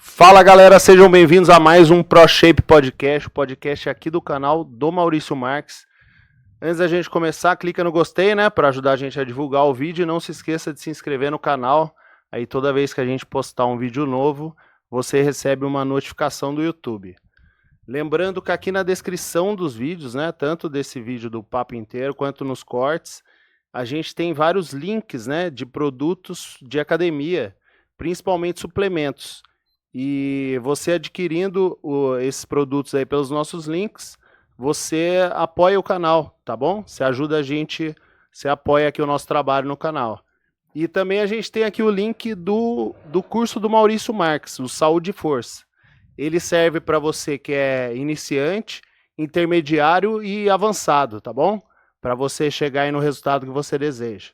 Fala galera, sejam bem-vindos a mais um ProShape Podcast, o podcast aqui do canal do Maurício Marques. Antes da gente começar, clica no gostei, né, para ajudar a gente a divulgar o vídeo e não se esqueça de se inscrever no canal. Aí toda vez que a gente postar um vídeo novo, você recebe uma notificação do YouTube. Lembrando que aqui na descrição dos vídeos, né, tanto desse vídeo do papo inteiro quanto nos cortes, a gente tem vários links, né, de produtos de academia, principalmente suplementos. E você adquirindo esses produtos aí pelos nossos links, você apoia o canal, tá bom? Você ajuda a gente, você apoia aqui o nosso trabalho no canal. E também a gente tem aqui o link do curso do Maurício Marques, o Saúde e Força. Ele serve para você que é iniciante, intermediário e avançado, tá bom? Para você chegar aí no resultado que você deseja.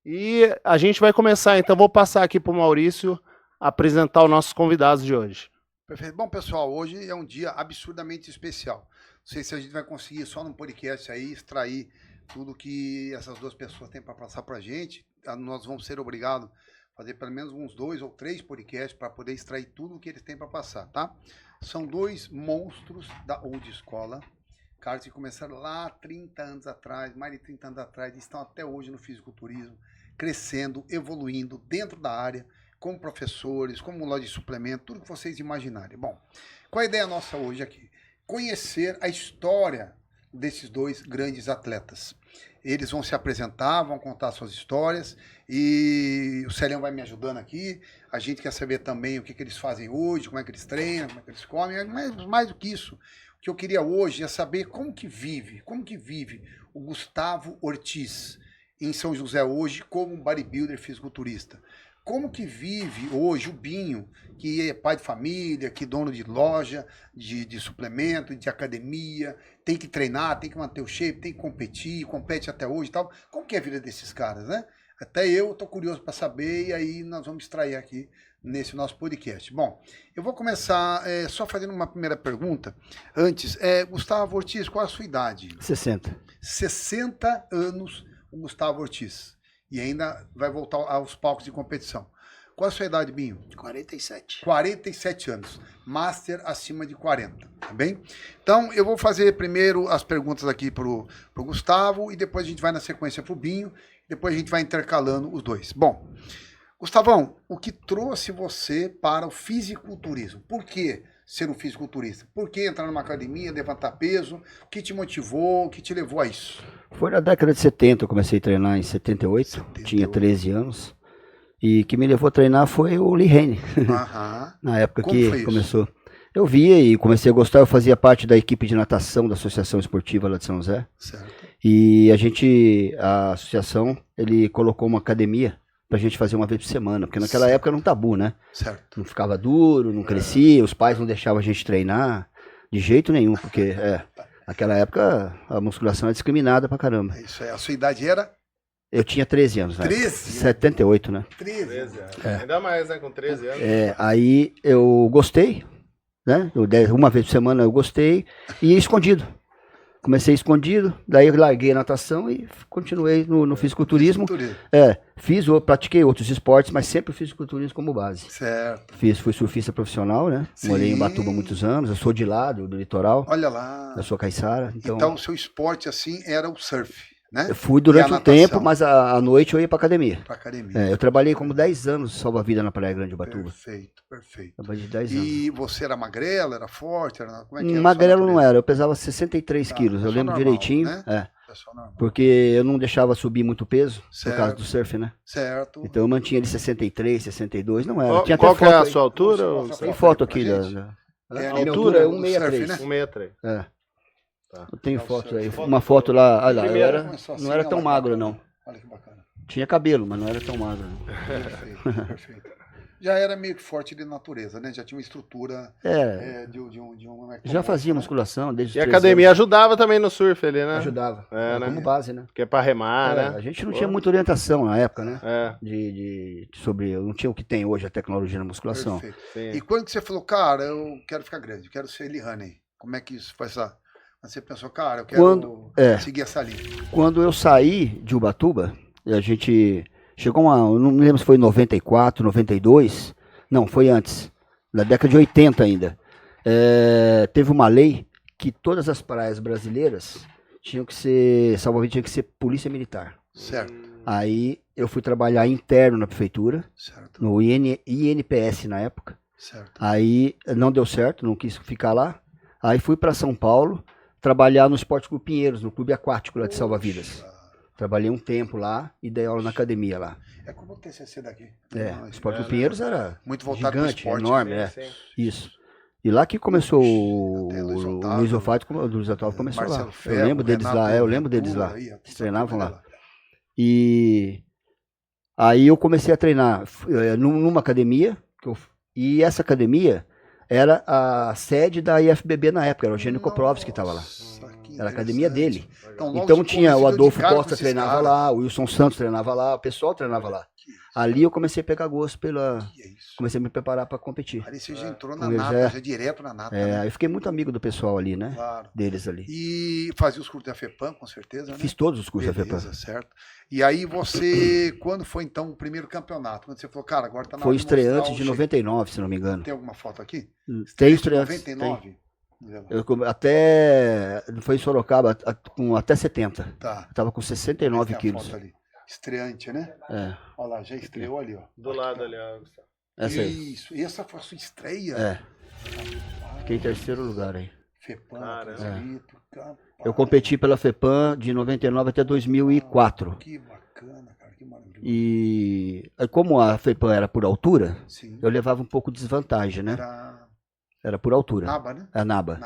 E a gente vai começar, então vou passar aqui para o Maurício apresentar os nossos convidados de hoje. Perfeito. Bom, pessoal, hoje é um dia absurdamente especial. Não sei se a gente vai conseguir só num podcast aí extrair tudo que essas duas pessoas têm para passar para a gente. Nós vamos ser obrigados a fazer pelo menos uns 2 ou 3 podcasts para poder extrair tudo o que eles têm para passar, tá? São dois monstros da old escola, caras que começaram lá 30 anos atrás, mais de 30 anos atrás, e estão até hoje no fisiculturismo, crescendo, evoluindo dentro da área, como professores, como loja de suplemento, tudo que vocês imaginarem. Bom, qual a ideia nossa hoje aqui? Conhecer a história desses dois grandes atletas. Eles vão se apresentar, vão contar suas histórias e o Celião vai me ajudando aqui. A gente quer saber também o que eles fazem hoje, como é que eles treinam, como é que eles comem, mas mais do que isso. O que eu queria hoje é saber como que vive o Gustavo Ortiz em São José hoje como um bodybuilder fisiculturista. Como que vive hoje o Binho, que é pai de família, que é dono de loja, de suplemento, de academia, tem que treinar, tem que manter o shape, tem que competir, compete até hoje e tal. Como que é a vida desses caras, né? Até eu tô curioso para saber e aí nós vamos extrair aqui nesse nosso podcast. Bom, eu vou começar só fazendo uma primeira pergunta. Antes, Gustavo Ortiz, qual a sua idade? 60. 60 anos o Gustavo Ortiz. E ainda vai voltar aos palcos de competição. Qual a sua idade, Binho? 47. 47 anos. Master acima de 40, tá bem? Então, eu vou fazer primeiro as perguntas aqui pro Gustavo e depois a gente vai na sequência pro Binho. Depois a gente vai intercalando os dois. Bom, Gustavão, o que trouxe você para o fisiculturismo? Por que ser um fisiculturista? Por que entrar numa academia, levantar peso? O que te motivou? O que te levou a isso? Foi na década de 70, eu comecei a treinar em 78, tinha 13 anos. E o que me levou a treinar foi o Lee Haney, na época Como que começou. Eu via e comecei a gostar, eu fazia parte da equipe de natação da Associação Esportiva lá de São José. Certo. E a associação, ele colocou uma academia pra gente fazer uma vez por semana, porque naquela época era um tabu, né? Certo. Não ficava duro, não crescia, os pais não deixavam a gente treinar de jeito nenhum, porque naquela época a musculação era discriminada pra caramba. Isso aí. A sua idade era? Eu tinha 13 anos, né? 13? 78, né? 13 anos. Ainda mais, né? Com 13 anos. Aí eu gostei, né? Uma vez por semana eu gostei e ia escondido. Comecei escondido, daí eu larguei a natação e continuei no fisiculturismo. Pratiquei outros esportes, mas sempre o fisiculturismo como base. Certo. Fui surfista profissional, né? Sim. Morei em Ubatuba há muitos anos, eu sou de lá, do litoral. Olha lá. Eu sou caiçara. Então o seu esporte assim era o surf, né? Eu fui durante um tempo, mas à noite eu ia pra academia. Pra academia. Eu trabalhei como 10 anos salva-vida na Praia Grande de Ubatuba. Perfeito, perfeito. Trabalhei de 10 anos. E você era magrelo, era forte? Como é que era? Magrelo não era, eu pesava 63 quilos, eu lembro normal, direitinho. Né? Porque eu não deixava subir muito peso, certo. por causa do surf, né? Certo. Então eu mantinha ali 63, 62, não era. Tinha Qual até que é foto a sua altura? Tem foto aqui da a minha altura é do 163. surf, 163. Tá. Eu tenho foto aí. Uma foto lá, olha lá, não era tão magro, não. Olha que bacana. Tinha cabelo, mas não era tão magro. Não. Perfeito, perfeito. Já era meio que forte de natureza, né? Já tinha uma estrutura de um já fazia musculação desde os 13 anos. E a academia ajudava também no surf ali, né? Ajudava, né? como base, né? Porque é pra remar, né? A gente não tinha muita orientação na época, né? Sobre, não tinha o que tem hoje a tecnologia na musculação. Perfeito. E quando que você falou, cara, eu quero ficar grande, eu quero ser Lee Haney, como é que isso foi essa... Você pensou, cara, eu quero seguir essa linha. Quando eu saí de Ubatuba, a gente chegou eu não me lembro se foi em 94, 92, não, foi antes. na década de 80 ainda. Teve uma lei que todas as praias brasileiras tinham que ser, salva-vidas tinha que ser polícia militar. Certo. Aí eu fui trabalhar interno na prefeitura, Certo. no INPS na época. Certo. Aí não deu certo, não quis ficar lá. Aí fui para São Paulo trabalhar no Esporte Clube Pinheiros, no clube aquático lá de Salva-Vidas. Trabalhei um tempo lá e dei aula na academia lá. É como o TCC daqui. O Esporte Clube Pinheiros era muito voltado pro gigante, esporte. enorme, Isso. E lá que começou o Luiz Otávio começou Marcelo lá. Ferro, Eu lembro deles Renato lá, eu lembro deles lá. Ventura, aí, Eles treinavam lá. E aí eu comecei a treinar numa academia, e essa academia era a sede da IFBB na época, era o Eugênio Koprovski que estava lá. Era a academia dele. Então tinha o Adolfo Costa treinava lá, o Wilson Santos treinava lá, o pessoal treinava lá. Ali eu comecei a pegar gosto comecei a me preparar para competir. Ali você já entrou na nata, já direto na nata. Aí eu fiquei muito amigo do pessoal ali, né? Claro. Deles ali. E fazia os cursos da FEPAM, com certeza, né? Fiz todos os cursos da FEPAM. Certo. E aí você, quando foi então o primeiro campeonato? Quando você falou, cara, agora tá na Foi hora de mostrar estreante de 99, se não me engano. Tem alguma foto aqui? Tem estreante. 99? Foi em Sorocaba com até 70. Tá. Eu tava com 69 quilos. Foto ali. Estreante, né? Olha lá, já estreou ali, ó. Do lado ali, ó. Essa aí. Isso. E essa foi a sua estreia? Fiquei em terceiro lugar aí. FEPAM, eu competi pela FEPAM de 99 até 2004. Que bacana, cara, que maravilhoso. E como a FEPAM era por altura, Sim. eu levava um pouco de desvantagem, né? Era por altura. Naba, né? A Naba.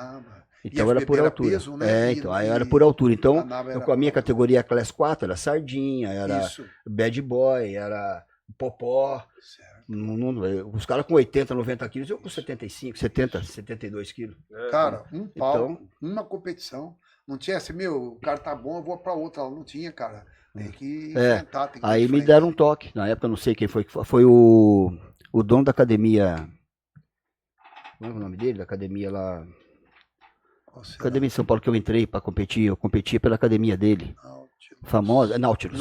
Então era por altura. Peso, né? Então, aí era por altura. Então, com a minha categoria Class 4, era Sardinha, era Bad Boy, era Popó. Certo. Os caras com 80, 90 quilos, eu com 75, 70, 72 quilos. Cara, um pau, uma competição. Não tinha assim, o cara tá bom, eu vou pra outra. Não tinha, cara. Tem que enfrentar. Tem que aí me deram um toque. Na época, não sei quem foi. Foi o dono da academia. Não é o nome dele? Da academia lá. Academia em São Paulo que eu entrei pra competir. Eu competia pela academia dele. Famosa, Nautilus.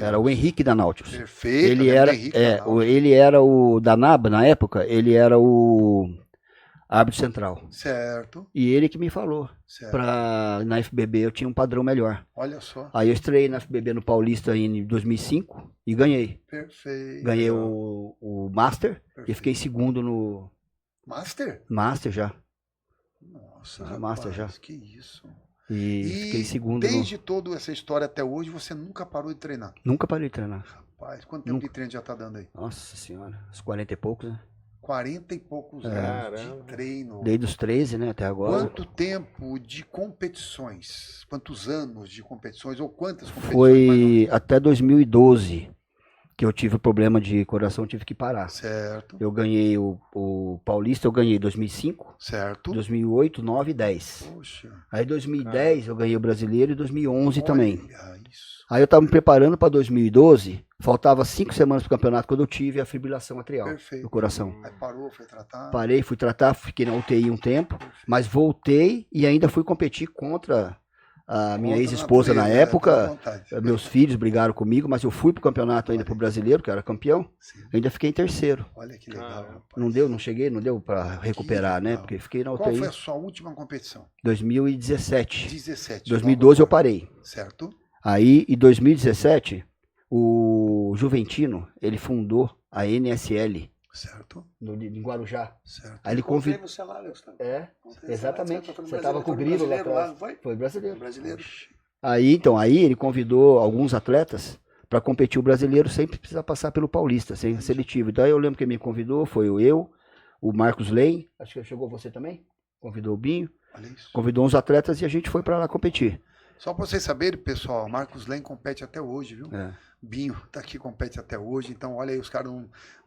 Era o Henrique da Nautilus. Perfeito. Ele era o da NABA na época, ele era o árbitro central. Certo. E ele que me falou. Na FBB eu tinha um padrão melhor. Olha só. Aí eu estreiei na FBB no Paulista em 2005 e ganhei. Perfeito. Ganhei o Master. E fiquei segundo no... Master já. Nossa, Master já. Que isso. E fiquei segundo. Desde toda essa história até hoje, você nunca parou de treinar? Nunca parei de treinar. Rapaz, quanto tempo de treino já tá dando aí? Nossa senhora, uns 40 e poucos, né? 40 e poucos anos de treino. Desde os 13, né, até agora. Quanto tempo de competições? Quantos anos de competições? Ou quantas competições? Foi até 2012 que eu tive problema de coração, tive que parar. Certo. Eu ganhei o Paulista, eu ganhei em 2005. Certo. 2008, 9 e 10. Poxa. Aí em 2010 eu ganhei o Brasileiro e 2011 também. Isso. Aí eu tava me preparando para 2012, faltava 5 semanas pro campeonato quando eu tive a fibrilação atrial do coração. Aí parou, foi tratar? Parei, fui tratar, fiquei na UTI um tempo, mas voltei e ainda fui competir contra a minha ex-esposa na época. Meus filhos brigaram comigo, mas eu fui pro campeonato ainda pro Brasileiro, que eu era campeão. Eu ainda fiquei em terceiro. Olha que legal, rapaz. Não deu para recuperar, né? Porque fiquei na UTI. Qual foi a sua última competição? 2017. 2012 eu parei. Certo. Aí, em 2017, o Juventino, ele fundou a NSL. Certo. Em Guarujá. Certo. Aí ele convidou. Exatamente. Exatamente. Você estava com o Grilo lá atrás. Foi brasileiro. Aí ele convidou alguns atletas para competir o brasileiro sem precisar passar pelo Paulista, sem seletivo. Então eu lembro que me convidou, foi o Marcos Lein, acho que chegou você também, convidou o Binho, convidou uns atletas e a gente foi para lá competir. Só para vocês saberem, pessoal, Marcos Lein compete até hoje, viu? Binho tá aqui, compete até hoje. Então, olha aí, os caras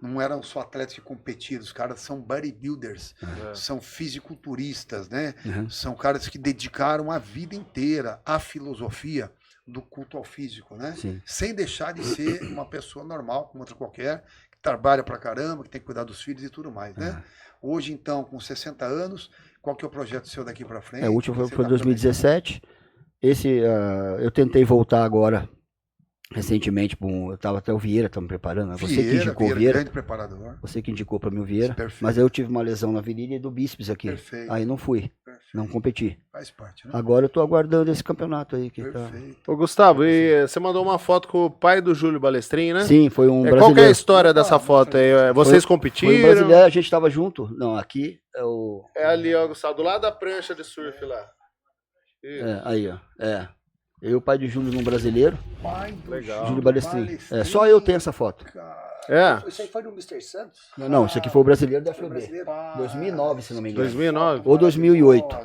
não eram só atletas que competiram, os caras são bodybuilders, são fisiculturistas, né? São caras que dedicaram a vida inteira à filosofia do culto ao físico, né? Sim. Sem deixar de ser uma pessoa normal, como outra qualquer, que trabalha pra caramba, que tem que cuidar dos filhos e tudo mais, né? Hoje, então, com 60 anos, qual que é o projeto seu daqui pra frente? O último foi em 2017. Eu tentei voltar agora recentemente, eu tava até o Vieira, me preparando. Você que Vieira, indicou o Vieira, Vieira. grande preparador. Você que indicou para mim o Vieira. Perfeito. Mas eu tive uma lesão na virilha e do bíceps aqui. Perfeito. Aí não fui. Perfeito. Não competi. Faz parte, né? Agora eu tô aguardando esse campeonato aí. Que Perfeito. Ô, Gustavo, e você mandou uma foto com o pai do Júlio Balestrin, né? Sim, foi um brasileiro. Qual que é a história dessa foto aí? Vocês competiram? Foi um brasileiro, a gente tava junto. Não, aqui é o... É ali, ó, Gustavo, do lado da prancha de surf lá. Aí, ó. Eu e o pai de Júlio num brasileiro. Pai do Legal. Júlio Balestrin. Só eu tenho essa foto. Isso aí foi no Mr. Santos? Não, isso aqui foi o brasileiro da FUB. Brasileiro. 2009, se não me engano. 2009? Ou 2008.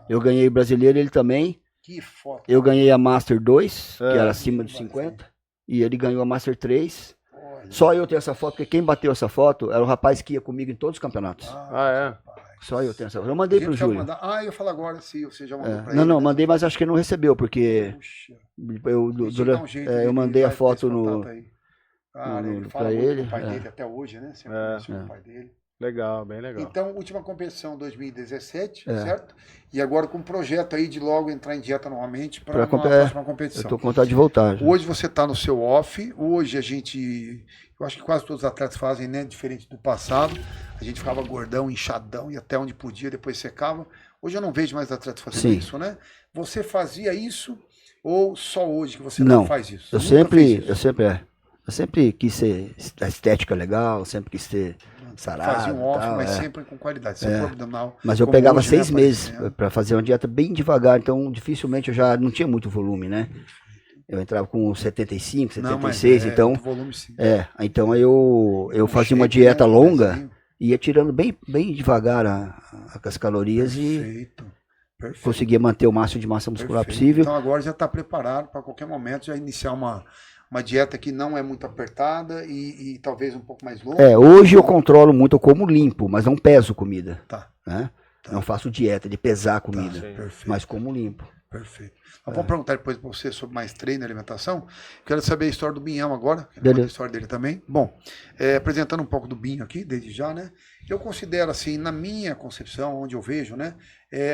Eu ganhei o brasileiro, ele também. Que foto. Eu ganhei a Master 2, que era acima dos 50. E ele ganhou a Master 3. Olha. Só eu tenho essa foto, porque quem bateu essa foto era o rapaz que ia comigo em todos os campeonatos. Só eu tenho essa foto. Eu mandei pro Júlio. Eu ia falar agora se você já mandou pra ele. Não, mandei, mas acho que ele não recebeu, porque eu mandei a foto no... Ele fala pra muito ele, do pai dele até hoje, né? Sempre mencionou o pai dele. Legal, bem legal. Então, última competição 2017, certo? E agora com um projeto aí de logo entrar em dieta novamente para uma próxima competição. Eu tô com vontade de voltar. Hoje você está no seu off, hoje eu acho que quase todos os atletas fazem, né? Diferente do passado. A gente ficava gordão, inchadão e até onde podia, depois secava. Hoje eu não vejo mais atletas fazendo isso, né? Você fazia isso ou só hoje que você não faz isso? Eu sempre quis ser a estética legal, sempre quis ser sarado. Fazia um off, mas sempre com qualidade, sempre abdominal. Mas eu pegava 6 meses para fazer uma dieta bem devagar, então dificilmente eu já não tinha muito volume, né? Eu entrava com 75, 76, então... Volume, sim. Então eu fazia uma dieta longa, ia tirando bem devagar as calorias. Perfeito. Conseguia manter o máximo de massa muscular possível. Então agora já está preparado para qualquer momento já iniciar uma dieta que não é muito apertada e talvez um pouco mais longa. Hoje eu controlo muito, eu como limpo, mas não peso comida. Tá. Né? Não faço dieta de pesar comida, perfeito. mas como limpo. Perfeito. Vamos perguntar depois para você sobre mais treino e alimentação. Quero saber a história do Binhão agora. A história dele também. Bom, apresentando um pouco do Binho aqui, desde já, né? Eu considero, assim, na minha concepção, onde eu vejo, né?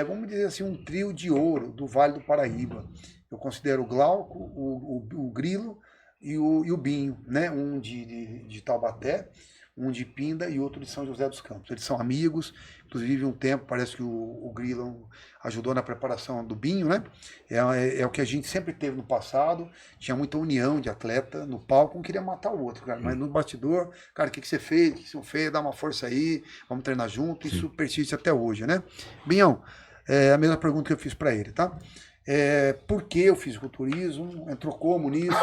Vamos dizer assim, um trio de ouro do Vale do Paraíba. Eu considero o Glauco, o Grilo e o Binho, né? Um de Taubaté, um de Pinda e outro de São José dos Campos. Eles são amigos, inclusive um tempo parece que o Grilo ajudou na preparação do Binho, né? É o que a gente sempre teve no passado, tinha muita união de atleta no palco, um queria matar o outro, cara, mas no bastidor, cara, o que você fez, o que você não fez, dá uma força aí, vamos treinar junto, isso persiste até hoje, né? Binhão, a mesma pergunta que eu fiz para ele, tá? Por que o fisiculturismo? Entrou como nisso?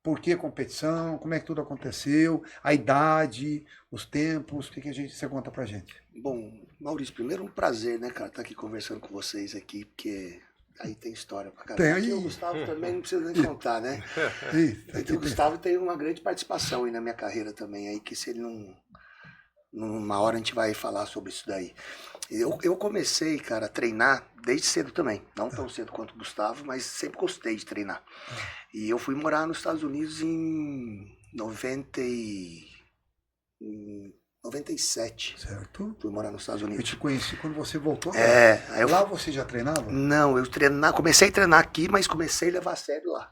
Por que competição? Como é que tudo aconteceu? A idade, os tempos, o que você conta pra gente? Bom, Maurício, primeiro um prazer, né, cara, estar aqui conversando com vocês aqui, porque aí tem história pra caramba. E o Gustavo também não precisa nem contar, né? O Gustavo tem uma grande participação aí na minha carreira também, aí que se ele não... Numa hora a gente vai falar sobre isso daí. Eu comecei, cara, a treinar desde cedo também. Não tão cedo quanto o Gustavo, mas sempre gostei de treinar. E eu fui morar nos Estados Unidos em 97. Certo. Fui morar nos Estados Unidos. Eu te conheci quando você voltou. Lá você já treinava? Não, comecei a treinar aqui, mas comecei a levar a sério lá.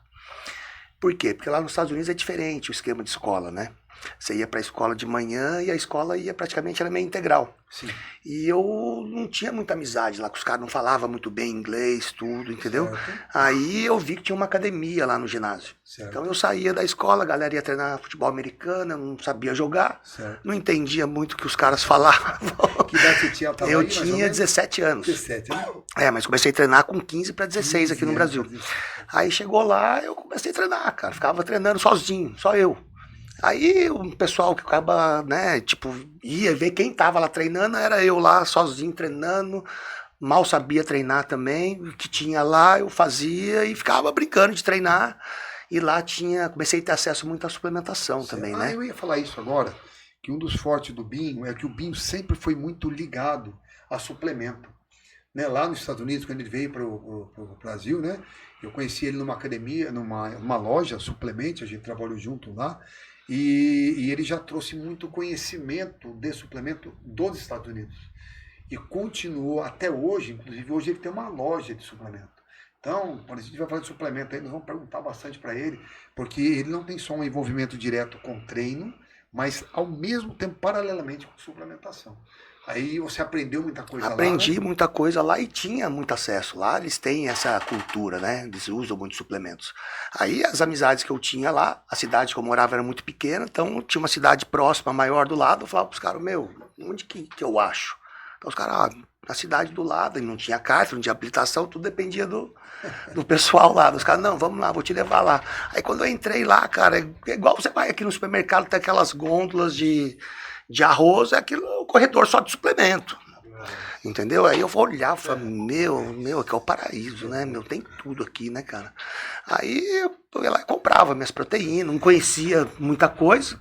Por quê? Porque lá nos Estados Unidos é diferente o esquema de escola, né? Você ia para a escola de manhã e a escola era meio integral. Sim. E eu não tinha muita amizade lá, que os caras não falavam muito bem inglês, tudo, entendeu? Certo. Aí eu vi que tinha uma academia lá no ginásio. Certo. Então eu saía da escola, a galera ia treinar futebol americano, eu não sabia jogar, não entendia muito o que os caras falavam. Que idade você tinha? Eu tinha 17 anos. 17, né? Mas comecei a treinar com 15 para 16 aqui no Brasil. Aí chegou lá, eu comecei a treinar, cara. Ficava treinando sozinho, só eu. Aí o pessoal que acaba, né, ia ver quem tava lá treinando, era eu lá sozinho treinando, mal sabia treinar também, o que tinha lá eu fazia e ficava brincando de treinar. E lá comecei a ter acesso muito à suplementação também, né? Eu ia falar isso agora, que um dos fortes do Binho é que o Binho sempre foi muito ligado a suplemento. Né? Lá nos Estados Unidos, quando ele veio para o Brasil, né, eu conheci ele numa academia, numa loja, suplemento, a gente trabalhou junto lá. E ele já trouxe muito conhecimento de suplemento dos Estados Unidos. E continuou até hoje, inclusive hoje ele tem uma loja de suplemento. Então, quando a gente vai falar de suplemento aí, nós vamos perguntar bastante para ele, porque ele não tem só um envolvimento direto com treino, mas ao mesmo tempo, paralelamente, com suplementação. Aí você aprendeu muita coisa Aprendi lá, né? muita coisa lá e tinha muito acesso. Lá eles têm essa cultura, né? Eles usam muitos suplementos. Aí as amizades que eu tinha lá, a cidade que eu morava era muito pequena, então tinha uma cidade próxima, maior do lado, eu falava pros caras, onde que eu acho? Então os caras, na cidade do lado, e não tinha cárcere, não tinha habilitação, tudo dependia do pessoal lá. Os caras, não, vamos lá, vou te levar lá. Aí quando eu entrei lá, cara, é igual você vai aqui no supermercado, tem aquelas gôndolas de arroz, é aquilo, o corredor só de suplemento. Entendeu? Aí eu vou olhar e falar, aqui é o paraíso, né? Tem tudo aqui, né, cara? Aí eu ia lá e comprava minhas proteínas, não conhecia muita coisa,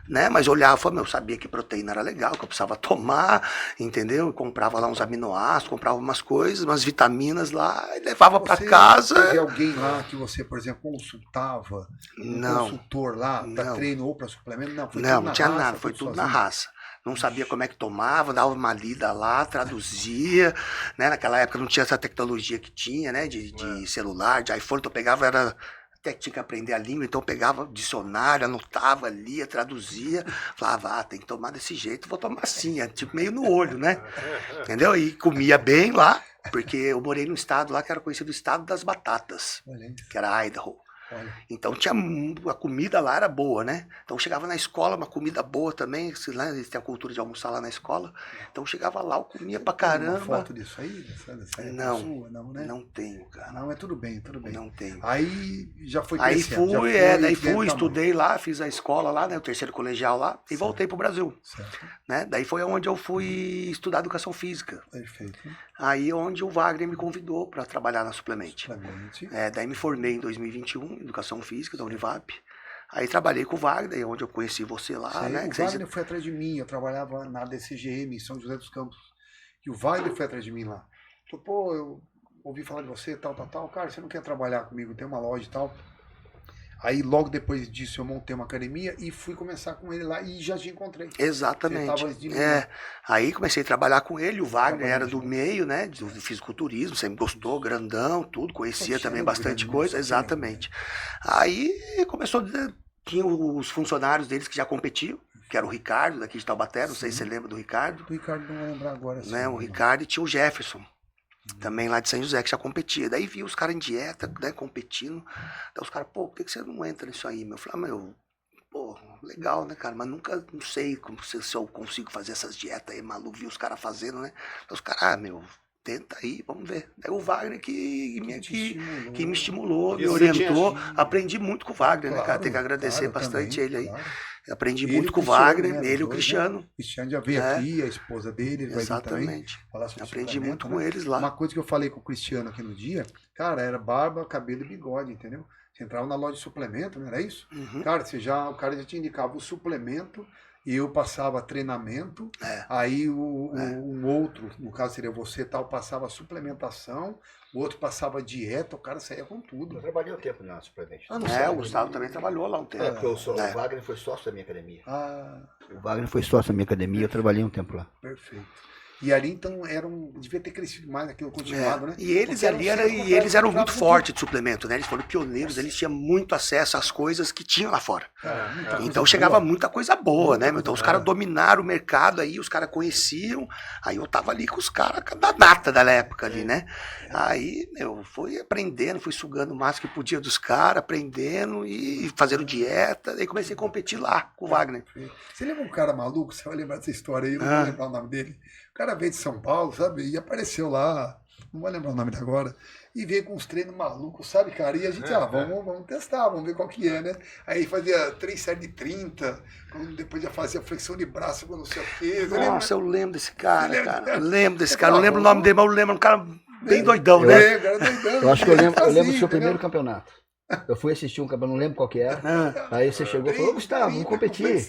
né? Mas olhava e falava, sabia que proteína era legal, que eu precisava tomar, entendeu? Eu comprava lá uns aminoácidos, comprava umas coisas, umas vitaminas lá, e levava para casa. Teve alguém lá que você, por exemplo, consultava? Consultor lá, para treino ou para suplemento? Não tinha nada, foi tudo na raça. Não sabia como é que tomava, dava uma lida lá, traduzia, né? Naquela época não tinha essa tecnologia que tinha, né? De celular, de iPhone, então eu pegava, até que tinha que aprender a língua, então eu pegava dicionário, anotava, lia, traduzia, falava, tem que tomar desse jeito, vou tomar assim, tipo meio no olho, né? Entendeu? E comia bem lá, porque eu morei num estado lá que era conhecido o estado das batatas, que era Idaho. Então a comida lá era boa, né? Então eu chegava na escola, uma comida boa também, eles têm a cultura de almoçar lá na escola. Então eu chegava lá, eu comia pra caramba. Tem uma foto disso aí? Não, sua, não, né? Não tenho, cara. Não, é tudo bem. Não tenho. Aí já foi crescendo. Daí fui, estudei lá, fiz a escola lá, né? O terceiro colegial lá, e voltei pro Brasil. Certo. Né? Daí foi onde eu fui estudar educação física. Perfeito. Aí onde o Wagner me convidou para trabalhar na Suplemente. Daí me formei em 2021, Educação Física, da Univap. Aí trabalhei com o Wagner, onde eu conheci você lá, né? O Wagner foi atrás de mim, eu trabalhava na DCGM, em São José dos Campos. E o Wagner foi atrás de mim lá. Falou, eu ouvi falar de você, tal. Cara, você não quer trabalhar comigo? Tem uma loja e tal. Aí logo depois disso eu montei uma academia e fui começar com ele lá e já te encontrei. Exatamente. Aí comecei a trabalhar com ele, o Wagner era do meio, né, do fisiculturismo, sempre gostou, grandão, tudo, conhecia também bastante coisa, exatamente. Aí começou, tinha os funcionários deles que já competiam, que era o Ricardo, daqui de Taubaté, não sei se você lembra do Ricardo. O Ricardo não vai lembrar agora. Né, o Ricardo, e tinha o Jefferson. Também lá de São José, que já competia. Daí vi os caras em dieta, né, competindo. Daí os caras, por que você não entra nisso aí, meu? Eu falei, legal, né, cara? Mas nunca, não sei se eu consigo fazer essas dietas aí, maluco. Vi os caras fazendo, né? Daí os caras, tenta aí, vamos ver. Daí o Wagner que me estimulou, me orientou. Aprendi muito com o Wagner, né, cara? Tem que agradecer bastante também, ele aí. Claro. Aprendi muito com o Wagner, né, ele e o Cristiano. O Cristiano já veio aqui, a esposa dele, ele exatamente. Vai vir também. Aprendi muito com eles lá. Uma coisa que eu falei com o Cristiano aqui no dia, cara, era barba, cabelo e bigode, entendeu? Você entrava na loja de suplemento, não era isso? Uhum. Cara, o cara já te indicava o suplemento e eu passava treinamento, aí um outro, no caso seria você tal, passava suplementação, o outro passava dieta, o cara saía com tudo. Eu trabalhei um tempo na Suplemente. O Gustavo também trabalhou lá um tempo. Porque o Wagner foi sócio da minha academia. O Wagner foi sócio da minha academia, eu trabalhei um tempo lá. Perfeito. E ali, então, devia ter crescido mais aquilo continuado, né? E eles eram muito fortes de suplemento, né? Eles foram pioneiros, eles tinham muito acesso às coisas que tinham lá fora. Então chegava muita coisa boa, né? Então os caras dominaram o mercado aí, os caras conheciam, aí eu tava ali com os caras da nata da época ali, né? Aí, fui aprendendo, fui sugando o máximo que podia dos caras, aprendendo e fazendo dieta, aí comecei a competir lá com o Wagner. Você lembra um cara maluco? Você vai lembrar dessa história aí, não vou lembrar o nome dele. O cara veio de São Paulo, sabe? E apareceu lá, não vou lembrar o nome agora, e veio com uns treinos malucos, sabe, cara? E a gente, vamos testar, vamos ver qual que é, né? Aí fazia 3 séries de 30, depois já fazia flexão de braço com não sei o quê. Nossa, eu lembro desse cara, cara. Eu lembro desse cara, não lembro o nome dele, mas eu lembro um cara bem doidão, né? Eu acho que eu lembro do seu primeiro campeonato. Eu fui assistir um campeonato, não lembro qual que era. Aí você chegou e falou, Gustavo, vamos competir.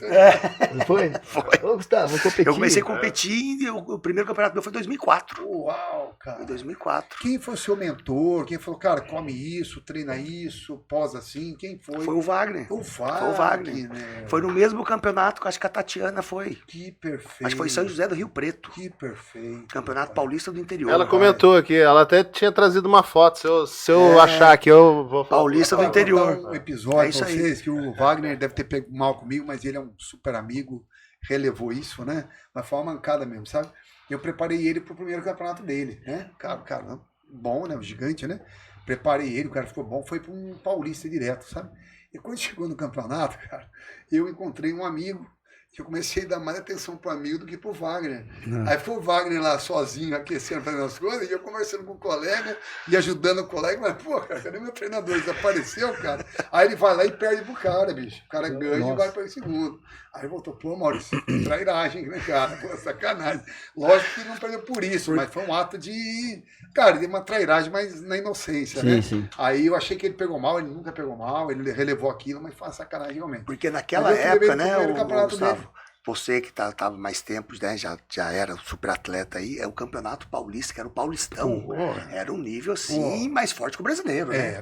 Não foi? Foi. Gustavo, vamos competir. Eu comecei a competir e o primeiro campeonato meu foi em 2004. Uau! cara? Em 2004. Quem foi o seu mentor? Quem falou, cara, come isso, treina isso, posa assim? Quem foi? Foi o Wagner. O Wagner. Foi o Wagner. Né? Foi no mesmo campeonato que acho que a Tatiana foi. Que perfeito. Acho que foi em São José do Rio Preto. Que perfeito. Campeonato cara. Paulista do Interior. Ela comentou aqui, ela até tinha trazido uma foto. Se eu achar aqui, eu vou falar. Paulista do Vou Interior. dar um episódio É isso pra aí. vocês, que o Wagner deve ter pego mal comigo, mas ele é um super amigo, relevou isso, né? Mas foi uma mancada mesmo, sabe? Eu preparei ele pro primeiro campeonato dele, né? Cara, bom, né? Um gigante, né? Preparei ele, o cara ficou bom, foi para um paulista direto, sabe? E quando chegou no campeonato, cara, eu encontrei um amigo, que eu comecei a dar mais atenção pro amigo do que pro Wagner. Aí foi o Wagner lá sozinho, aquecendo, fazendo as coisas, e eu conversando com o colega e ajudando o colega, mas, pô, cara, cadê meu treinador? Desapareceu, cara. Aí ele vai lá e perde pro cara, bicho. O cara ganha e vai para o segundo. Aí voltou, pô, Maurício, trairagem, né, cara? Pô, sacanagem. Lógico que não perdeu por isso, mas foi um ato de, cara, de uma trairagem, mas na inocência, né? Sim. Aí eu achei que ele pegou mal, ele nunca pegou mal, ele relevou aquilo, mas foi uma sacanagem realmente. Porque naquela Mas eu levei época, ele pro né, primeiro campeonato Gustavo, dele. você que tava mais tempo, né, já era super atleta aí, é o Campeonato Paulista, que era o Paulistão. Era um nível assim mais forte que o brasileiro, né?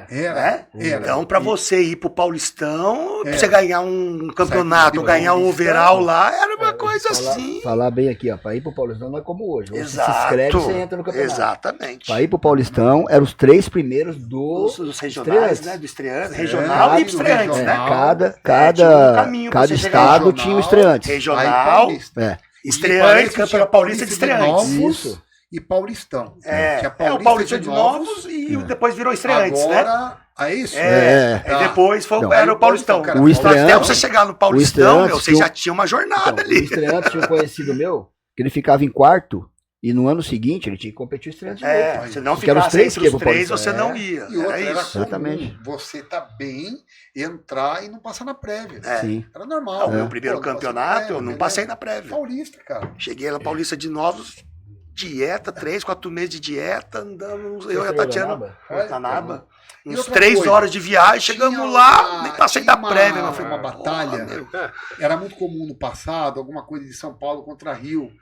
Era. Então, pra você ir pro Paulistão, pra você ganhar um Certo, campeonato, ganhar um Paulistão. overall lá, era uma coisa assim. Falar bem aqui, ó, pra ir pro Paulistão não é como hoje. Hoje Exato. Você se inscreve e você entra no campeonato. Exatamente. Pra ir pro Paulistão, eram os 3 primeiros Dos regionais, estreantes. né? Do estreante, regional e estreantes, né? regional. Tinha um caminho pra cada você chegar estado regional, tinha um estreante. Regional, Paulista. estreante, tinha Campeonato Paulista de estreantes. Novos Isso. E Paulistão. É, Tinha o Paulista de Novos e depois virou estreantes, né? Agora, é isso? É. Aí depois Não. era o Paulistão. Cara, O Então, até estreante- você chegar no Paulistão, estreante você já tinha uma jornada Então, o ali. estreante tinha um conhecido meu, que ele ficava em quarto, e no ano seguinte ele tinha que competir o estreante de É, novo. se não Porque eram os ficasse três entre que os iam pro 3, Paulistão. você não ia. E outra, Era era isso. comum Exatamente. você tá bem, entrar e não passar na prévia. Sim. Era normal. O meu primeiro Pô, não passei na campeonato, prévia, eu não né? passei na prévia. Paulista, cara. Cheguei na Paulista de Novos, dieta, 3, 4 meses de dieta, andamos, eu e a foi Tatiana, Uranaba? Tanaba, E uns outra 3 coisa, horas de viagem, chegamos tinha lá, uma- nem passei tinha da prévia, meu foi filho. uma batalha. Meu. Era muito comum no passado, alguma coisa de São Paulo contra Rio.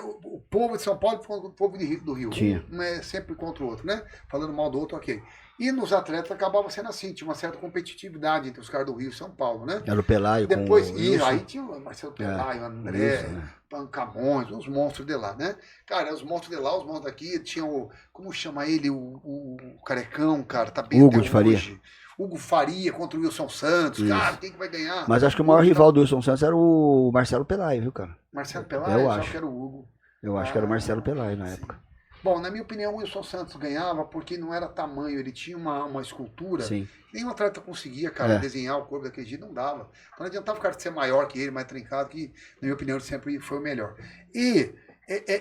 O povo de São Paulo contra o povo do Rio. Tinha. Um é sempre contra o outro, né? Falando mal do outro, ok. E nos atletas acabava sendo assim, tinha uma certa competitividade entre os caras do Rio e São Paulo, né? Era o Pelaio Depois, com o e Wilson. aí tinha o Marcelo Pelaio, o André, Isso, né? Camões, os monstros de lá, né? Cara, os monstros de lá, os monstros daqui, tinha o. Como chama ele? O Carecão, cara, tá bem Hugo até de Faria. hoje. Hugo Faria contra o Wilson Santos. Isso. Cara, quem que vai ganhar? Mas acho que o maior rival do Wilson Santos era o Marcelo Pelaio, viu, cara? Marcelo Pelaio, Eu só acho. que era o Hugo. Eu acho que era o Marcelo Pelaio na época. Bom, na minha opinião, o Wilson Santos ganhava porque não era tamanho, ele tinha uma escultura. Sim. Nenhum atleta conseguia, cara, É. desenhar o corpo daquele jeito, não dava. Então não adiantava o cara ser maior que ele, mais trincado, que, na minha opinião, ele sempre foi o melhor. E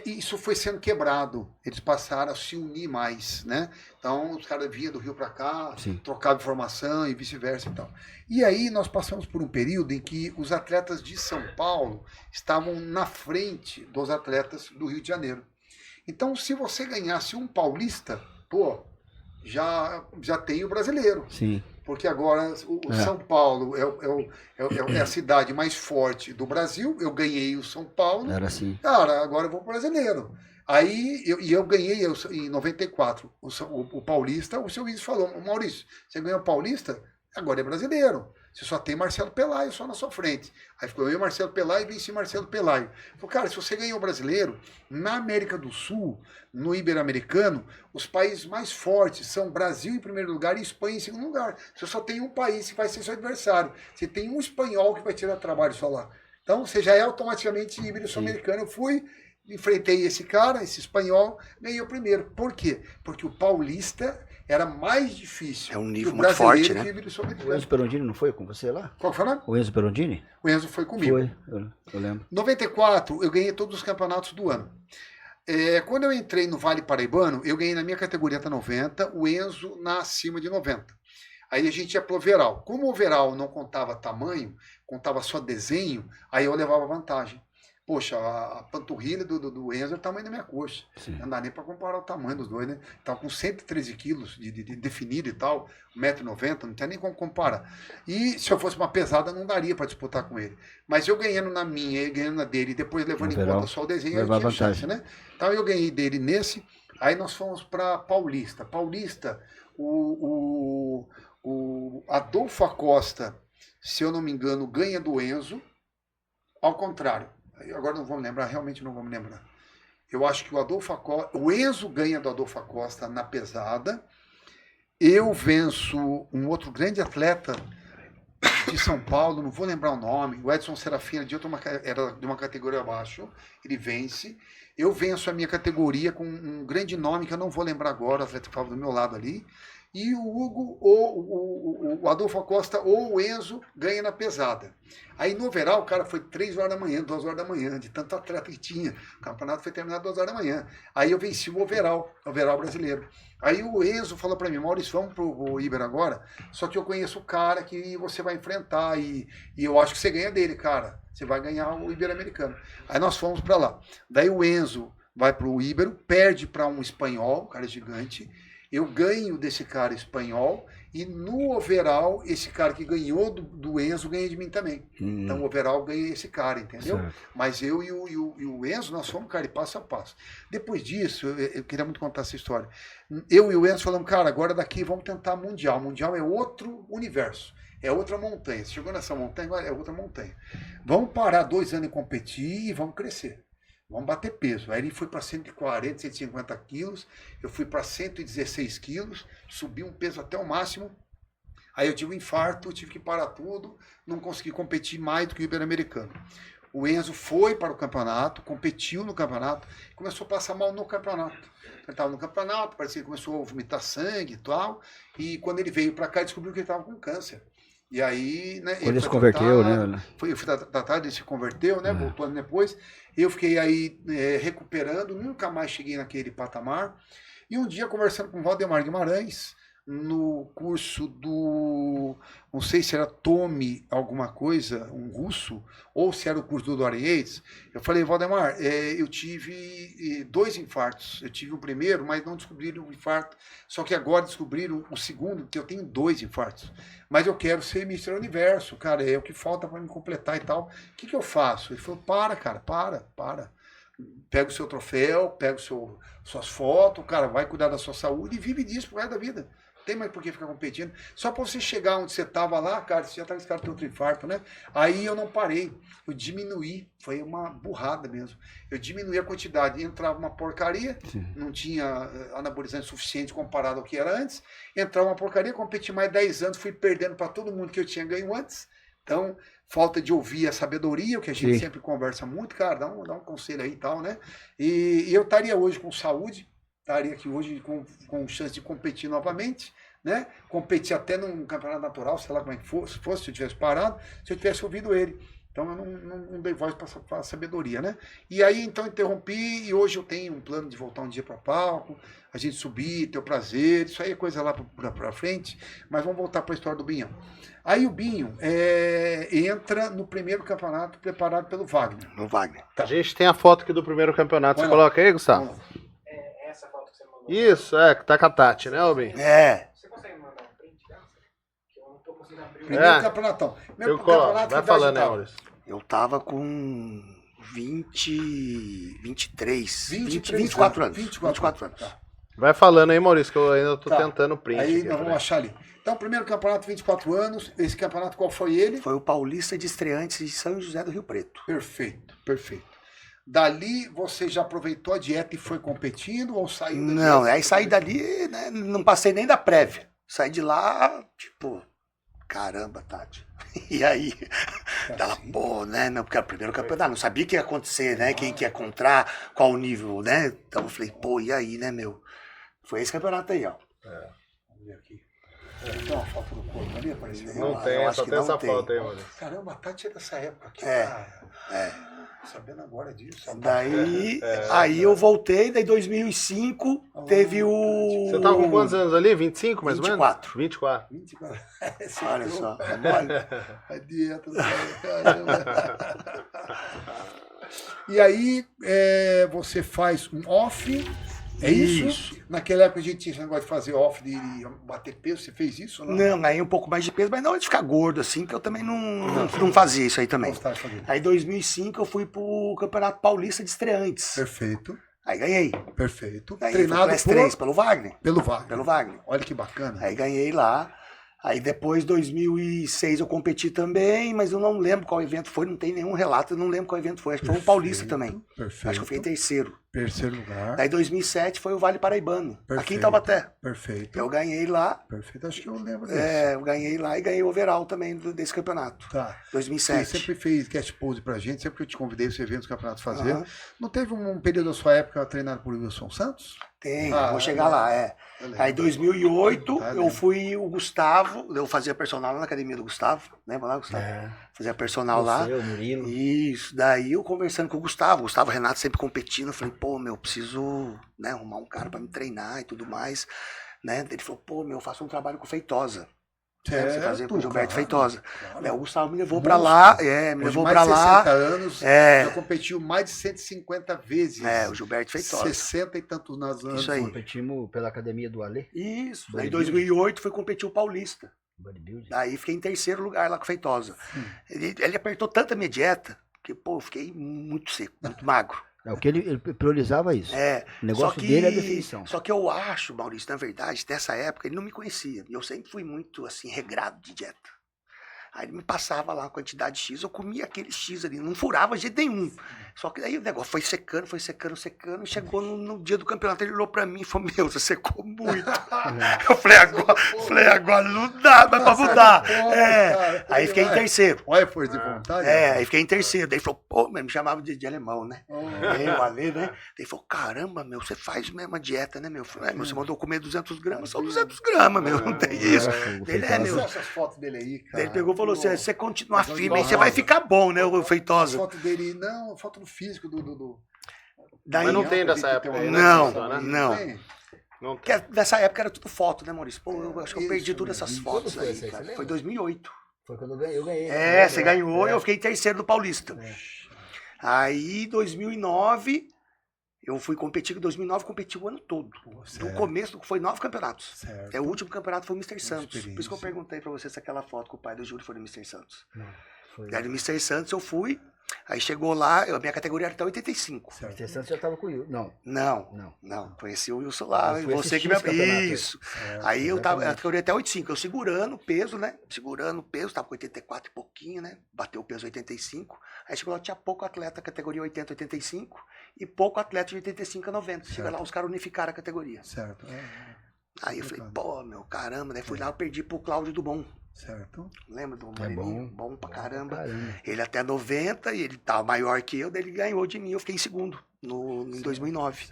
isso foi sendo quebrado. Eles passaram a se unir mais, né? Então, os caras vinham do Rio para cá, Sim. trocavam informação e vice-versa e tal. E aí nós passamos por um período em que os atletas de São Paulo estavam na frente dos atletas do Rio de Janeiro. Então, se você ganhasse um paulista, pô, já tem o brasileiro. Sim. Porque agora o São Paulo é a cidade mais forte do Brasil. Eu ganhei o São Paulo. Era assim. Cara, agora eu vou pro brasileiro. Aí eu ganhei em 94 o Paulista. O seu Luiz falou: Maurício, você ganhou o Paulista? Agora é brasileiro. Você só tem Marcelo Pelaio só na sua frente. Aí ficou eu e Marcelo Pelaio e venci Marcelo Pelaio. Falei, cara, se você ganhou o brasileiro, na América do Sul, no Ibero-Americano, os países mais fortes são Brasil em primeiro lugar e Espanha em segundo lugar. Você só tem um país que vai ser seu adversário. Você tem um espanhol que vai tirar trabalho só lá. Então você já é automaticamente Ibero-Sul-Americano. Eu fui, enfrentei esse cara, esse espanhol, ganhei o primeiro. Por quê? Porque o paulista era mais difícil. É um nível que o muito forte, brasileiro né? que o O Ibero-Sul-Americano. Enzo Perondini não foi com você lá? Qual foi o nome? O Enzo Perondini? O Enzo foi comigo. Foi, eu lembro. 94, eu ganhei todos os campeonatos do ano. Quando eu entrei no Vale Paraibano, eu ganhei na minha categoria até 90, o Enzo na acima de 90. Aí a gente ia pro overall. Como o overall não contava tamanho, contava só desenho, aí eu levava vantagem. Poxa, a panturrilha do Enzo é o tamanho da minha coxa. Sim. Não dá nem para comparar o tamanho dos dois, né? Tava com 113 quilos de definido e tal, 1,90 m, não tem nem como comparar. E se eu fosse uma pesada, não daria para disputar com ele. Mas eu ganhando na minha, ele ganhando na dele, e depois levando em conta só o desenho, eu tinha chance, né? Então eu ganhei dele nesse, aí nós fomos para Paulista. Paulista, o Adolfo Acosta, se eu não me engano, ganha do Enzo, ao contrário. Agora não vou me lembrar, realmente não vou me lembrar. Eu acho que o Enzo ganha do Adolfo Acosta na pesada. Eu venço um outro grande atleta de São Paulo, não vou lembrar o nome, o Edson Serafim era de uma categoria abaixo, ele vence. Eu venço a minha categoria com um grande nome que eu não vou lembrar agora, o atleta que estava do meu lado ali. E o Hugo, o Adolfo Acosta ou o Enzo ganha na pesada. Aí no overall, o cara foi 3 horas da manhã, 2 horas da manhã, de tanto atleta que tinha. O campeonato foi terminado 2 horas da manhã. Aí eu venci o overall brasileiro. Aí o Enzo falou para mim, Maurício, vamos pro Iber agora, só que eu conheço o cara que você vai enfrentar e eu acho que você ganha dele, cara. Você vai ganhar o Ibero-Americano. Aí nós fomos para lá. Daí o Enzo vai pro Ibero, perde para um espanhol, um cara gigante. Eu ganho desse cara espanhol e no overall, esse cara que ganhou do Enzo ganha de mim também. Então o overall ganha esse cara, entendeu? Certo. Mas eu e o Enzo, nós fomos, cara, passo a passo. Depois disso, eu queria muito contar essa história. Eu e o Enzo falamos, cara, agora daqui vamos tentar Mundial. Mundial é outro universo. É outra montanha. Você chegou nessa montanha, agora é outra montanha. Vamos parar 2 anos e competir e vamos crescer. Vamos bater peso. Aí ele foi para 140, 150 quilos, eu fui para 116 quilos, subi um peso até o máximo. Aí eu tive um infarto, tive que parar tudo, não consegui competir mais do que o Ibero-Americano. O Enzo foi para o campeonato, competiu no campeonato, começou a passar mal no campeonato. Ele estava no campeonato, parecia que começou a vomitar sangue e tal, e quando ele veio para cá, descobriu que ele estava com câncer. E aí, né? Ele se converteu, né? Eu fui tratado, ele se converteu, né? Voltou anos depois. Eu fiquei aí recuperando, nunca mais cheguei naquele patamar. E um dia, conversando com o Valdemar Guimarães, no curso do, não sei se era Tome alguma coisa, um russo, ou se era o curso do Dorian Yates, eu falei, Valdemar, eu tive 2 infartos. Eu tive o primeiro, mas não descobriram o infarto. Só que agora descobriram o segundo, que eu tenho 2 infartos. Mas eu quero ser Mr. Universo, cara, é o que falta para me completar e tal. O que eu faço? Ele falou, cara, para. Pega o seu troféu, pega suas fotos, cara, vai cuidar da sua saúde e vive disso pro resto da vida. Não tem mais por que ficar competindo. Só para você chegar onde você estava lá, cara, você já estava esse outro infarto, né? Aí eu não parei, eu diminuí, foi uma burrada mesmo. Eu diminuí a quantidade, entrava uma porcaria, não tinha anabolizante suficiente comparado ao que era antes, entrava uma porcaria, competi mais 10 anos, fui perdendo para todo mundo que eu tinha ganho antes. Então, falta de ouvir a sabedoria, o que a gente sempre conversa muito, cara, dá um conselho aí e tal, né? E eu estaria hoje com saúde, estaria aqui hoje com chance de competir novamente, né? Competir até num campeonato natural, sei lá como é que fosse, se eu tivesse parado, se eu tivesse ouvido ele. Então eu não dei voz para a sabedoria, né? E aí então interrompi e hoje eu tenho um plano de voltar um dia para palco, a gente subir, ter o prazer, isso aí é coisa lá para frente, mas vamos voltar para a história do Binhão. Aí o Binho entra no primeiro campeonato preparado pelo Wagner. No Wagner. Tá. A gente tem a foto aqui do primeiro campeonato, você coloca aí, Gustavo? Essa foto que você mandou. Isso, que tá com a Tati, né, Binho? Você consegue mandar um print dessa? Que eu não tô conseguindo abrir. Primeiro campeonatão. Vai falando, né, Maurício? Eu tava com 24 anos. 24 anos. Tá. Vai falando aí, Maurício, que eu ainda tô tentando o print. Aí aqui, nós vamos achar ali. Então, primeiro campeonato, 24 anos. Esse campeonato, qual foi ele? Foi o Paulista de Estreantes de São José do Rio Preto. Perfeito. Dali, você já aproveitou a dieta e foi competindo ou saiu? Não, aí saí dali, né, não passei nem da prévia. Saí de lá, tipo, caramba, Tati. E aí, ela, pô, né, não, porque era o primeiro campeonato, não sabia o que ia acontecer, né, quem que ia encontrar, qual o nível, né. Então eu falei, pô, e aí, né, meu? Foi esse campeonato aí, ó. Vamos ver aqui. Tem uma foto do corpo ali, apareceu? Não tem, só tem essa foto aí, mano. Caramba, a Tati é dessa época aqui. Sabendo agora disso. Daí, aí eu voltei, daí 2005 teve o... Você tava com quantos anos ali? 25, mais 24. ou menos? 24. 24. Olha só. A dieta do caramba. E aí, você faz um off, é isso? Naquela época a gente tinha esse negócio de fazer off, de bater peso, você fez isso? Ou Não, ganhei um pouco mais de peso, mas não de ficar gordo assim, porque eu também não fazia isso aí também. Gostava de fazer. Aí em 2005 eu fui pro Campeonato Paulista de Estreantes. Perfeito, Aí ganhei. perfeito. Aí Treinado fui pro S3, pelo Wagner. pelo Wagner. Pelo Wagner. Olha que bacana. Aí ganhei lá. Aí depois, 2006, eu competi também, mas eu não lembro qual evento foi, não tem nenhum relato, eu não lembro qual evento foi. Acho que foi um Paulista também. Perfeito. Acho que eu fiquei terceiro. Terceiro lugar. Daí 2007 foi o Vale Paraibano, aqui em Perfeito. Taubaté. Perfeito. Eu ganhei lá, Perfeito, acho que eu lembro disso. eu ganhei lá e ganhei o overall também desse campeonato. Tá. 2007. Você sempre fez cast pose pra gente, sempre que eu te convidei, você veio nos campeonatos fazer. Aham. Não teve um período da sua época treinado por Wilson Santos? Tem, Ah, vou chegar lá, eu lembro. Aí 2008 Tá, eu lembro. fui o Gustavo, eu fazia personal lá na academia do Gustavo, lembra lá, Gustavo? Fazia personal lá. Você, o Murilo. Isso, daí eu conversando com o Gustavo Renato sempre competindo, eu falei, pô, meu, preciso, né, arrumar um cara pra me treinar e tudo mais, né? Ele falou, pô, meu, eu faço um trabalho com Feitosa. Você fazia com o Gilberto Feitosa. Claro. Daí o Gustavo me levou pra lá, me levou pra lá. 60 anos, É. já competiu mais de 150 vezes. O Gilberto Feitosa. 60 e tantos anos. Isso aí. Competimos pela academia do Alê. Isso, daí em Bodybuilding. 2008 fui competir o Paulista. Bodybuilding. Daí fiquei em terceiro lugar lá com o Feitosa. Ele apertou tanto a minha dieta, que, pô, eu fiquei muito seco, muito magro. É, o que ele priorizava isso. O negócio dele é a definição. Só que eu acho, Maurício, na verdade, nessa época ele não me conhecia. E eu sempre fui muito, assim, regrado de dieta. Aí ele me passava lá a quantidade X, eu comia aquele X ali, não furava de jeito nenhum. Só que daí o negócio foi secando, e chegou no dia do campeonato, ele olhou pra mim e falou, meu, você secou muito. Eu falei, agora não dá, mas pra mudar. Cara, Aí fiquei em terceiro. Olha, força de vontade. Aí fiquei em terceiro. Daí ele falou, pô, mas me chamava de alemão, né? Oh. O Ale, né? Daí ele falou, caramba, meu, você faz mesmo a dieta, né, meu? Eu falei, meu, você mandou comer 200 gramas, são 200 gramas, meu, não tem isso. Ele meu. Olha essas fotos dele aí, cara. Daí ele pegou e falou, se você continuar Mas firme, aí você igual vai rosa. ficar bom, né, o A Feitosa. foto dele, não, foto no físico do... Daí, Mas não tem dessa Tem época uma- aí, Não, né? não. tem? Não porque tem. nessa época era tudo foto, né, Maurício? Pô, eu acho que eu perdi Isso todas essas mesmo. fotos Quando foi aí, essa aí, cara. você Foi lembra? 2008. Foi quando eu ganhei. Você ganhou e eu fiquei em terceiro do Paulista. Aí, 2009, eu fui competir, em 2009 competi o ano todo. No certo. começo, foi 9 campeonatos. Certo. O último campeonato foi o Mr. Santos. Por isso que eu experiência. perguntei pra você se aquela foto com o pai do Júlio foi no Mr. Santos. Foi. Daí no Mr. Santos eu fui, aí chegou lá, a minha categoria era até 85. Certo. Mr. Santos já tava com o Will. Não. Não, conheci o Wilson lá, Eu fui você que assistir me esse campeonato aí. Isso. Certo. Aí eu tava, a exatamente. categoria até 85, eu segurando o peso, né? Segurando o peso, tava com 84 e pouquinho, né? Bateu o peso 85. Aí chegou lá, tinha pouco atleta categoria 80, 85 e pouco atleta de 85 a 90. Chega Certo. lá, os caras unificaram a categoria. Certo. Aí eu falei, pô, meu, caramba, daí fui lá, eu perdi pro Cláudio Dumont. Certo. Lembra do É Moreninho? bom. Bom pra caramba. Caramba. Ele até 90 e ele tava maior que eu, daí ele ganhou de mim, eu fiquei em segundo em 2009.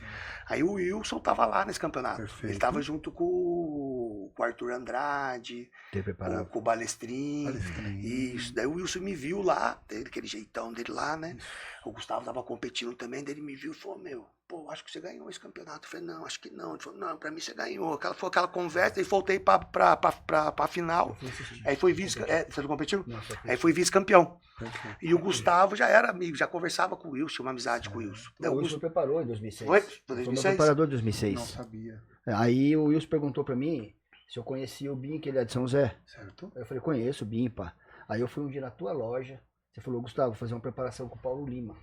Aí o Wilson tava lá nesse campeonato. Perfeito. Ele tava junto com o Arthur Andrade, Ter preparado. com o Balestrin. Balestrin. Isso. Daí o Wilson me viu lá, aquele jeitão dele lá, né? O Gustavo tava competindo também, daí ele me viu e falou, meu, pô, acho que você ganhou esse campeonato. Eu falei, não, acho que não. Ele falou, não, pra mim você ganhou. Foi aquela conversa, e voltei pra final. Aí foi vice. Você não competiu? Aí foi vice-campeão. Perfeito. E o Gustavo já era amigo, já conversava com o Wilson, tinha uma amizade com o Wilson. O Wilson me preparou em 2006. Foi? Foi meu 2006? preparador em Não 2006. sabia. Aí o Wilson perguntou pra mim se eu conhecia o Bim, que ele é de São José. Certo. Aí eu falei, conheço o Bim, pá. Aí eu fui um dia na tua loja. Você falou, Gustavo, vou fazer uma preparação com o Paulo Lima.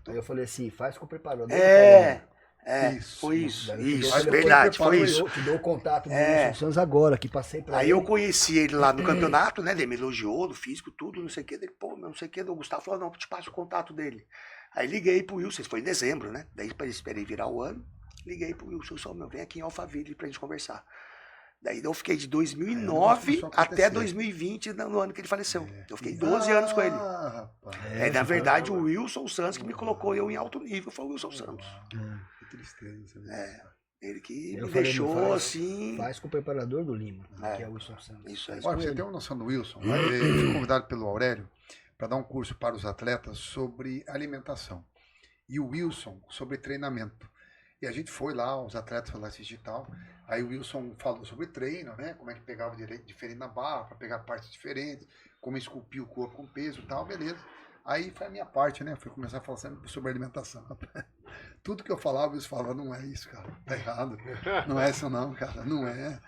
Aí eu falei assim, faz com o preparador do Paulo Lima. Isso. Foi isso, Daí eu te dou isso, o telefone, verdade, preparou foi e isso. Eu te dou o contato do É. Wilson Santos agora, que passei pra Aí ele. eu conheci ele lá no campeonato, né? Ele me elogiou do físico, tudo, não sei o que. Dele, pô, não sei o que. O Gustavo falou, não, eu te passo o contato dele. Aí liguei pro Wilson, isso foi em dezembro, né? Daí esperei virar o ano. Liguei pro Wilson, só, meu, vem aqui em Alphaville pra gente conversar. Daí eu fiquei de 2009 começou a acontecer. até 2020, no ano que ele faleceu. Eu fiquei 12 anos com ele. Rapaz. Na verdade, o Wilson Santos que me colocou eu em alto nível foi o Wilson Santos. Que tristeza. Né? Ele que Eu me falei, deixou não faz. assim. Faz com o preparador do Lima, É. que é o Wilson Santos. Isso aí. Olha, pra você tem uma noção do Wilson? Eu fui convidado pelo Aurélio para dar um curso para os atletas sobre alimentação. E o Wilson sobre treinamento. E a gente foi lá, os atletas foram lá assistir e tal. Aí o Wilson falou sobre treino, né? Como é que pegava diferente na barra, para pegar partes diferentes, como esculpir o corpo com peso e tal, beleza. Aí foi a minha parte, né? Fui começar a falar sobre alimentação. Tudo que eu falava, eles falavam, não é isso, cara. Tá errado. Não é isso não, cara. Não é.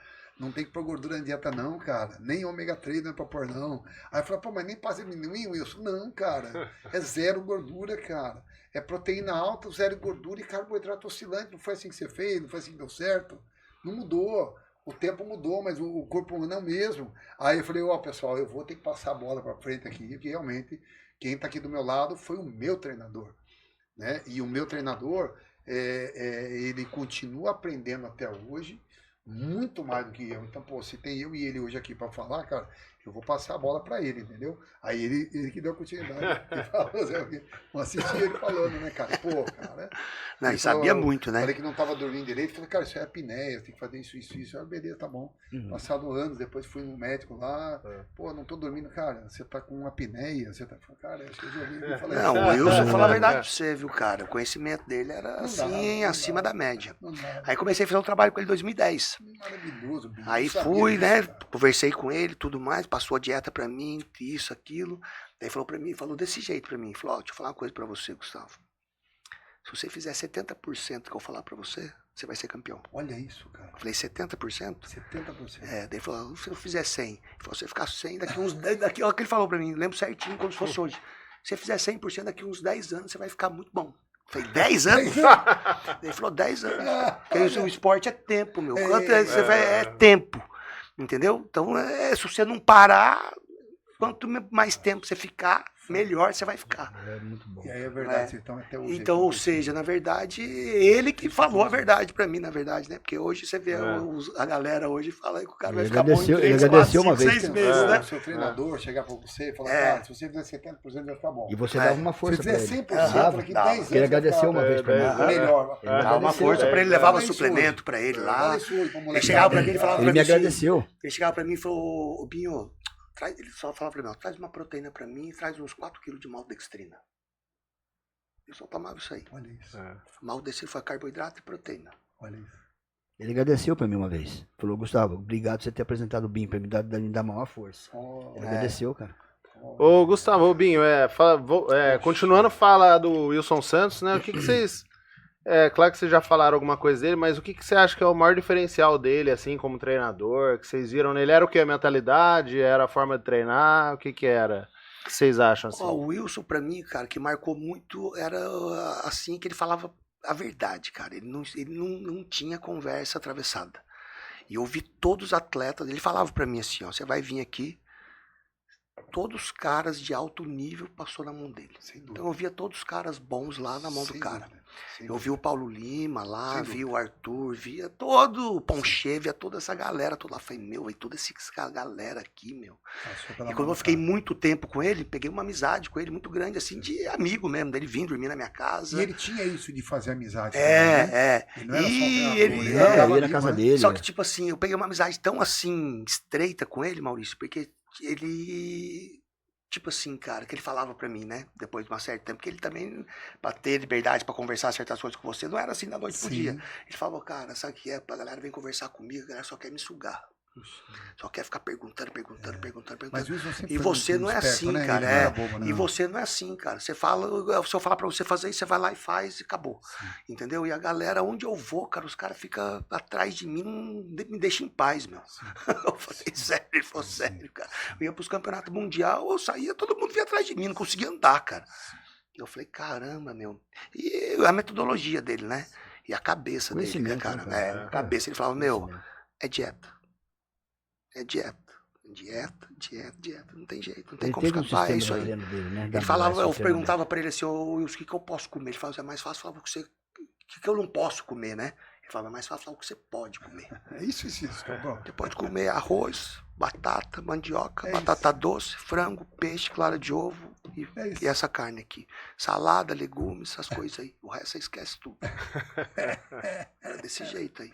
Não tem que pôr gordura na dieta não, cara. Nem ômega 3 não é pra pôr não. Aí eu falei, pô, mas nem passa amendoim, Wilson? Não, cara. É zero gordura, cara. É proteína alta, zero gordura e carboidrato oscilante. Não foi assim que você fez, não foi assim que deu certo. Não mudou. O tempo mudou, mas o corpo não é o mesmo. Aí eu falei, ó, pessoal, eu vou ter que passar a bola pra frente aqui, porque realmente quem tá aqui do meu lado foi o meu treinador. Né? E o meu treinador, ele continua aprendendo até hoje, muito mais do que eu. Então, pô, se tem eu e ele hoje aqui para falar, cara, eu vou passar a bola para ele, entendeu? Aí ele que deu a continuidade. Ele falou, eu assisti ele falando, né, cara? Pô, cara. Não, ele sabia muito, né? Falei que não tava dormindo direito. Falei, cara, isso é apneia, tem que fazer isso. Ah, beleza, tá bom. Passado anos, depois fui no médico lá. Pô, não tô dormindo, cara. Você tá com apneia. Você tá. Cara, acho que eu já ouvi. Eu falei, não, o Wilson falou a verdade pra você, viu, cara? O conhecimento dele era assim, acima da média. Aí comecei a fazer um trabalho com ele em 2010. Maravilhoso, bicho. Aí fui, né? Conversei com ele, tudo mais, passou a dieta pra mim, isso, aquilo. Daí falou pra mim, falou desse jeito pra mim. Falou, ó, deixa eu falar uma coisa pra você, Gustavo. Se você fizer 70% que eu falar pra você, você vai ser campeão. Olha isso, cara. Eu falei, 70%? 70%. Daí ele falou, se eu fizer 100, ele falou, você ficar 100, daqui uns 10, olha o que ele falou pra mim, lembro certinho como se fosse hoje. Se você fizer 100%, daqui uns 10 anos, você vai ficar muito bom. Eu falei, 10 anos? Ele falou, 10 anos. Porque o esporte é tempo, meu. Quanto você vai, é tempo. Entendeu? Então, se você não parar, quanto mais tempo você ficar, melhor você vai ficar. É muito bom. E aí é verdade, então até hoje. Então, ou seja, na verdade, ele que falou a verdade pra mim, na verdade, né? Porque hoje você vê a galera hoje fala que o cara vai ficar bom em 3, 4, 5, 6 meses, né? O seu treinador chegar pra você e falar, cara, se você fizer 70% vai ficar bom. E você dava uma força pra ele. Se fizer 100%, daqui 10 anos. Ele agradeceu uma vez pra mim. Melhor. Dava uma força pra ele, levava suplemento pra ele lá. Ele chegava pra mim e falava pra mim. Ele me agradeceu. Ele chegava pra mim e falou, Binho, ele só falava pra mim, traz uma proteína pra mim e traz uns 4 kg de maltodextrina. Eu só tomava isso aí. Olha isso. Maltodextrina foi carboidrato e proteína. Olha isso. Ele agradeceu pra mim uma vez. Falou, Gustavo, obrigado por você ter apresentado o BIM pra me dar maior força. Ele agradeceu, cara. Ô, Gustavo, ô, Binho, continuando a falar do Wilson Santos, né? O que vocês... claro que vocês já falaram alguma coisa dele, mas o que você acha que é o maior diferencial dele, assim, como treinador, que vocês viram nele? Era o que? A mentalidade? Era a forma de treinar? O que era? O que vocês acham, assim? O Wilson, pra mim, cara, que marcou muito, era assim, que ele falava a verdade, cara. Ele não tinha conversa atravessada. E eu vi todos os atletas, ele falava pra mim assim, ó, você vai vir aqui, todos os caras de alto nível passou na mão dele. Então eu via todos os caras bons lá na mão do cara. Eu vi o Paulo Lima lá, vi o Arthur, via todo o Ponche, via toda essa galera toda lá. Falei, meu, e toda essa galera aqui, meu. E quando eu fiquei muito tempo com ele, peguei uma amizade com ele muito grande, assim, de amigo mesmo, dele vir dormir na minha casa. E ele tinha isso de fazer amizade. Ele não era só ele ia na casa dele. Só que, tipo assim, eu peguei uma amizade tão, assim, estreita com ele, Maurício, porque ele... Tipo assim, cara, que ele falava pra mim, né? Depois de um certo tempo, que ele também, pra ter liberdade pra conversar certas coisas com você, não era assim da noite pro dia. Ele falava, cara, sabe o que é? A galera vem conversar comigo, a galera só quer me sugar. Só quer ficar perguntando. Mas e você não é assim, né? cara. Bobo, né? E você não é assim, cara. Você fala, se eu falar pra você fazer isso, você vai lá e faz e acabou. Entendeu? E a galera, onde eu vou, cara, os caras ficam atrás de mim, não me deixam em paz, meu. Eu falei, sério, ele falou, sério, cara. Eu ia pros campeonatos mundial, eu saía, todo mundo vinha atrás de mim, não conseguia andar, cara. Eu falei, caramba, meu. E a metodologia dele, né? E a cabeça dele, né, cara? A cabeça, ele falava, meu, é dieta. É dieta. Não tem jeito, não tem como escapar, é isso aí. Dele, né? Ele falava, eu perguntava pra ele assim, ô Wilson, o que eu posso comer? Ele falava, é mais fácil falar pra você, o que eu não posso comer, né? Ele Fala, mas fala o que você pode comer. É isso. Bom. Você pode comer arroz, batata, mandioca, batata doce, frango, peixe, clara de ovo e essa carne aqui. Salada, legumes, essas coisas aí. O resto você esquece tudo. Era desse jeito aí.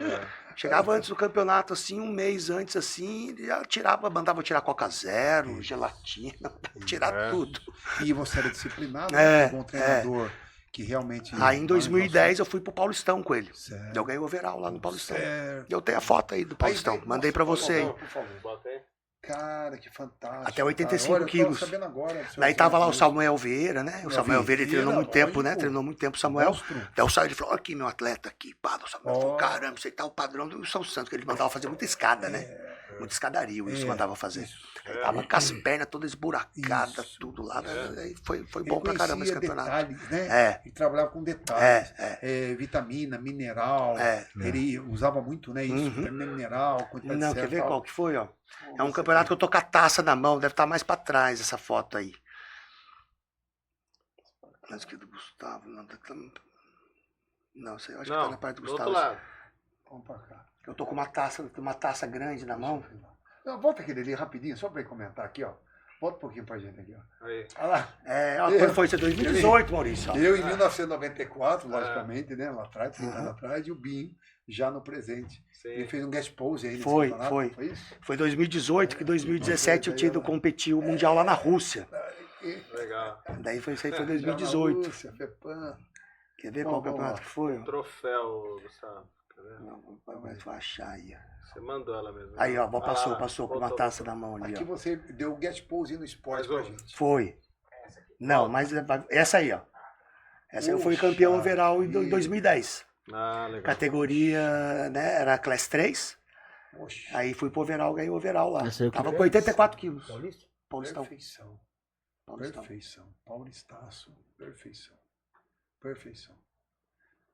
Chegava antes do campeonato, assim, um mês antes, assim, já mandava tirar Coca Zero, gelatina, tirar tudo. E você era disciplinado, um bom treinador. Que realmente... Aí em 2010 eu fui pro Paulistão com ele. Certo. Eu ganhei o overall lá no Paulistão. Certo. Eu tenho a foto aí do Paulistão. Mandei pra você aí. Por favor, bota aí. Cara, que fantástico. Até 85 cara. Olha, quilos. Eu tô sabendo agora. Daí tava lá o Samuel Vieira, né? O Samuel Vieira ele treinou muito tempo, né? Treinou muito tempo o Samuel. Daí o Samuel falou, olha aqui meu atleta aqui. Pá, o Samuel falou, caramba, você tá o padrão do São Santos, que ele mandava fazer muita escada, né? Muita escadaria, o Wilson mandava fazer. Tava com as pernas todas esburacadas, tudo lá. Aí foi bom pra caramba esse campeonato. Detalhes, né? Ele trabalhava com detalhes. Vitamina, mineral. Ele usava muito, né? Isso, vitamina mineral, quantidade Não, certa, quer ver tal. qual que foi, ó? É um campeonato que eu tô com a taça na mão, deve estar mais pra trás essa foto aí. Mas que do Gustavo, não, não, isso aí eu acho que tá na parte do Gustavo. Outro lado. Vamos pra cá. Eu tô com uma taça grande na mão. Não, volta aquele ali rapidinho, só pra ele comentar aqui, ó. Volta um pouquinho pra gente aqui, ó. Aí. Olha lá. Quando foi isso? 2018, Maurício. Ó. Eu em 1994, logicamente, né? Lá atrás, 30 anos atrás, e o Binho já no presente. Sim. Ele fez um guest pose aí nesse Foi. campeonato, foi isso? Foi 2018, que 2017 eu tinha ido competir o Mundial lá na Rússia. Legal. Daí isso aí foi 2018. Lúcia, Fepan. Quer ver qual campeonato que foi? Ó? Troféu, Gustavo. Quer ver? Não, vai achar aí. Ó. Você mandou ela mesmo. Aí, ó, passou com uma voltou, taça na mão ali, Aqui ó. você deu o guest pose no esporte pra gente. Foi. Não, mas essa aí, ó. Essa aí eu fui campeão overall em 2010. Ah, legal. Categoria, né, era Class 3. Oxe, Aí fui pro overall, ganhei o overall lá. Essa aí eu Tava com 84 quilos. Paulistão. perfeição. Paulistão. Perfeição. Paulistaço. Perfeição.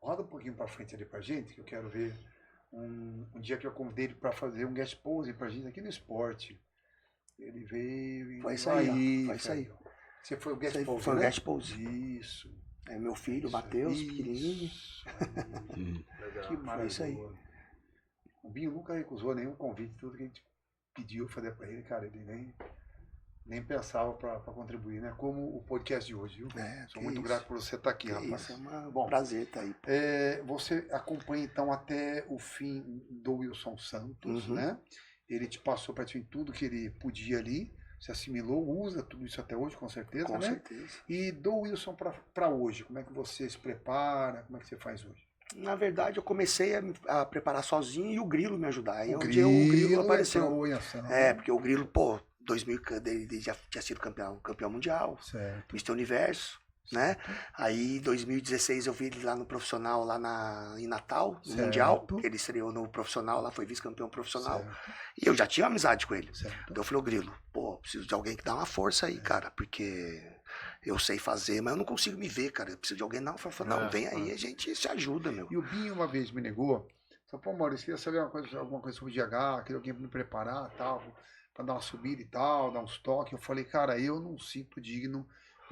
Roda um pouquinho pra frente ali pra gente, que eu quero ver um dia que eu convidei ele pra fazer um guest pose pra gente aqui no esporte. Ele veio e... Foi isso aí, ó. Foi isso aí. Você foi o guest pose, Foi o né? guest pose. Isso. É meu filho, Matheus, pequenininho. Legal. Que maravilha. isso aí. O Binho nunca recusou nenhum convite, tudo que a gente pediu fazer pra ele, cara, ele nem pensava pra contribuir, né? Como o podcast de hoje, viu? Sou muito grato por você estar aqui, rapaz. Isso, é um prazer estar aí. Você acompanha então até o fim do Wilson Santos, né? Ele te passou praticamente tudo que ele podia ali, se assimilou, usa tudo isso até hoje, com certeza, Com né? certeza. E do Wilson pra hoje, como é que você se prepara, como é que você faz hoje? Na verdade, eu comecei a preparar sozinho e o Grilo me ajudar. Aí O um dia o Grilo apareceu. entrou em ação. Porque o Grilo, 2000 ele já tinha sido campeão mundial, Certo. Mr. Universo, né? Aí em 2016 eu vi ele lá no profissional, lá em Natal, no Certo. Mundial. Ele estreou no profissional, lá foi vice-campeão profissional. Certo. E eu já tinha amizade com ele. Certo. Então eu falei, ô Grilo, preciso de alguém que dá uma força aí, cara, porque eu sei fazer, mas eu não consigo me ver, cara. Eu preciso de alguém, não. Eu falei, não, vem aí, a gente se ajuda, meu. E o Binho uma vez me negou, falou, pô, Maurício, queria saber alguma coisa sobre o GH, queria alguém pra me preparar, tal, pra dar uma subida e tal, dar uns toques. Eu falei, cara, eu não sinto digno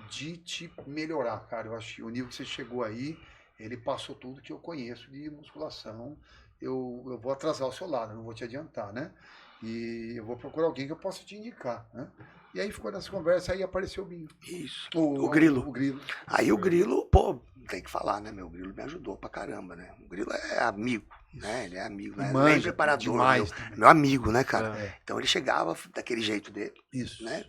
de te melhorar, cara. Eu acho que o nível que você chegou aí, ele passou tudo que eu conheço de musculação. Eu vou atrasar o seu lado, não vou te adiantar, né? E eu vou procurar alguém que eu possa te indicar, né? E aí ficou nessa conversa, aí apareceu o Binho. Isso. O Grilo. O Grilo. Aí o Grilo, tem que falar, né, meu? O Grilo me ajudou pra caramba, né? O Grilo é amigo, né? Ele é amigo, né? Manja Nem preparador, demais meu amigo, né, cara? É. Então ele chegava daquele jeito dele, Isso. né?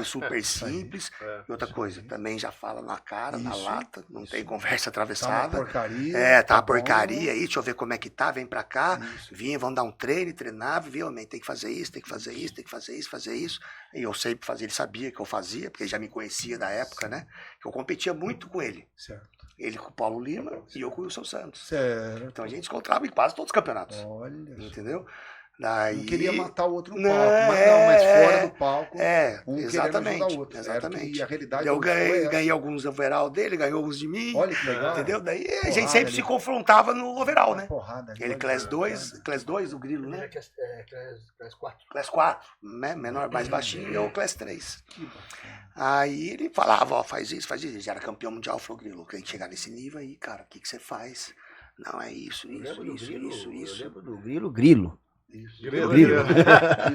Super simples. E outra coisa, também já fala na cara, na Isso. lata, não tem conversa Tá uma atravessada. porcaria. Tá uma bom. porcaria aí, deixa eu ver como é que tá, vem pra cá. Isso. Vinha, vamos dar um treino, treinava, viu, homem, tem que fazer isso, tem que fazer isso, tem que fazer isso, fazer isso. E eu sempre fazia, ele sabia que eu fazia, porque ele já me conhecia da época, né? Que eu competia muito com ele. Certo. Ele com o Paulo Lima e eu com o Wilson Santos. Certo. Então a gente se encontrava em quase todos os campeonatos. Olha. Entendeu? Daí... Não queria matar o outro no Não, palco, mas fora do palco. Um exatamente. querendo ajudar o outro. Exatamente. Certo? E a realidade Eu foi essa. ganhei alguns overall dele, ganhou alguns de mim. Olha que legal. Entendeu? Daí a Porrada gente sempre ali. se confrontava no overall, né? Porrada. Ele Class 2, o Grilo, né? Class 4. Class 4, né? Menor, mais baixinho, e eu Class 3. Que bacana. Aí ele falava, ó, faz isso. Ele já era campeão mundial, falou, Grilo, que a gente chegar nesse nível aí, cara, o que você faz? Não, é isso. Eu lembro do Grilo. Isso. Grilo.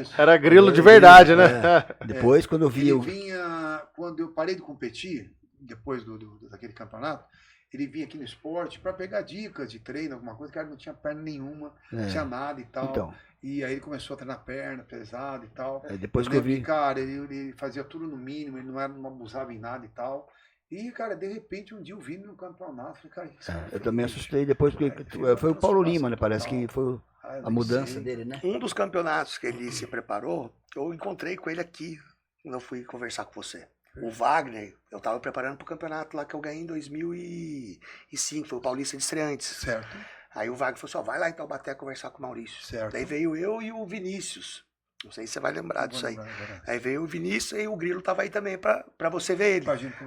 Isso. Era grilo de verdade, né? Depois, quando eu vi... Ele vinha, quando eu parei de competir, depois daquele campeonato, ele vinha aqui no esporte para pegar dicas de treino, alguma coisa, o cara não tinha perna nenhuma, não tinha nada e tal. Então. E aí ele começou a treinar perna, pesado e tal. Depois que eu vi... Cara, ele fazia tudo no mínimo, ele não abusava em nada e tal. E, cara, de repente, um dia eu vi no campeonato, falei, cara, que cara eu também assustei depois, porque foi o Paulo Lima, né? Parece que foi a mudança dele, né? Um dos campeonatos que ele se preparou, eu encontrei com ele aqui, quando eu fui conversar com você. O Wagner, eu tava preparando pro campeonato lá que eu ganhei em 2005, foi o Paulista de Estreantes. Certo. Aí o Wagner falou assim, vai lá em Taubaté conversar com o Maurício. Certo. Daí veio eu e o Vinícius. Não sei se você vai lembrar disso aí. Aí veio o Vinícius e o Grilo tava aí também pra você ver ele.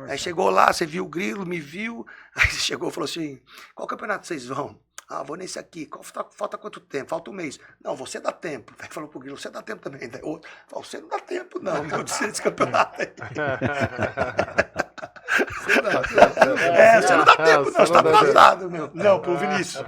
Aí chegou lá, você viu o Grilo, me viu. Aí você chegou e falou assim, qual campeonato vocês vão? Ah, vou nesse aqui. Falta quanto tempo? Falta um mês. Não, você dá tempo. Aí falou pro Grilo, você dá tempo também. Daí outro, você não dá tempo não, meu, desse campeonato aí. Você não dá tempo, não, você tá atrasado, meu. Não, pro Vinícius.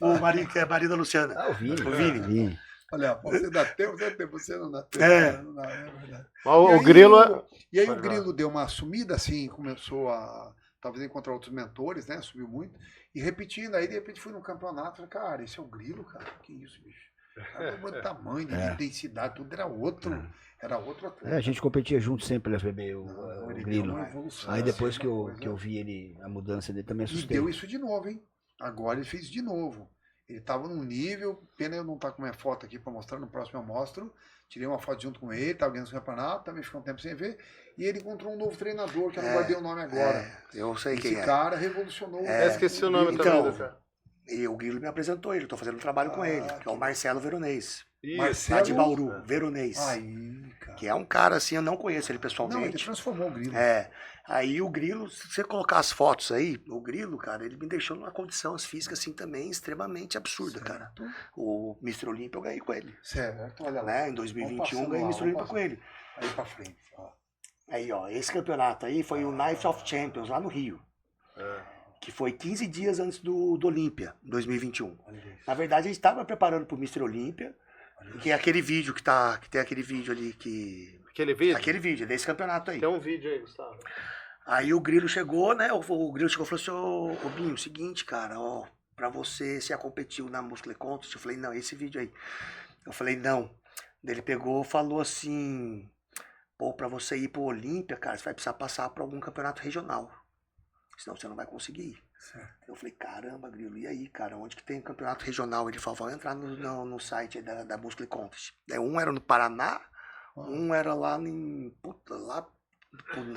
O marido, que é marido da Luciana. Ah, o Vini. O Vini. Olha, você dá tempo, você não dá tempo. É. Não dá, é verdade. O Grilo... E aí o Grilo deu uma sumida, assim, começou a talvez encontrar outros mentores, né? Subiu muito. E repetindo, aí de repente fui no campeonato, falei, cara, esse é o Grilo, cara. Que isso, bicho? Era outro tamanho, de intensidade, tudo era outro. Era outro atleta. A gente competia junto sempre, SBB, o Ele Grilo. deu uma evolução, Aí depois assim, que uma eu vi ele, a mudança dele, também E assustei. deu isso de novo, hein? Agora ele fez de novo. Ele estava num nível, pena eu não estar com minha foto aqui para mostrar, no próximo eu mostro. Tirei uma foto junto com ele, estava ganhando o campeonato, também ficou um tempo sem ver. E ele encontrou um novo treinador, que eu não guardei o nome agora. Eu sei Esse quem é. cara revolucionou. esqueci o nome Então, também. E o Grilo me apresentou ele, eu tô fazendo um trabalho com ele, que é o Marcelo Veronês. Marcelo Lá de Bauru, Veronês. Aí, cara. Que é um cara assim, eu não conheço ele Não, ele pessoalmente. transformou o Grilo. Aí o Grilo, se você colocar as fotos aí, o Grilo, cara, ele me deixou numa condição física assim também extremamente absurda, cara. O Mr. Olímpia eu ganhei com ele. Certo, olha lá. Né? Em 2021 eu ganhei Mr. Olímpia com ele. Aí pra frente. Ó. Aí, ó, esse campeonato aí foi o Night of Champions lá no Rio. Que foi 15 dias antes do Olímpia, 2021. Na verdade, a gente estava preparando pro Mr. Olímpia, que é aquele vídeo que tem aquele vídeo ali que... Aquele vídeo? Aquele vídeo, desse campeonato aí. Tem um vídeo aí, Gustavo. Aí o Grilo chegou, né? O Grilo chegou e falou assim, ô Binho, seguinte, cara, ó, pra você se competiu na Muscle Contest, eu falei, não, esse vídeo aí. Eu falei, não. Daí ele pegou e falou assim, pô, pra você ir pro Olímpia, cara, você vai precisar passar por algum campeonato regional. Senão você não vai conseguir ir. Certo. Eu falei, caramba, Grilo, e aí, cara, onde que tem campeonato regional? Ele falou, vai entrar no site aí da Muscle Contest. Daí um era no Paraná, um era lá na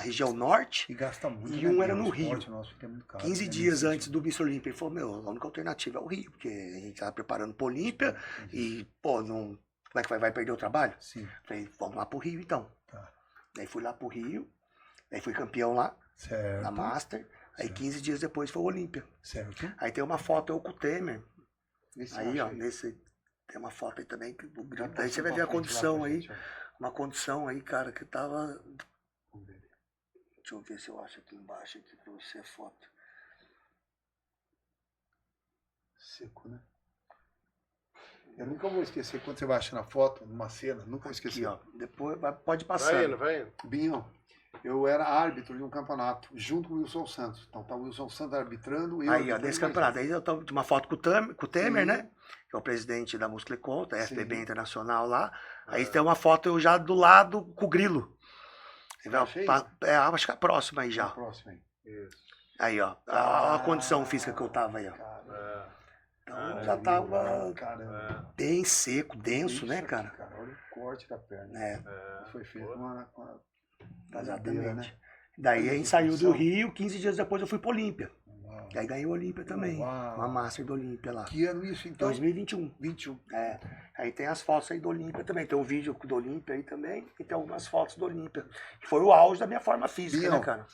região norte, E gasta muito. E um era no Rio. Nosso, que é muito caro, 15 né? dias antes do Mr. Olímpia. Ele falou, meu, a única alternativa é o Rio, porque a gente tava preparando pro Olímpia e, pô, não, como é que vai perder o trabalho? Sim. Falei, vamos lá pro Rio então. Tá. Daí fui lá pro Rio, daí fui campeão lá, Certo. na Master, aí 15 dias depois foi o Olímpia. Certo. Aí tem uma foto eu com o Temer, Esse aí eu ó, achei. tem uma foto aí também, que o Vai daí você vai passar ver a pra frente lá condição pra aí, gente, ó. uma condição aí, cara, que tava... Deixa eu ver se eu acho aqui embaixo aqui pra você a foto. Seco, né? Eu nunca vou esquecer quando você vai achar na foto, numa cena, nunca vou esquecer. Aqui, ó, depois pode passar. Vai indo. Binho, eu era árbitro de um campeonato, junto com o Wilson Santos. Então tá o Wilson Santos arbitrando. Eu Aí, ó, arbitrando desse mais campeonato. Aí eu tô de uma foto com o Temer, Sim. né? Que é o presidente da Muscle Conta, FPB Sim. Internacional lá. Aí tem uma foto eu já do lado com o Grilo. Você vê, ó, Achei? acho que é a próxima aí um. já. Próximo aí. Isso. Aí, ó. A condição física que eu tava aí, ó. Então já tava Caramba. bem seco, denso, Isso né, aqui, cara? Olha o corte da perna. É, Foi feito com a exatamente. madeira, né? Daí a gente saiu do Função. Rio, 15 dias depois eu fui pro Olímpia. Uau. E aí ganhei o Olímpia também. Uau. Uma Master do Olímpia lá. Que ano isso, então? 2021. 21. É, aí tem as fotos aí do Olímpia também, tem um vídeo do Olímpia aí também, e tem algumas fotos do Olímpia. Que foi o auge da minha forma física, Bião, né, cara?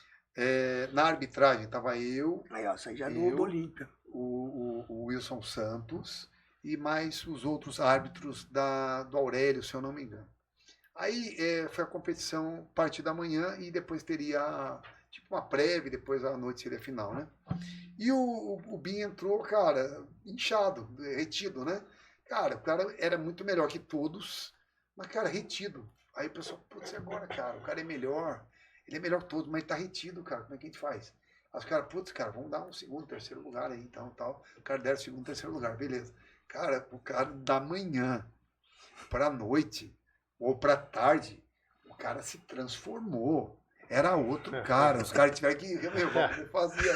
Na arbitragem tava eu, Aí, ó, isso aí já é eu- do Olímpia. o Wilson Santos e mais os outros árbitros do Aurélio, se eu não me engano. Aí foi a competição parte da manhã e depois tipo uma prévia, depois à noite seria a final, né? E o Binho entrou, cara, inchado, retido, né? Cara, o cara era muito melhor que todos, mas, cara, retido. Aí o pessoal, putz, e agora, cara? O cara é melhor, ele é melhor que todos, mas tá retido, cara, como é que a gente faz? Aí os caras, putz, cara, vamos dar um segundo, terceiro lugar aí, então, tal. O cara deram segundo, terceiro lugar, beleza. Cara, o cara da manhã pra noite, ou pra tarde, o cara se transformou. Era outro cara. Os caras tiveram que fazer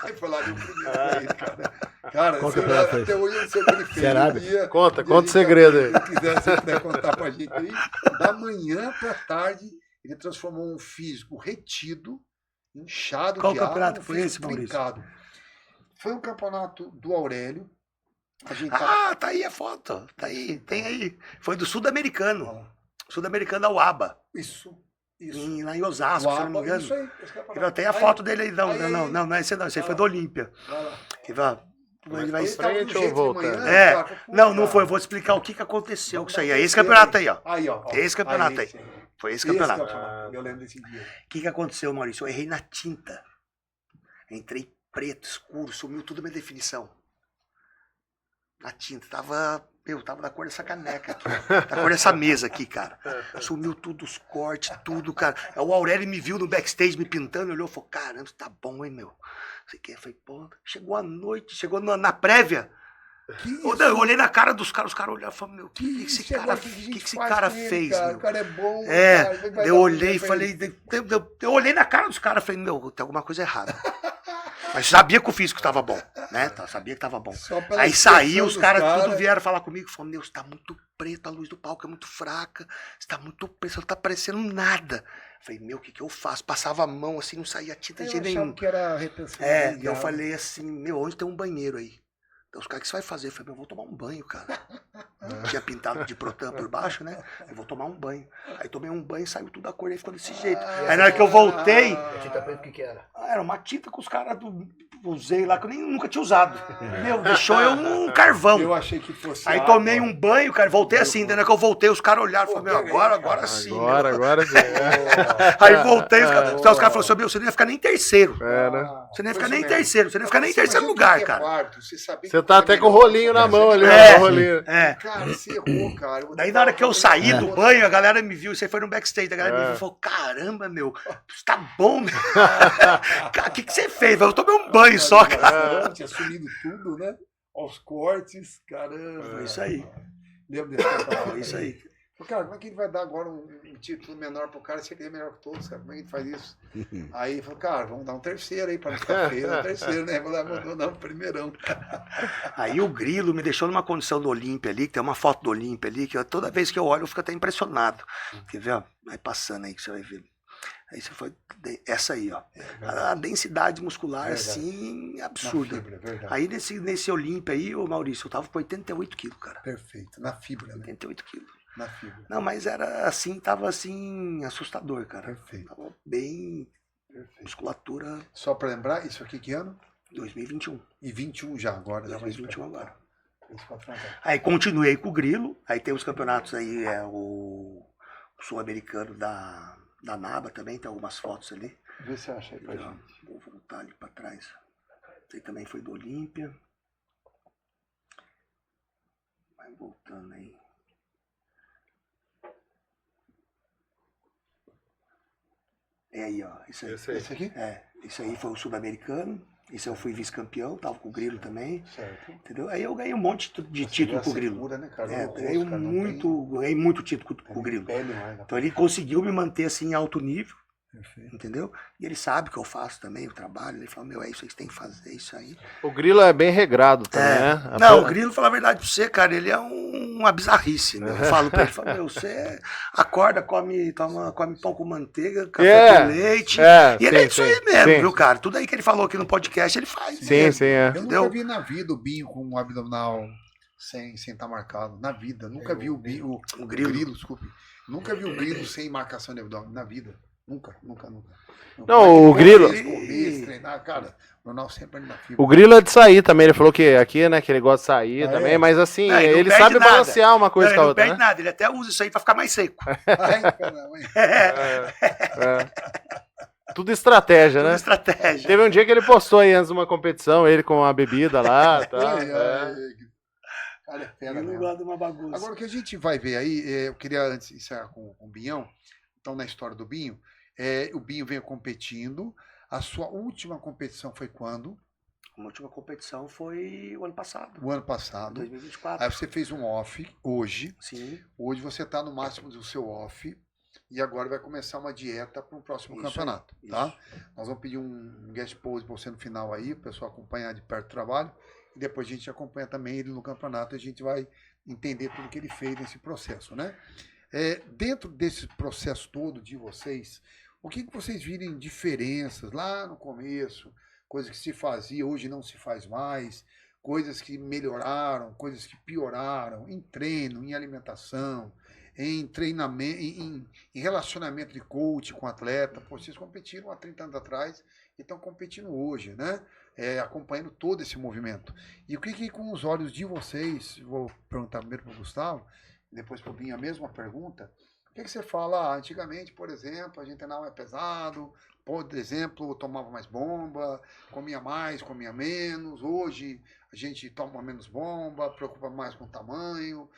aí foi lá de um primeiro pra ele, cara. Cara, até hoje eu não sei o que ele fez. Conta o segredo aí. Se quiser, se puder contar pra gente aí. Da manhã pra tarde, ele transformou um físico retido, inchado. Qual campeonato foi esse, Maurício? Trincado. Foi um campeonato do Aurélio. Tá aí a foto. Tá aí, tem aí. Foi do Sul-Americano. Sul-Americano da UABA. Isso. Lá em Osasco, se eu não me engano. Isso aí. Tem a foto dele aí. Não é esse não. Esse aí foi do Olímpia. Ele vai frente ou volta? Não foi. Eu vou explicar o que aconteceu com isso aí. É esse campeonato aí, ó. Esse campeonato aí. Foi esse campeonato. Eu lembro desse dia. O que aconteceu, Maurício? Eu errei na tinta. Entrei preto, escuro, sumiu tudo a minha definição. Na tinta. Tava da cor dessa caneca aqui. Da cor dessa mesa aqui, cara. Sumiu tudo, os cortes, tudo, cara. O Aurélio me viu no backstage me pintando, olhou e falou, caramba, tá bom, hein, meu. Sei que foi, pô. Chegou a noite, chegou na prévia. Eu olhei na cara dos caras, os caras olharam e falaram, meu, o que esse cara fez, cara, meu? O cara é bom. Cara, eu olhei e falei, eu olhei na cara dos caras e falei, meu, tem alguma coisa errada. Mas sabia que o físico tava bom, né? Sabia que tava bom. Aí saiu, os caras tudo vieram falar comigo, falaram, meu, você tá muito preto, a luz do palco é muito fraca, você tá muito preto, você não tá parecendo nada. Eu falei, meu, o que eu faço? Passava a mão assim, não saía tinta de jeito nenhum. Que era retenção. Eu falei assim, meu, onde tem um banheiro aí? Então os caras, o que você vai fazer? Eu falei, meu, eu vou tomar um banho, cara. Tinha pintado de protan por baixo, né? Eu vou tomar um banho. Aí tomei um banho e saiu tudo a cor, aí ficou desse jeito. Aí na hora que eu voltei... Tinta preta, o que era? Era uma tinta que os caras usei lá, que eu nunca tinha usado. Meu, deixou eu um carvão. Eu achei que fosse aí tomei um banho, cara, voltei assim. Na hora que eu voltei, os caras olharam e falaram, meu, agora sim. Agora sim. Aí voltei, os caras falaram assim, meu, você não ia ficar nem terceiro. Né? Você não ia ficar nem terceiro, você não ia ficar nem em terceiro lugar, cara. Você tá até com o rolinho na mão ali, Cara, você errou, cara. Daí na hora que eu saí do banho, a galera me viu, isso aí foi no backstage, a galera me viu e falou, caramba, meu, você tá bom, meu. Cara, o que você fez? Eu tomei um banho só, cara. Tinha sumido tudo, né? Aos cortes, caramba. Foi isso aí. Lembra desse campeonato? Foi isso aí. Cara, como é que ele vai dar agora um título menor pro cara se ele é melhor que todos, cara? Como é que ele faz isso? Aí ele falou, cara, vamos dar um terceiro aí pra não ficar feio. Um terceiro, né? Vou dar um primeirão. Aí o Grilo me deixou numa condição do Olímpia ali, que tem uma foto do Olímpia ali, que toda vez que eu olho eu fico até impressionado. Quer ver? Ó? Vai passando aí que você vai ver. Aí você foi. Essa aí, ó. A densidade muscular, assim, absurda. Na fibra, aí nesse Olímpia aí, ô Maurício, eu tava com 88 quilos, cara. Perfeito. Na fibra, né? 88 quilos. Na fibra. Não, mas era assim, tava assim, assustador, cara. Perfeito. Tava bem. Perfeito. Musculatura. Só pra lembrar, isso aqui que ano? 2021. E 21 já agora. 2021 agora. 4 Aí continuei com o Grilo, aí tem os campeonatos aí, o sul-americano da NABA também, tem algumas fotos ali. Vê se acha aí pra gente. Vou voltar ali pra trás. Esse também foi do Olímpia. Vai voltando aí. É aí, ó. Isso aí. Esse aqui? Isso aí foi o sul-americano. Isso eu fui vice-campeão, tava com o Grilo também. Certo. Entendeu? Aí eu ganhei um monte de título com o Grilo. Segura, né, cara? Ganhei muito título com o Grilo. Então ele conseguiu me manter assim em alto nível. Perfeito. Entendeu? E ele sabe o que eu faço também, o trabalho. Ele fala, meu, é isso aí que você tem que fazer, é isso aí. O Grilo é bem regrado também, né? Não, o Grilo, falar a verdade pra você, cara, ele é uma bizarrice, né? Eu falo pra ele, meu, você acorda, come pão com manteiga, café com leite. E ele é isso aí mesmo, viu, cara? Tudo aí que ele falou aqui no podcast, ele faz. Sim. Eu nunca vi na vida o Binho com um abdominal sem estar marcado. Na vida. Nunca vi o Grilo, desculpe. Nunca vi o Grilo sem marcação de abdômen. Na vida. Nunca. Não, o Grilo... Treinar, cara, o Ronaldo sempre na fibra. O Grilo é de sair também, ele falou que aqui, né, que ele gosta de sair também, mas assim, ele sabe balancear uma coisa com a outra, Ele não perde nada, ele até usa isso aí pra ficar mais seco. Tudo estratégia, Tudo né? estratégia. Teve um dia que ele postou aí antes de uma competição, ele com uma bebida lá, tá? Cara, é fera Eu não mesmo. gosto de uma bagunça. Agora, o que a gente vai ver aí, eu queria antes encerrar com o Binhão, então na história do Binho, o Binho veio competindo, a sua última competição foi quando? A última competição foi o ano passado. O ano passado. 2024. Aí você fez um off hoje. Sim. Hoje você está no máximo do seu off e agora vai começar uma dieta para o próximo campeonato, tá? Isso. Nós vamos pedir um guest pose para você no final aí, o pessoal acompanhar de perto o trabalho e depois a gente acompanha também ele no campeonato e a gente vai entender tudo que ele fez nesse processo, né? Dentro desse processo todo de vocês, o que vocês virem diferenças lá no começo, coisas que se fazia, hoje não se faz mais, coisas que melhoraram, coisas que pioraram, em treino, em alimentação, em treinamento, em relacionamento de coach com atleta. Pô, vocês competiram há 30 anos atrás e estão competindo hoje, né? Acompanhando todo esse movimento. E o que com os olhos de vocês, vou perguntar primeiro para o Gustavo, depois para o Binho a mesma pergunta, o que você fala? Antigamente, por exemplo, a gente treinava mais pesado, por exemplo, tomava mais bomba, comia mais, comia menos. Hoje a gente toma menos bomba, preocupa mais com o tamanho.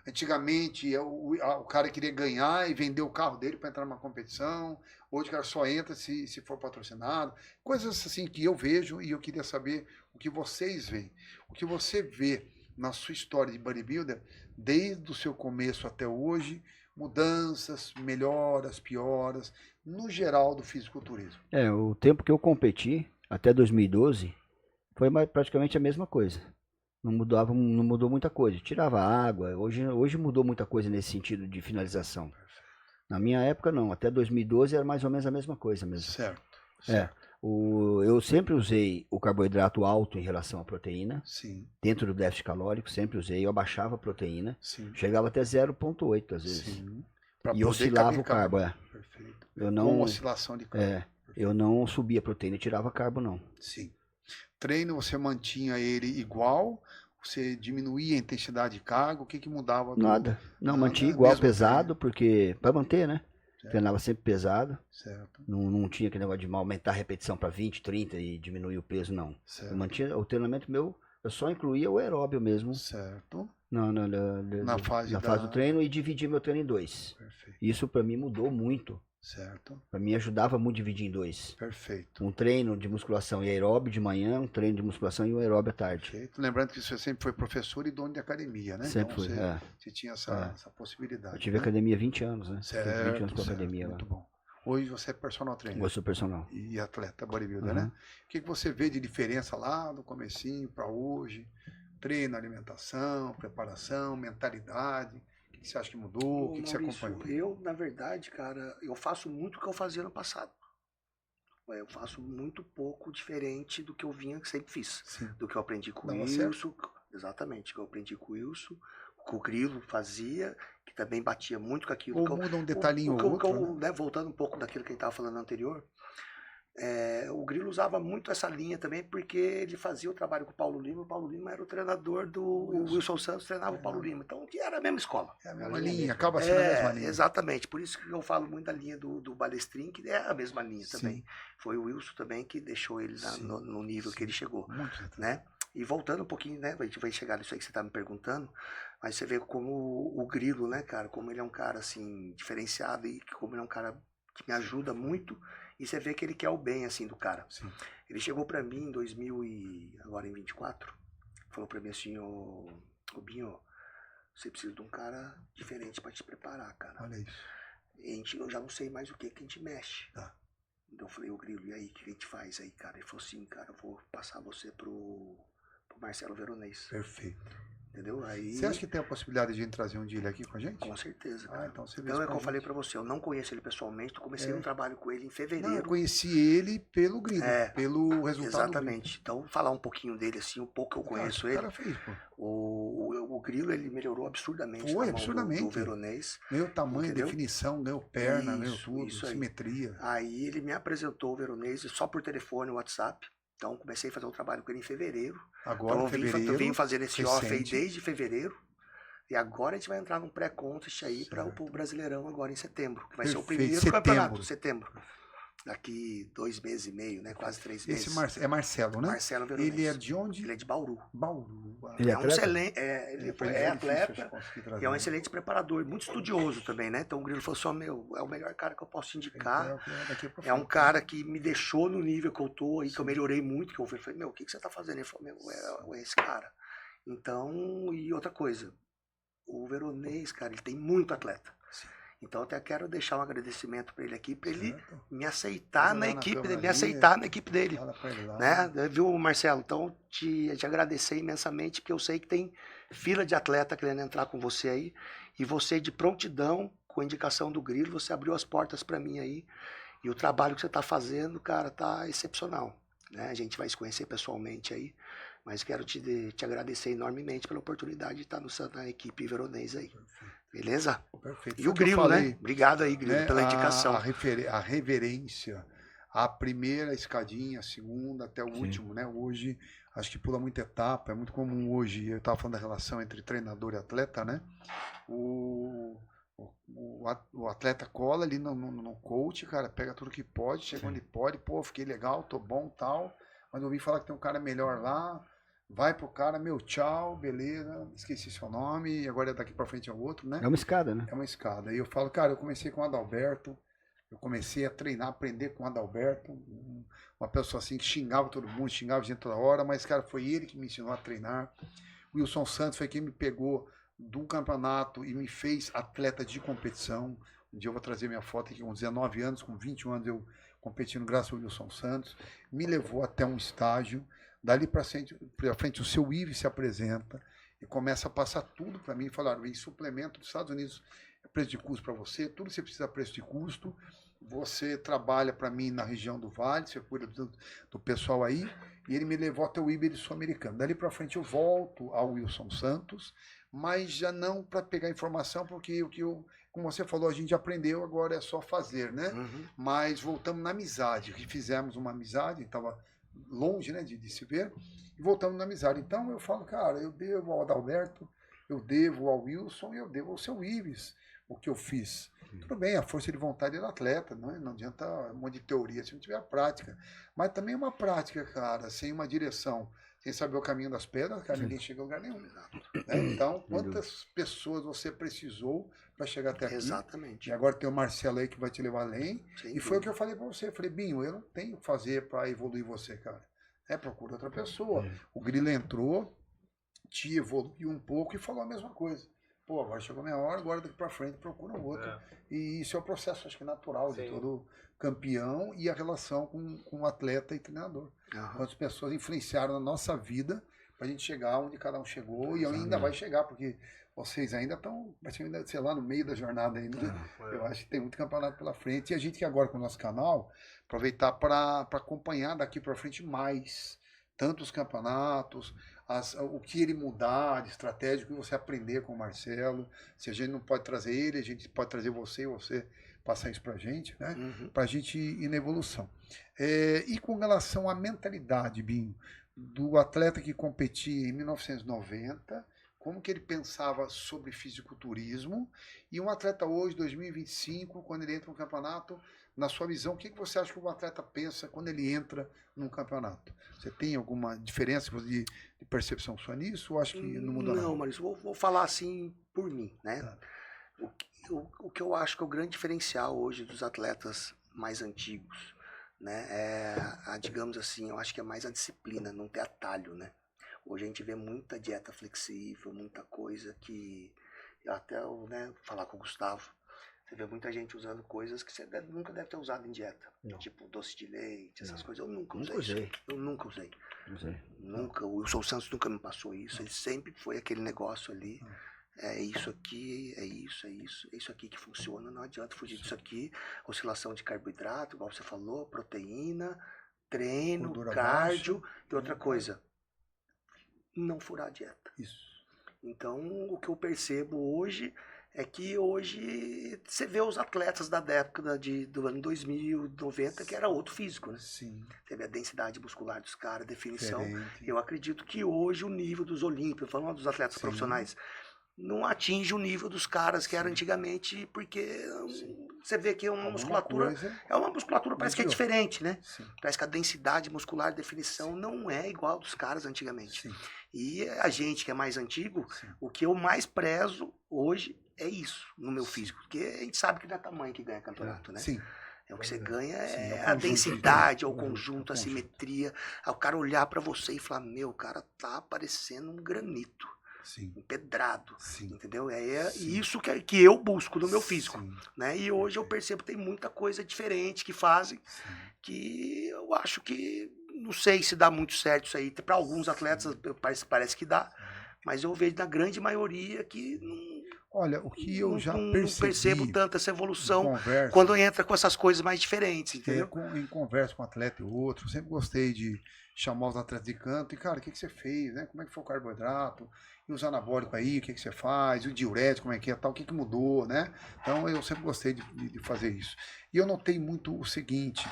Antigamente o cara queria ganhar e vender o carro dele para entrar numa competição. Hoje o cara só entra se for patrocinado. Coisas assim que eu vejo e eu queria saber o que vocês veem. O que você vê na sua história de bodybuilder, desde o seu começo até hoje, mudanças, melhoras, pioras, no geral do fisiculturismo. O tempo que eu competi, até 2012, foi praticamente a mesma coisa. Não mudou muita coisa. Tirava água, hoje mudou muita coisa nesse sentido de finalização. Na minha época não, até 2012 era mais ou menos a mesma coisa mesmo. Certo. Eu sempre usei o carboidrato alto em relação à proteína. Sim. Dentro do déficit calórico, sempre usei. Eu abaixava a proteína. Sim. Chegava até 0,8 às vezes. Sim. E oscilava o carbo, Perfeito. Com oscilação de carbo. Eu não subia a proteína e tirava carbo, não. Sim. Treino, você mantinha ele igual? Você diminuía a intensidade de carga? O que mudava? Nada. Não, mantinha igual, pesado, treino. porque para manter, né? Certo. Treinava sempre pesado. Certo. Não tinha aquele negócio de aumentar a repetição para 20, 30 e diminuir o peso, não. Certo. Eu mantinha o treinamento meu, eu só incluía o aeróbio mesmo. Certo. Na fase do treino e dividia meu treino em 2. Perfeito. Isso para mim mudou muito. Certo. Para mim ajudava muito dividir em 2. Perfeito. Um treino de musculação e aeróbio de manhã, um treino de musculação e um aeróbio à tarde. Perfeito. Lembrando que você sempre foi professor e dono de academia, né? Sempre então fui, você tinha essa possibilidade. Eu tive né? academia há 20 anos, né? Certo, 20 anos com academia muito lá. bom. Hoje você é personal trainer. Eu sou personal. E atleta bodybuilder, né? O que você vê de diferença lá do comecinho para hoje? Treino, alimentação, preparação, mentalidade. O que você acha que mudou? O que você acompanhou? Eu, na verdade, cara, eu faço muito o que eu fazia no passado. Eu faço muito pouco diferente do que eu sempre fiz. Sim. Do que eu aprendi com o Wilson. Exatamente, que eu aprendi com o Wilson, que o Grilo fazia, que também batia muito com aquilo. Ou muda um detalhinho ou outro, né? Voltando um pouco daquilo que a gente estava falando anterior, o Grilo usava muito essa linha também, porque ele fazia o trabalho com o Paulo Lima. O Paulo Lima era o treinador do Wilson Santos, treinava o Paulo Lima. Então era a mesma escola. É a mesma linha, acaba sendo a mesma linha. Exatamente, por isso que eu falo muito da linha do Balestrin, que é a mesma linha também. Sim. Foi o Wilson também que deixou ele no nível que ele chegou. Muito, né? E voltando um pouquinho, né? A gente vai chegar nisso aí que você tá me perguntando, mas você vê como o Grilo, né, cara, como ele é um cara, assim, diferenciado e como ele é um cara que me ajuda muito, e você vê que ele quer o bem, assim, do cara. Sim. Ele chegou pra mim em 2024, falou pra mim assim, ô Binho, você precisa de um cara diferente pra te preparar, cara. Olha isso. Eu já não sei mais o que a gente mexe. Tá. Então eu falei, ô Grilo, e aí, o que a gente faz aí, cara? Ele falou assim, cara, eu vou passar você pro Marcelo Veronês. Perfeito. Entendeu? Aí... Você acha que tem a possibilidade de a gente trazer um dia ele aqui com a gente? Com certeza, cara. Então você vê Então é o que eu gente. falei pra você, eu não conheço ele pessoalmente, eu comecei um trabalho com ele em fevereiro. Não, eu conheci ele pelo Grilo, pelo resultado. Exatamente. Então, falar um pouquinho dele, assim, um pouco que eu conheço ele. O cara fez, pô. O Grilo, ele melhorou absurdamente. Foi, absurdamente. Do Veronês. Ganhou tamanho, entendeu? definição, ganhou perna, ganhou Isso, tudo, isso aí. simetria. Aí ele me apresentou o Veronês só por telefone, WhatsApp. Então comecei a fazer um trabalho com ele em fevereiro. Agora, então, em fevereiro, eu vim fazendo esse off aí recente. desde fevereiro. E agora a gente vai entrar num pré-contest aí para o Brasileirão agora em setembro. Que vai ser o primeiro campeonato de setembro. daqui 2 meses e meio, né? Quase 3 meses. Esse é Marcelo, né? Marcelo Veronese. Ele é de onde? Ele é de Bauru. Bauru. Ele é um atleta? excelente, ele é atleta e é um um excelente preparador, muito estudioso também, né? Então o Grilo falou assim, é o melhor cara que eu posso te indicar. É um cara que me deixou no nível que eu tô aí, que eu melhorei muito, que eu falei, o que você tá fazendo? Ele falou, é esse cara. Então, e outra coisa, o Veronese, cara, ele tem muito atleta. Então, eu até quero deixar um agradecimento para ele aqui, para ele me aceitar na equipe dele, né? Viu, Marcelo? Então, te agradecer imensamente, porque eu sei que tem fila de atleta querendo entrar com você aí, e você de prontidão, com a indicação do Grilo, você abriu as portas para mim aí, e o trabalho que você está fazendo, cara, tá excepcional, né? A gente vai se conhecer pessoalmente aí, mas quero te agradecer enormemente pela oportunidade de estar na equipe Veronese aí. Beleza? Perfeito. E o Grilo, né? Obrigado aí, Grilo, pela indicação. A reverência, a primeira escadinha, a segunda, até o último, né? Hoje, acho que pula muita etapa, é muito comum hoje, eu estava falando da relação entre treinador e atleta, né? O atleta cola ali no coach, cara, pega tudo que pode, chega onde pode, pô, fiquei legal, tô bom, tal, mas eu ouvi falar que tem um cara melhor lá, vai pro cara, tchau, beleza, esqueci seu nome, e agora daqui pra frente é outro, né? É uma escada, né? É uma escada. E eu falo, cara, eu comecei com o Adalberto, eu comecei a treinar, aprender com o Adalberto, uma pessoa assim que xingava todo mundo, xingava gente toda hora, mas, cara, foi ele que me ensinou a treinar. O Wilson Santos foi quem me pegou do campeonato e me fez atleta de competição. Um dia eu vou trazer minha foto aqui com 19 anos, com 21 anos eu competindo graças ao Wilson Santos. Me levou até um estágio. Dali para frente o seu Ives se apresenta e começa a passar tudo para mim. Falaram, em suplemento dos Estados Unidos é preço de custo para você, tudo que você precisa é preço de custo. Você trabalha para mim na região do Vale, você cuida do pessoal aí. E ele me levou até o Iber sul-americano. Dali para frente eu volto ao Wilson Santos, mas já não para pegar informação, porque como você falou, a gente aprendeu, agora é só fazer, né? Mas voltamos na amizade, fizemos uma amizade, estava longe, né, de se ver, e voltamos na amizade. Então eu falo, cara, eu devo ao Adalberto, eu devo ao Wilson e eu devo ao seu Ives o que eu fiz. Tudo bem, a força de vontade é do atleta, não adianta um monte de teoria se não tiver a prática. Mas também uma prática, cara, sem uma direção, sem saber o caminho das pedras, cara, ninguém chega a lugar nenhum. Né? Então, quantas pessoas você precisou para chegar até aqui? Exatamente. E agora tem o Marcelo aí que vai te levar além. Sem e foi o que eu falei para você. Eu falei, Binho, eu não tenho o que fazer para evoluir você, cara. Procura outra pessoa. O Grilo entrou, te evoluiu um pouco e falou a mesma coisa. Pô, agora chegou a minha hora, agora daqui para frente procura um outro. E isso é o processo, acho que natural de todo campeão e a relação com o atleta e treinador. Quantas pessoas influenciaram na nossa vida para a gente chegar onde cada um chegou e ainda vai chegar, porque vocês ainda estão, sei lá, no meio da jornada ainda. Eu acho que tem muito campeonato pela frente. E a gente que agora com o nosso canal, aproveitar para acompanhar daqui para frente mais. Tanto os campeonatos, o que ele mudar de estratégia, o que você aprender com o Marcelo. Se a gente não pode trazer ele, a gente pode trazer você e você passar isso para a gente, né? Para a gente ir na evolução. E com relação à mentalidade, Binho, do atleta que competia em 1990, como que ele pensava sobre fisiculturismo, e um atleta hoje, 2025, quando ele entra no campeonato, na sua visão, o que você acha que o atleta pensa quando ele entra num campeonato? Você tem alguma diferença de percepção só nisso, ou acho que não muda nada? Não, Maurício, vou falar assim por mim, né? Tá. O que eu acho que é o grande diferencial hoje dos atletas mais antigos, né? Digamos assim, eu acho que é mais a disciplina, não ter atalho, né? Hoje a gente vê muita dieta flexível, muita coisa que... Até falar com o Gustavo, você vê muita gente usando coisas que você nunca deve ter usado em dieta. Não. Tipo doce de leite, essas coisas. Eu nunca usei. Eu nunca usei. Nunca. O Wilson Santos nunca me passou isso. Ele sempre foi aquele negócio ali. É isso aqui, é isso aqui que funciona. Não adianta fugir disso aqui. Oscilação de carboidrato, igual você falou, proteína, treino, gordura cardio baixa. E outra coisa, não furar a dieta. Isso. Então, o que eu percebo hoje é que hoje você vê os atletas da época do ano 2000, 90, que era outro físico, né? Sim. Você vê a densidade muscular dos caras, a definição. Diferente. Eu acredito que hoje o nível dos olímpicos, falando dos atletas profissionais, não atinge o nível dos caras que era antigamente, porque você vê que é uma musculatura, parece que é diferente, né? Sim. Parece que a densidade muscular, a definição não é igual dos caras antigamente. Sim. E a gente que é mais antigo, Sim. o que eu mais prezo hoje é isso no meu físico, porque a gente sabe que não é tamanho que ganha campeonato, né? Sim. É o que você ganha, Sim, é o a conjunto, densidade, é o é o conjunto, a conjunto. simetria. Aí o cara olhar pra você e falar, meu, o cara tá parecendo um granito, Sim. empedrado, Sim. entendeu? É Sim. isso que eu busco no meu físico, Sim. né? E hoje eu percebo que tem muita coisa diferente que fazem, Sim. que eu acho que, não sei se dá muito certo isso aí. Para alguns atletas parece que dá, mas eu vejo na grande maioria que Olha, o que eu já não percebi percebo tanto essa em evolução conversa, quando entra com essas coisas mais diferentes, entendeu? em conversa com um atleta e outro, eu sempre gostei de chamar os atletas de canto e, cara, o que você fez, né? Como é que foi o carboidrato? E os anabólicos aí, o que você faz? E o diurético, como é que é, tal, o que mudou, né? Então, eu sempre gostei de fazer isso. E eu notei muito o seguinte,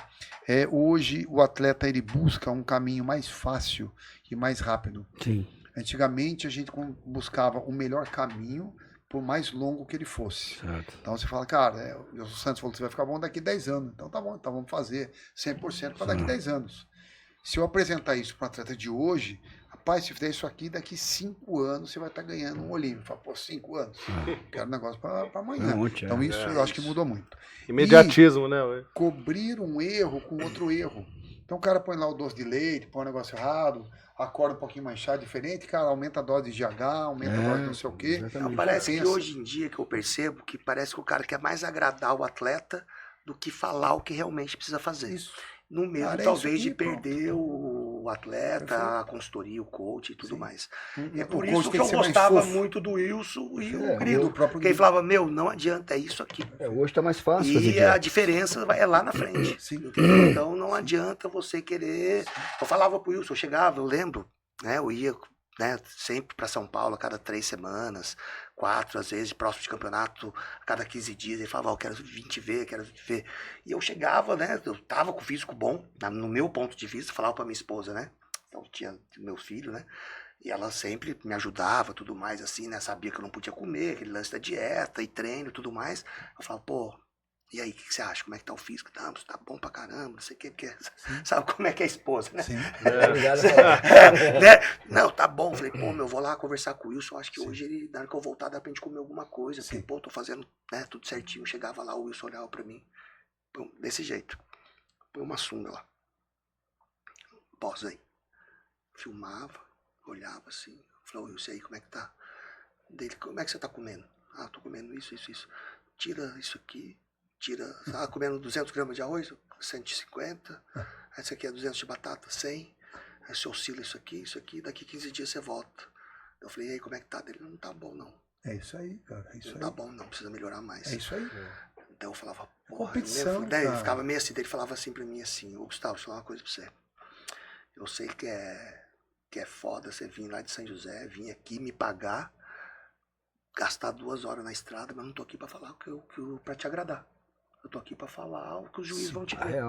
hoje o atleta, ele busca um caminho mais fácil e mais rápido. Sim. Antigamente, a gente buscava o melhor caminho, por mais longo que ele fosse. Certo. Então você fala, cara, o Santos falou que você vai ficar bom daqui 10 anos. Então tá bom, então vamos fazer 100% para daqui 10 anos. Se eu apresentar isso para um atleta de hoje, rapaz, se fizer isso aqui, daqui 5 anos você vai estar ganhando um Olímpio. Fala, pô, 5 anos? Quero um negócio para amanhã. Então isso eu acho que mudou muito. Imediatismo, né? Cobrir um erro com outro erro. Então o cara põe lá o doce de leite, põe um negócio errado, acorda um pouquinho mais chato, diferente, cara, aumenta a dose de GH, aumenta a dose de não sei o quê. Exatamente. Parece que hoje em dia que eu percebo que parece que o cara quer mais agradar o atleta do que falar o que realmente precisa fazer. Isso. No medo, Cara, talvez, isso de aqui, perder o atleta, Perfeito. a consultoria, o coach e tudo Sim. mais. O É por coach isso que tem eu ser mais gostava fofo. muito do Wilson e É, o O Grilo. próprio Porque ele Grilo. falava, meu, não adianta, é isso aqui. Hoje tá mais fácil fazer E a dieta. diferença é lá na frente. Sim. Entendeu? Então não adianta você querer. Eu falava pro Wilson, eu chegava, eu lembro, né? Eu ia, né, sempre para São Paulo a cada 3 semanas, 4 às vezes, próximo de campeonato, a cada 15 dias. Ele falava, eu quero vir te ver, quero vir te ver. E eu chegava, né? Eu tava com o físico bom, no meu ponto de vista, falava pra minha esposa, né? Então tinha meus filhos, né? E ela sempre me ajudava, tudo mais, assim, né? Sabia que eu não podia comer, aquele lance da dieta e treino e tudo mais. Eu falava, pô, e aí, o que você acha? Como é que tá o físico? Tá, tá bom pra caramba, não sei o que, porque sabe como é que é a esposa, né? Sim. Né? Não, tá bom. Falei, pô, meu, eu vou lá conversar com o Wilson. Acho que hoje, ele, na hora que eu voltar, dá pra gente comer alguma coisa. Porque, pô, tô fazendo, né, tudo certinho. Chegava lá, o Wilson olhava pra mim. Pô, desse jeito. Põe uma sunga lá. Posa aí. Filmava, olhava assim. Falei, Wilson, aí, como é que tá? Dele, como é que você tá comendo? Ah, tô comendo isso. Tira isso aqui. Tá comendo 200 gramas de arroz? 150. Esse aqui é 200 de batata, 100. Aí você oscila isso aqui, daqui 15 dias você volta. Eu falei, e aí, como é que tá? Dele, não tá bom, não. É isso aí, cara. É isso Não aí. tá bom, não, precisa melhorar mais. É isso aí. Então eu falava, porra, competição, daí ele cara. ficava meio assim, daí ele falava assim pra mim assim, ô Gustavo, deixa eu falar uma coisa pra você. Eu sei que é foda você vir lá de São José, vir aqui me pagar, gastar 2 horas na estrada, mas não tô aqui pra falar pra te agradar. Eu tô aqui pra falar o que os juízes vão te ver.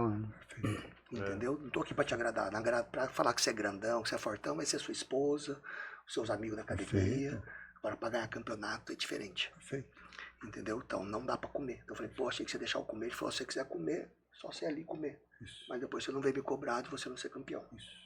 Entendeu? Não tô aqui pra te agradar. Pra falar que você é grandão, que você é fortão, vai ser sua esposa, os seus amigos na academia. Perfeito. Agora, pra ganhar campeonato é diferente. Perfeito. Entendeu? Então, não dá pra comer. Então, eu falei, pô, achei que você ia deixar eu comer. Ele falou, se você quiser comer, só você ir ali comer. Isso. Mas depois você não vem me cobrar de você não ser campeão. Isso.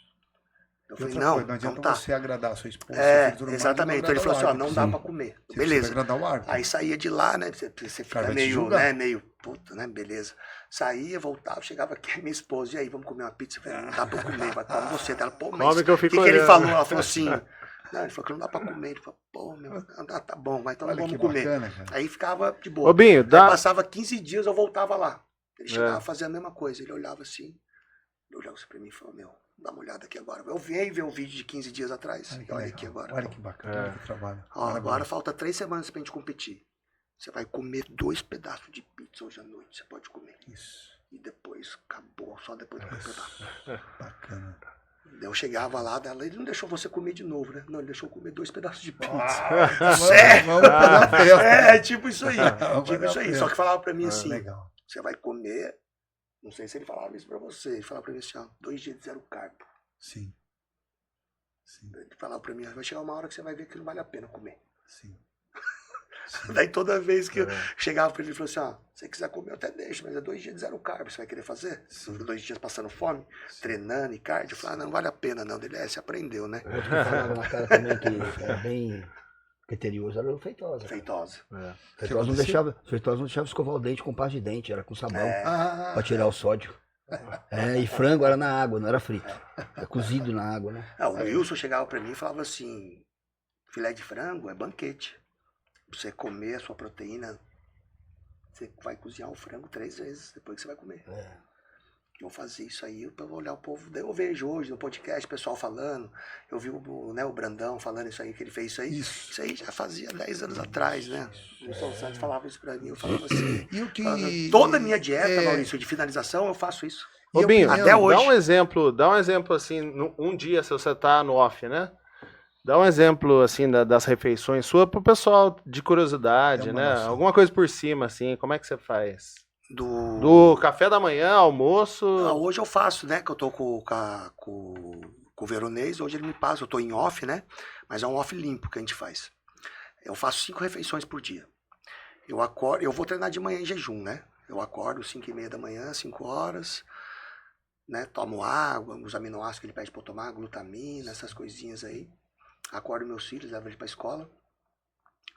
Eu E falei, outra não, coisa, não então adianta tá. você agradar a sua esposa, seu filho, tudo mais, Exatamente. Então ele falou assim, ó, não dá pra comer. Você Beleza. precisa agradar o árbitro. Aí saía de lá, né? Você fica vai te meio, julgar. né? Meio, puta, né? Beleza. Saía, voltava, chegava aqui, minha esposa, e aí, vamos comer uma pizza? Eu falei, não dá pra eu comer, vai comer você. Ela, pô, mas Come que eu o fico que ele olhando. falou? Ela falou assim, não, ele falou que não dá pra comer. Ele falou, pô, meu, tá bom, vai, então Olha vamos que comer. bacana, cara. Aí ficava de boa. Ô, Binho, Aí dá. passava 15 dias, eu voltava lá. Ele chegava a fazer a mesma coisa. Ele olhava assim, ele olhava assim pra mim e falou, meu, dá uma olhada aqui agora. Eu venho ver um vídeo de 15 dias atrás. Olha que Olha legal. aqui agora. Olha que bacana, olha que trabalho. Ó, agora falta 3 semanas pra gente competir. Você vai comer 2 pedaços de pizza hoje à noite. Você pode comer. Isso. E depois acabou, só depois do campeonato. Bacana. Daí eu chegava lá, ele não deixou você comer de novo, né? Não, ele deixou eu comer 2 pedaços de pizza. Vamos fazer a festa. É, tipo isso aí. Vamos Tipo fazer isso a aí. festa. Só que falava pra mim assim, Legal. você vai comer, não sei se ele falava isso pra você, ele falava pra mim assim, ó, 2 dias de 0 carbo. Sim. Sim. Ele falava pra mim, vai chegar uma hora que você vai ver que não vale a pena comer. Sim. Daí toda vez que eu chegava pra ele, ele falou assim, ó, se você quiser comer eu até deixo, mas é 2 dias de 0 carbo, você vai querer fazer? Você fica 2 dias passando fome, treinando e cardio. Eu falei, não vale a pena não. Ele, você aprendeu, né? Outro que falava na cara também que era bem criterioso era o Feitosa. Feitosa. Feitosa não deixava escovar o dente com pasta de dente, era com sabão, pra tirar o sódio. E frango era na água, não era frito. Era cozido na água, né? O Wilson chegava pra mim e falava assim, filé de frango é banquete. Pra você comer a sua proteína, você vai cozinhar o frango 3 vezes depois que você vai comer. Eu fazia isso aí pra olhar o povo. Daí eu vejo hoje no podcast o pessoal falando. Eu vi o Brandão falando isso aí, que ele fez isso aí. Isso aí já fazia 10 anos atrás, né? O Wilson Santos falava isso pra mim. Eu falava assim. Toda a minha dieta, Maurício, de finalização, eu faço isso. Ô, Binho, até hoje. Dá um exemplo assim, um dia, se você tá no off, né? Dá um exemplo, assim, das refeições suas pro pessoal de curiosidade, né? noção. Alguma coisa por cima, assim, como é que você faz? Do Do café da manhã, almoço... Não, hoje eu faço, né? Que eu tô com o Veronês, hoje ele me passa, eu tô em off, né? Mas é um off limpo que a gente faz. Eu faço 5 refeições por dia. Eu acordo, eu vou treinar de manhã em jejum, né? Eu acordo 5:30 da manhã, 5 horas, né? Tomo água, os aminoácidos que ele pede pra eu tomar, glutamina, essas coisinhas aí. Acordo meus filhos, levo eles pra escola,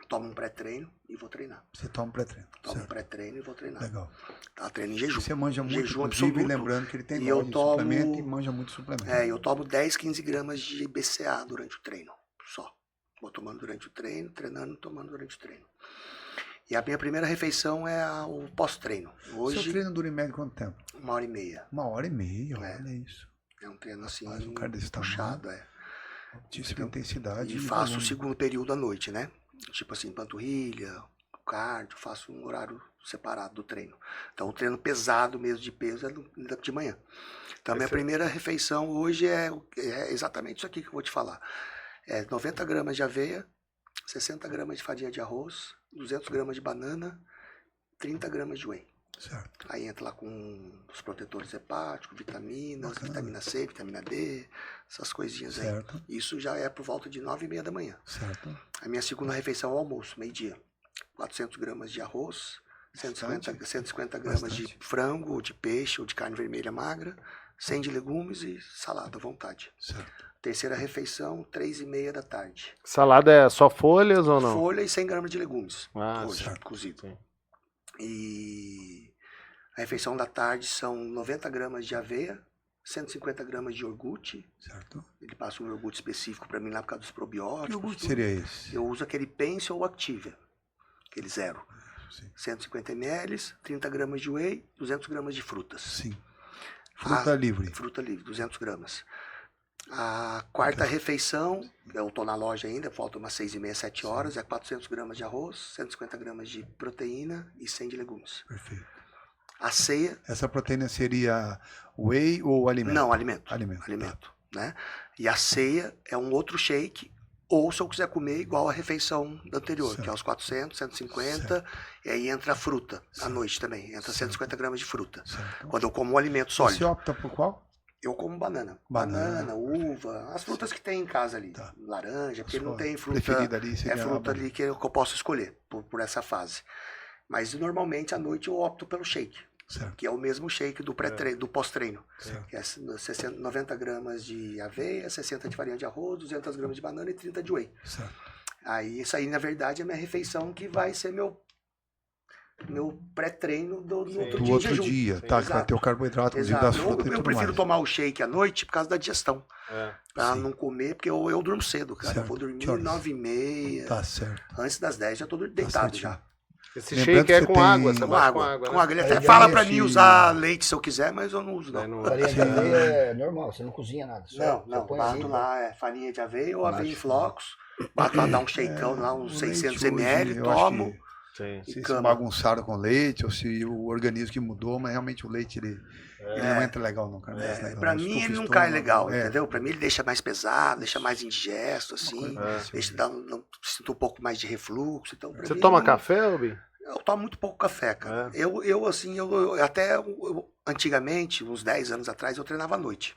tomo um pré-treino e vou treinar. Você toma pré-treino. Tomo um Certo. pré-treino e vou treinar. Legal. Tá, treino em jejum. Você manja muito, Jejum inclusive, absoluto. lembrando que ele tem E eu loja de tomo- suplemento e manja muito suplemento. Eu tomo 10, 15 gramas de BCA durante o treino, só. Vou tomando durante o treino, treinando, tomando durante o treino. E a minha primeira refeição é o pós-treino. Seu Hoje, treino dura em média quanto tempo? 1h30. 1h30, É. olha isso. É um treino assim, Rapaz, um cara desse tamanho. puxado, Altíssima intensidade. E faço o segundo período à noite, né? Tipo assim, panturrilha, cardio, faço um horário separado do treino. Então, o treino pesado mesmo de peso é de manhã. Então, a minha primeira refeição hoje é exatamente isso aqui que eu vou te falar. É 90 gramas de aveia, 60 gramas de farinha de arroz, 200 gramas de banana, 30 gramas de whey. Certo. Aí entra lá com os protetores hepáticos, vitaminas, Bacana. vitamina C, vitamina D, essas coisinhas aí. Certo. Isso já é por volta de 9:30 da manhã. Certo. A minha segunda refeição é o almoço, meio-dia. 400 gramas de arroz, 150 gramas de Bastante. frango, ou de peixe, ou de carne vermelha magra, 100 de legumes e salada à vontade. Certo. Terceira refeição, 3:30 da tarde. Salada é só folhas ou não? Folha e 100 gramas de legumes, hoje, certo. cozido. Sim. E a refeição da tarde são 90 gramas de aveia, 150 gramas de iogurte. Certo. Ele passa um iogurte específico para mim lá por causa dos probióticos. Que iogurte tudo. seria esse? Eu uso aquele Pense ou Activia, aquele zero. Sim. 150 ml, 30 gramas de whey, 200 gramas de frutas. Sim. Fruta livre. Fruta livre, 200 gramas. A quarta refeição, eu tô na loja ainda, falta umas 6:30, 7 horas, é 400 gramas de arroz, 150 gramas de proteína e 100 de legumes. Perfeito. A ceia, Essa proteína seria whey ou alimento? não, alimento. Alimento. Alimento, né? E a ceia é um outro shake, ou se eu quiser comer igual a refeição anterior, Certo. que é os 400, 150, e aí entra a fruta à noite também, entra 150 gramas de fruta. Certo. Quando eu como um alimento Você sólido, opta por qual? eu como banana. Banana. Banana, uva, as frutas que tem em casa ali. Tá. Laranja, porque não Sua tem fruta. preferida ali seria É a fruta banana. ali que eu posso escolher por essa fase. Mas normalmente à noite eu opto pelo shake, Certo. que é o mesmo shake do pré-treino, do pós-treino. Certo. Que é 90 gramas de aveia, 60 de farinha de arroz, 200 gramas de banana e 30 de whey. Certo. Aí isso aí, na verdade, é a minha refeição que vai ser meu pré-treino do outro Do dia. outro de jejum. dia, tá? Que vai Exato. ter o carboidrato, inclusive Exato. das Eu frutas e tudo prefiro mais. tomar o shake à noite por causa da digestão. Pra Sim. não comer, porque eu durmo cedo, cara. Certo. Eu vou dormir Que horas? 9:30. Tá certo. Antes das 10 já tô deitado certinho. já. Esse Lembrando shake é que com você água, tem- você Com bate água. com água, Com né? água. Ele Aí até já fala pra mexe- mim usar leite se eu quiser, mas eu não uso, Daí não. não- Farinha de aveia é normal, você não cozinha nada. Só Não, põe bato ali, lá farinha de aveia ou aveia em Bate. flocos. Bato lá, dá um shakeão lá, uns O 600 leite hoje, ml, eu acho tomo. que Sim. E se cama. bagunçaram com leite ou se o organismo que mudou, mas realmente o leite ele não entra legal não, cara. Não entra legal, Pra não. mim Estufa ele não estômago, cai legal, é. entendeu? Pra mim ele deixa mais pesado, deixa mais indigesto, assim. coisa Deixa, sinto um pouco mais de refluxo. Então, pra Você mim, toma não- café, Obi? Eu tomo muito pouco café, cara. Eu até antigamente, uns 10 anos atrás, eu treinava à noite.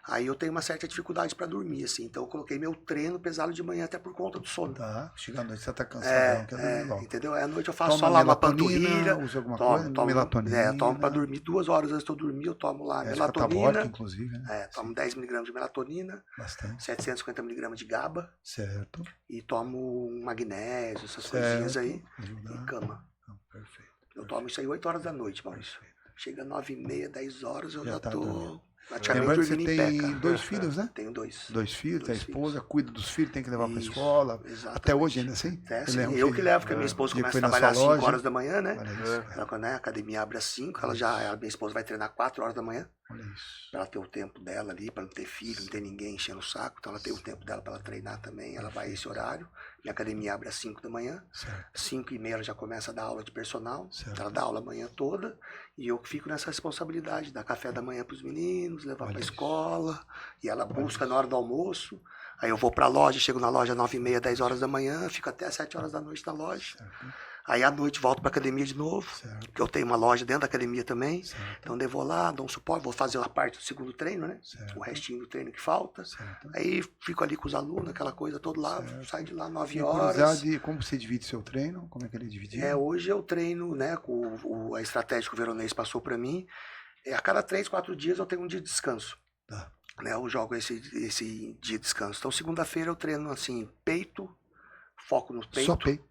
Aí eu tenho uma certa dificuldade para dormir, assim. Então eu coloquei meu treino pesado de manhã até por conta do sono. Tá, chega à noite você tá cansadão, quer dormir logo. Entendeu? Aí à noite eu faço Toma só lá uma melatonina, panturrilha. usa alguma coisa? Melatonina. Eu tomo para dormir 2 horas antes de eu dormir, eu tomo lá Catabólica, melatonina. inclusive, né? Tomo 10 mg de melatonina, Bastante. 750 mg de GABA Certo. e tomo um magnésio, essas Certo. coisinhas aí, Ajuda. e cama. Perfeito. Eu tomo isso aí 8 horas da noite, Maurício. Chega 9h30, 10 horas, eu Já já tá tô dormindo. praticamente Lembrando que você dormindo em pé, tem cara. 2 filhos, né? Tenho 2. 2 filhos, tem a Dois esposa, cuida dos filhos, tem que levar pra Isso, escola. exatamente. Até hoje ainda assim? É, Ele sim, é um eu filho. que levo, porque a minha esposa Dia que começa a foi na trabalhar às sua 5 loja. horas da manhã, né? Olha isso. Ela, quando a academia abre às 5, a minha esposa vai treinar 4 horas da manhã, Olha isso. pra ela ter o tempo dela ali, pra não ter filho, não ter ninguém enchendo o saco. Então ela tem o tempo dela pra ela treinar também, ela vai esse horário. Minha academia abre às 5 da manhã, Certo. 5h30 ela já começa a dar aula de personal, Certo. ela dá aula a manhã toda, e eu fico nessa responsabilidade, dar café da manhã pros meninos, levar Olha pra isso. escola, e ela busca isso. na hora do almoço. Aí eu vou pra loja, chego na loja 9h30, 10 horas da manhã, fico até 7 horas da noite na loja. Certo. Aí à noite volto pra academia de novo, Certo. porque eu tenho uma loja dentro da academia também. Certo. Então eu vou lá, dou um suporte, vou fazer a parte do segundo treino, né? Certo. O restinho do treino que falta. Certo. Aí fico ali com os alunos, aquela coisa toda lá, Certo. saio de lá 9 Tinha horas. curiosidade, como você divide seu treino? Como é que ele é dividido? Hoje eu treino, né, com a estratégia que o Veronês passou para mim. A cada 3, 4 dias eu tenho um dia de descanso. Tá. Né, eu jogo esse dia de descanso. Então segunda-feira eu treino assim, peito, foco no peito. Só peito?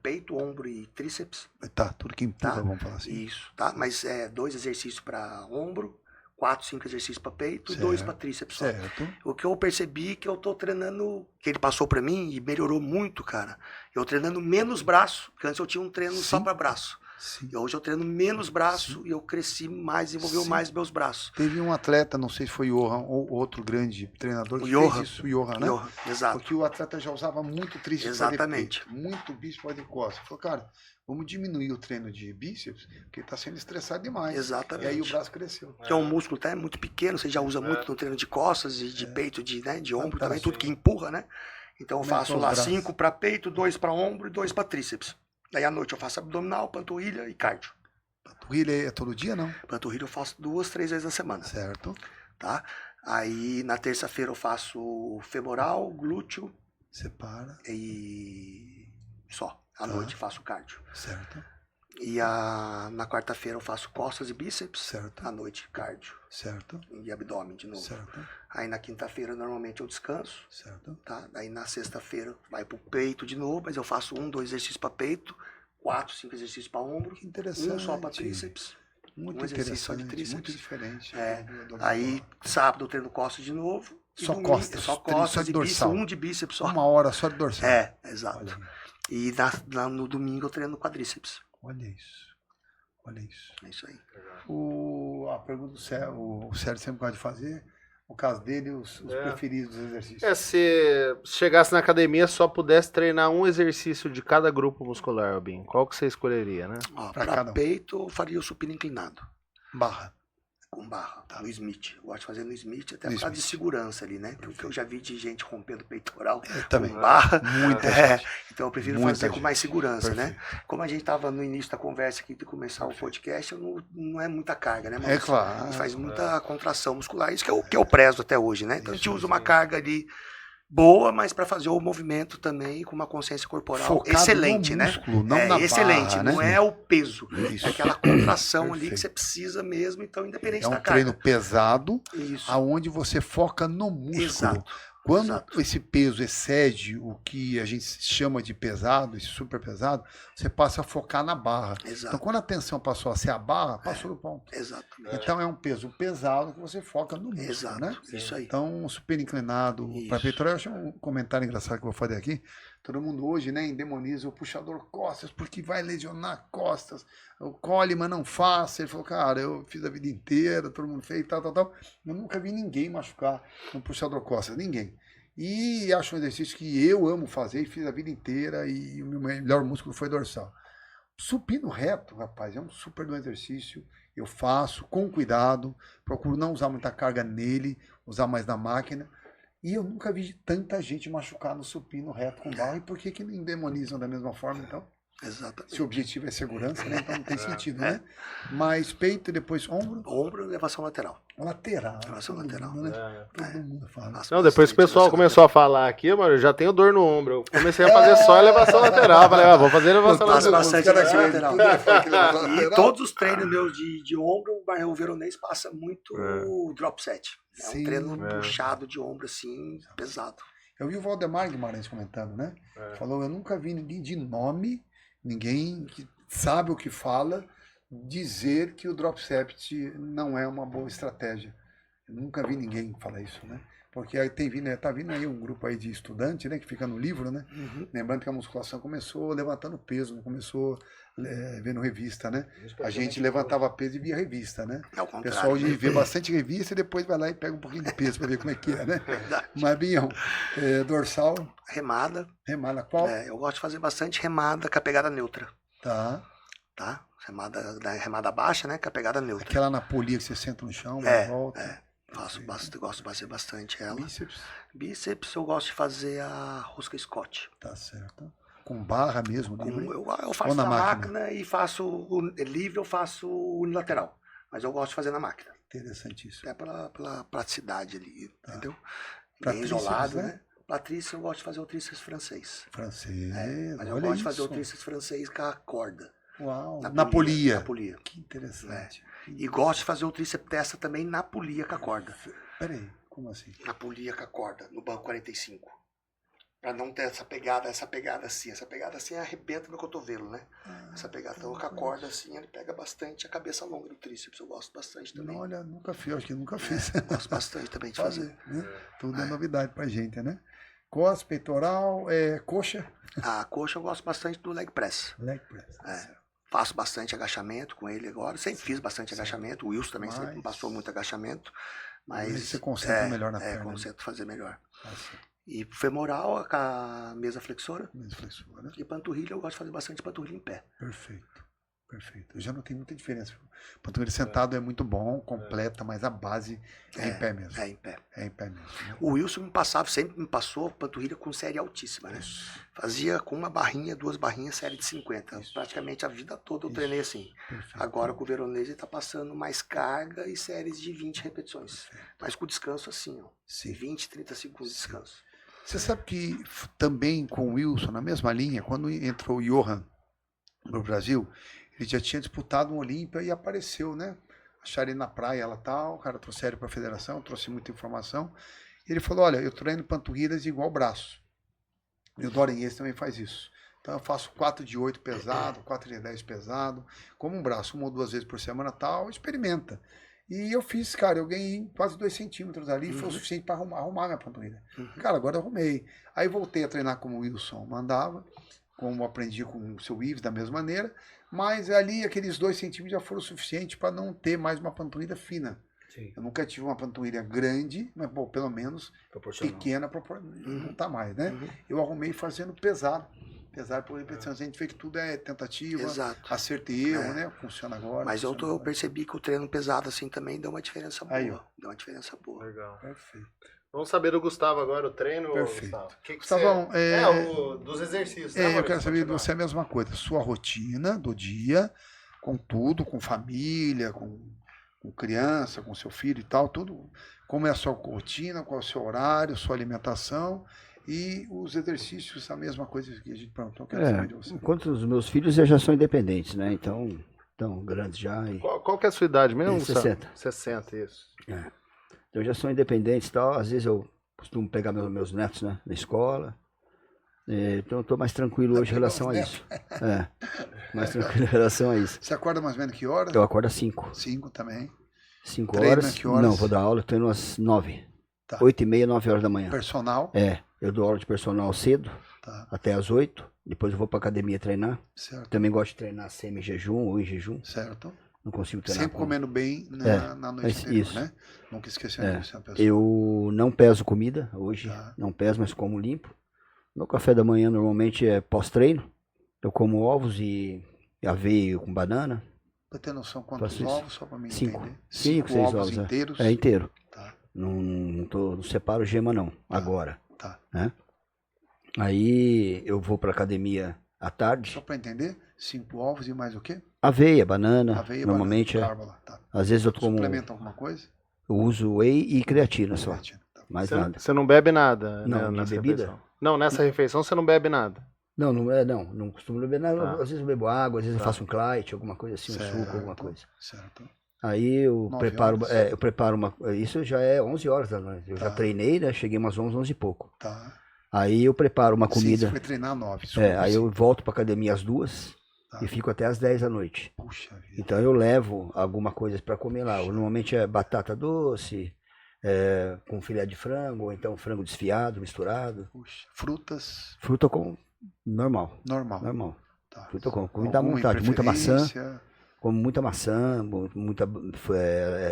Peito, ombro e tríceps. Tá, tudo que empurra, Tá. vamos falar assim. Isso, tá? Mas 2 exercícios para ombro, 4, 5 exercícios para peito e Certo. 2 para tríceps só. Certo. O que eu percebi que eu tô treinando, que ele passou para mim e melhorou muito, cara. Eu treinando menos braço, porque antes eu tinha um treino só Sim. para braço. Sim. E hoje eu treino menos braço e eu cresci mais, desenvolveu Sim. mais meus braços. Teve um atleta, não sei se foi o Johan ou outro grande treinador, O que Johan. fez isso, o Johan, né? Johan, exato. Porque o atleta já usava muito tríceps, Exatamente. muito bíceps de costas. Falou, cara, vamos diminuir o treino de bíceps, porque ele tá sendo estressado demais. Exatamente. E aí o braço cresceu. Que é um músculo até muito pequeno, você já usa muito no treino de costas e de peito, de ombro também, Fantástico. tudo que empurra, né? Então eu Como é que faço são os lá braços? 5 para peito, 2 para ombro e 2 para tríceps. Daí à noite eu faço abdominal, panturrilha e cardio. Panturrilha é todo dia, não? Panturrilha eu faço 2, 3 vezes na semana, Certo. tá? Aí na terça-feira eu faço femoral, glúteo Separa. e só. À Tá. noite faço cardio. Certo. E na quarta-feira eu faço costas e bíceps. Certo. À noite cardio Certo. e abdômen de novo. Certo. Aí na quinta-feira normalmente eu descanso. Certo. Tá? Daí na sexta-feira vai pro peito de novo, mas eu faço 1, 2 exercícios para peito, 4, 5 exercícios para ombro, Que interessante. um só para tríceps. Muito um exercício só de interessante, tríceps. muito diferente. É, Eu adoro Aí falar. sábado eu treino costas de novo. e Só domingo, costas, só treino costas só de e bíceps, dorsal. um de bíceps só. 1 hora só de dorsal. Exato. Olha, E no domingo eu treino quadríceps. olha isso. Olha isso. É isso aí. A pergunta o Sérgio sempre gosta de fazer, no caso dele, os preferidos dos exercícios. Se chegasse na academia só pudesse treinar um exercício de cada grupo muscular, Albin, qual que você escolheria, né? Ó, Pra pra cada um. peito eu faria o supino inclinado. Barra. Com barra, no Smith. Eu gosto de fazer no Smith, até No por causa de Smith. segurança ali, né? Porque eu já vi de gente rompendo peitoral Eu também. com barra. Muita É, então eu prefiro Muita fazer com mais gente. segurança, né? Perfeito. Como a gente estava no início da conversa aqui de começar o podcast, não é muita carga, né? É Maurício? claro. A gente faz muita contração muscular, isso que eu prezo até hoje, né? Então a gente usa uma carga ali boa, mas para fazer o movimento também com uma consciência corporal Focado excelente, no né? músculo, não na excelente, barra, não né? é o peso, Isso. é aquela contração ali que Perfeito. você precisa mesmo, então independente É um da treino carga. pesado, Isso. aonde você foca no músculo. Exato. Quando Exato. esse peso excede o que a gente chama de pesado, esse super pesado, você passa a focar na barra. Exato. Então, quando a tensão passou a ser a barra, passou do ponto. Exatamente. Então, é um peso pesado que você foca no músculo, Exato. né? Isso aí. Então, super inclinado Isso. para peitoral. Eu acho um comentário engraçado que eu vou fazer aqui. Todo mundo hoje, né, endemoniza o puxador costas, porque vai lesionar costas. O Coleman não faça. Ele falou, cara, eu fiz a vida inteira, todo mundo fez, tal. Eu nunca vi ninguém machucar no puxador costas, ninguém. E acho um exercício que eu amo fazer e fiz a vida inteira, e o meu melhor músculo foi dorsal. Supino reto, rapaz, é um super bom exercício. Eu faço com cuidado, procuro não usar muita carga nele, usar mais na máquina. E eu nunca vi tanta gente machucar no supino reto com barra. E por que não demonizam da mesma forma, então? Exatamente. Se o objetivo é segurança, né? Então não tem sentido, né? Mas peito e depois ombro. Ombro e elevação lateral. Lateral. Elevação todo lateral. mundo, né? Todo mundo fala. Faço Não, depois que o bastante pessoal elevação começou a falar aqui, mano, eu já tenho dor no ombro. Eu comecei a fazer só elevação lateral. Falei, vou fazer elevação Faço lateral. bastante Os caras elevação acreditam, lateral. né? Fala que elevação E lateral. todos os treinos meus de ombro, o veronês passa muito drop set. É Sim. um treino puxado de ombro, assim, pesado. Eu vi o Valdemar Guimarães comentando, né? Falou, eu nunca vi ninguém de nome, ninguém que sabe o que fala, dizer que o drop set não é uma boa estratégia. Eu nunca vi ninguém falar isso, né? Porque aí tá vindo aí um grupo aí de estudante, né? Que fica no livro, né? Lembrando que a musculação começou levantando peso, não começou vendo revista, né? A gente levantava peso e via revista, né? É o O contrário. pessoal hoje vê bastante revista e depois vai lá e pega um pouquinho de peso para ver como é que é, né? Mas, Binhão, dorsal, Remada. remada qual? Eu gosto de fazer bastante remada com a pegada neutra. Tá. Tá? Remada baixa, né? Com a pegada neutra. Aquela na polia que você senta no chão, volta. Gosto de fazer bastante ela. Bíceps, Bíceps eu gosto de fazer a rosca Scott. tá certo. Com barra mesmo, livre. Eu faço Ou na na máquina? máquina e faço livre, eu faço unilateral. Mas eu gosto de fazer na máquina. Interessantíssimo. Até pela praticidade ali, entendeu? Pra Bem tríceps, isolado, né? né? Pra tríceps eu gosto de fazer o tríceps francês. Francês, Mas eu olha gosto isso. de fazer o tríceps francês com a corda. Uau, Na na polia. Na polia. Que interessante. E gosto de fazer o tríceps testa também na polia com a corda. Peraí, como assim? Na polia com a corda, no banco 45. Pra não ter essa pegada assim. Essa pegada assim arrebenta meu cotovelo, né? Essa pegada. Então com a corda assim, ele pega bastante a cabeça longa do tríceps. Eu gosto bastante também. Não, olha, nunca fiz, acho que nunca fiz. Gosto bastante também de fazer. Né? Tudo é novidade pra gente, né? Costas, peitoral, coxa. A coxa eu gosto bastante do leg press. Leg press. Faço bastante agachamento com ele agora. Sempre fiz bastante agachamento. O Wilson também sempre me passou muito agachamento. Mas Você concentra melhor na perna. concentro fazer melhor. Tá certo. E femoral com a mesa flexora. Mesmo flexura, né? E panturrilha, eu gosto de fazer bastante panturrilha em pé. Perfeito. Perfeito. Eu já não tenho muita diferença. Panturrilha sentado é muito bom, completa, mas a base é em pé mesmo. É em pé. É em pé mesmo. Né? O Wilson sempre me passou panturrilha com série altíssima, né? Fazia com uma barrinha, 2 barrinhas, série de 50. Praticamente a vida toda eu treinei assim. Perfeito. Agora com o veronês ele tá passando mais carga e séries de 20 repetições. Mas com descanso assim, ó. Sim. 20, 30 segundos de descanso. Você sabe que também com o Wilson, na mesma linha, quando entrou o Johan no Brasil, ele já tinha disputado um Olímpia e apareceu, né? Acharam ele na praia, ela tal, o cara trouxe ele para a federação, trouxe muita informação. E ele falou, olha, eu treino panturrilhas igual braço. E o Dorian Yates também faz isso. Então eu faço 4 de 8 pesado, 4 de 10 pesado, como um braço, 1 ou 2 vezes por semana tal, experimenta. E eu fiz, cara, eu ganhei quase 2 centímetros ali, foi o suficiente para arrumar minha panturrilha. Cara, agora eu arrumei. Aí voltei a treinar como o Wilson mandava, como aprendi com o seu Ives da mesma maneira, mas ali aqueles 2 centímetros já foram suficientes para não ter mais uma panturrilha fina. Sim. Eu nunca tive uma panturrilha grande, mas bom, pelo menos pequena, não tá mais, né? Eu arrumei fazendo pesado por repetição. A gente vê que tudo é tentativa, Exato. acerto e erro, né? Funciona agora. Mas funciona eu agora. percebi que o treino pesado assim também deu uma diferença boa. Aí, ó. Deu uma diferença boa. Legal. Perfeito. Vamos saber do Gustavo agora, o treino, Perfeito. Gustavo. Que Gustavão, você... dos exercícios, né, eu Maurício? quero saber de Continuar. você a mesma coisa. Sua rotina do dia, com tudo, com família, com criança, com seu filho e tal, tudo. Como é a sua rotina, qual é o seu horário, sua alimentação e os exercícios, a mesma coisa que a gente perguntou. Eu quero saber de você. Enquanto os meus filhos já são independentes, né? Então, estão grandes já. E Qual que é a sua idade mesmo, Gustavo? 60. 60, isso. então já são independentes e tal. Às vezes eu costumo pegar meus netos, né, na escola. Então eu estou mais tranquilo hoje em relação a isso. Mais tranquilo em relação a isso. Você acorda mais ou menos que hora? Eu acordo às 5. 5 também. 5 Treina horas. que horas? Não, vou dar aula, eu treino às 9. Tá. 8h30, 9 horas da manhã. Personal? Eu dou aula de personal cedo, Tá. até às 8. Depois eu vou pra academia treinar. Certo. Também gosto de treinar semi-jejum ou em jejum. Certo. Não consigo treinar. Sempre com- comendo bem na noite mas anterior, isso. né? Nunca esquecendo disso, né, pessoal? Eu não peso comida hoje, Tá. não peso, mas como limpo. Meu café da manhã normalmente é pós-treino. Eu como ovos e aveia com banana. Pra ter noção quantos Faço isso. ovos, só pra mim 5. entender. 5, 6 ovos. inteiros? É inteiro. Tá, Não separo gema não, agora. tá. Né? Aí eu vou pra academia À tarde. Só para entender, 5 ovos e mais o quê? Aveia, banana. Aveia, Normalmente banana, é. carbo lá, tá. Às vezes eu como. Suplementa alguma coisa? Eu uso whey e creatina só. Creatina, tá. Mais nada. Você não bebe nada, Não, né, de nessa bebida? refeição? Não, nessa refeição você não bebe nada. Não costumo beber nada. Tá. Às vezes eu bebo água, às vezes Tá. eu faço um clyde, alguma coisa assim, um Certo, suco, alguma coisa. Certo. Aí eu 9 preparo, horas. eu preparo uma. Isso já é 11 horas da noite. Eu já Tá. treinei, né? Cheguei umas 11, 11 e pouco. Tá. Aí eu preparo uma Sim, comida. você foi treinar 9. Aí eu volto pra academia às 2 Tá. e fico até às 10 da noite. Puxa vida. Então eu levo alguma coisa pra comer lá. Normalmente é batata doce, com filé de frango, ou então frango desfiado, misturado. Puxa. Frutas, Fruta com normal. normal. Tá. Fruta com comida à Alguma em vontade. Muita maçã. preferência? Como muita maçã, muita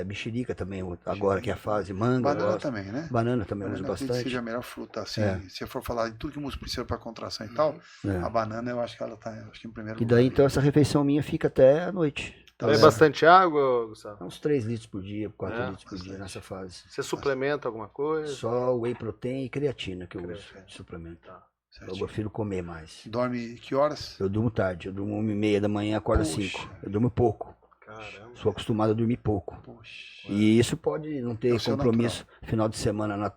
mexerica também, agora que é a fase, manga. eu Banana gosto. também, né? Banana também eu uso Banana acredito que bastante. seja a melhor fruta, assim, É. se for falar de tudo que o músculo precisa para contração e tal, É. a banana eu acho que ela tá, acho que em primeiro E lugar. daí então essa refeição minha fica até a noite. Bebe bastante água, Gustavo? Uns 3 litros por dia, 4 É, litros por dia bastante. nessa fase. Você suplementa alguma coisa? Só whey protein e creatina que eu uso Creatina. de suplemento. Eu Certinho. prefiro comer mais. Dorme que horas? Eu durmo tarde, eu durmo 1h30 da manhã, acordo às Poxa. 5. Eu durmo pouco. Caramba. Sou acostumado a dormir pouco. Poxa. E isso pode não É ter o seu compromisso. Final de semana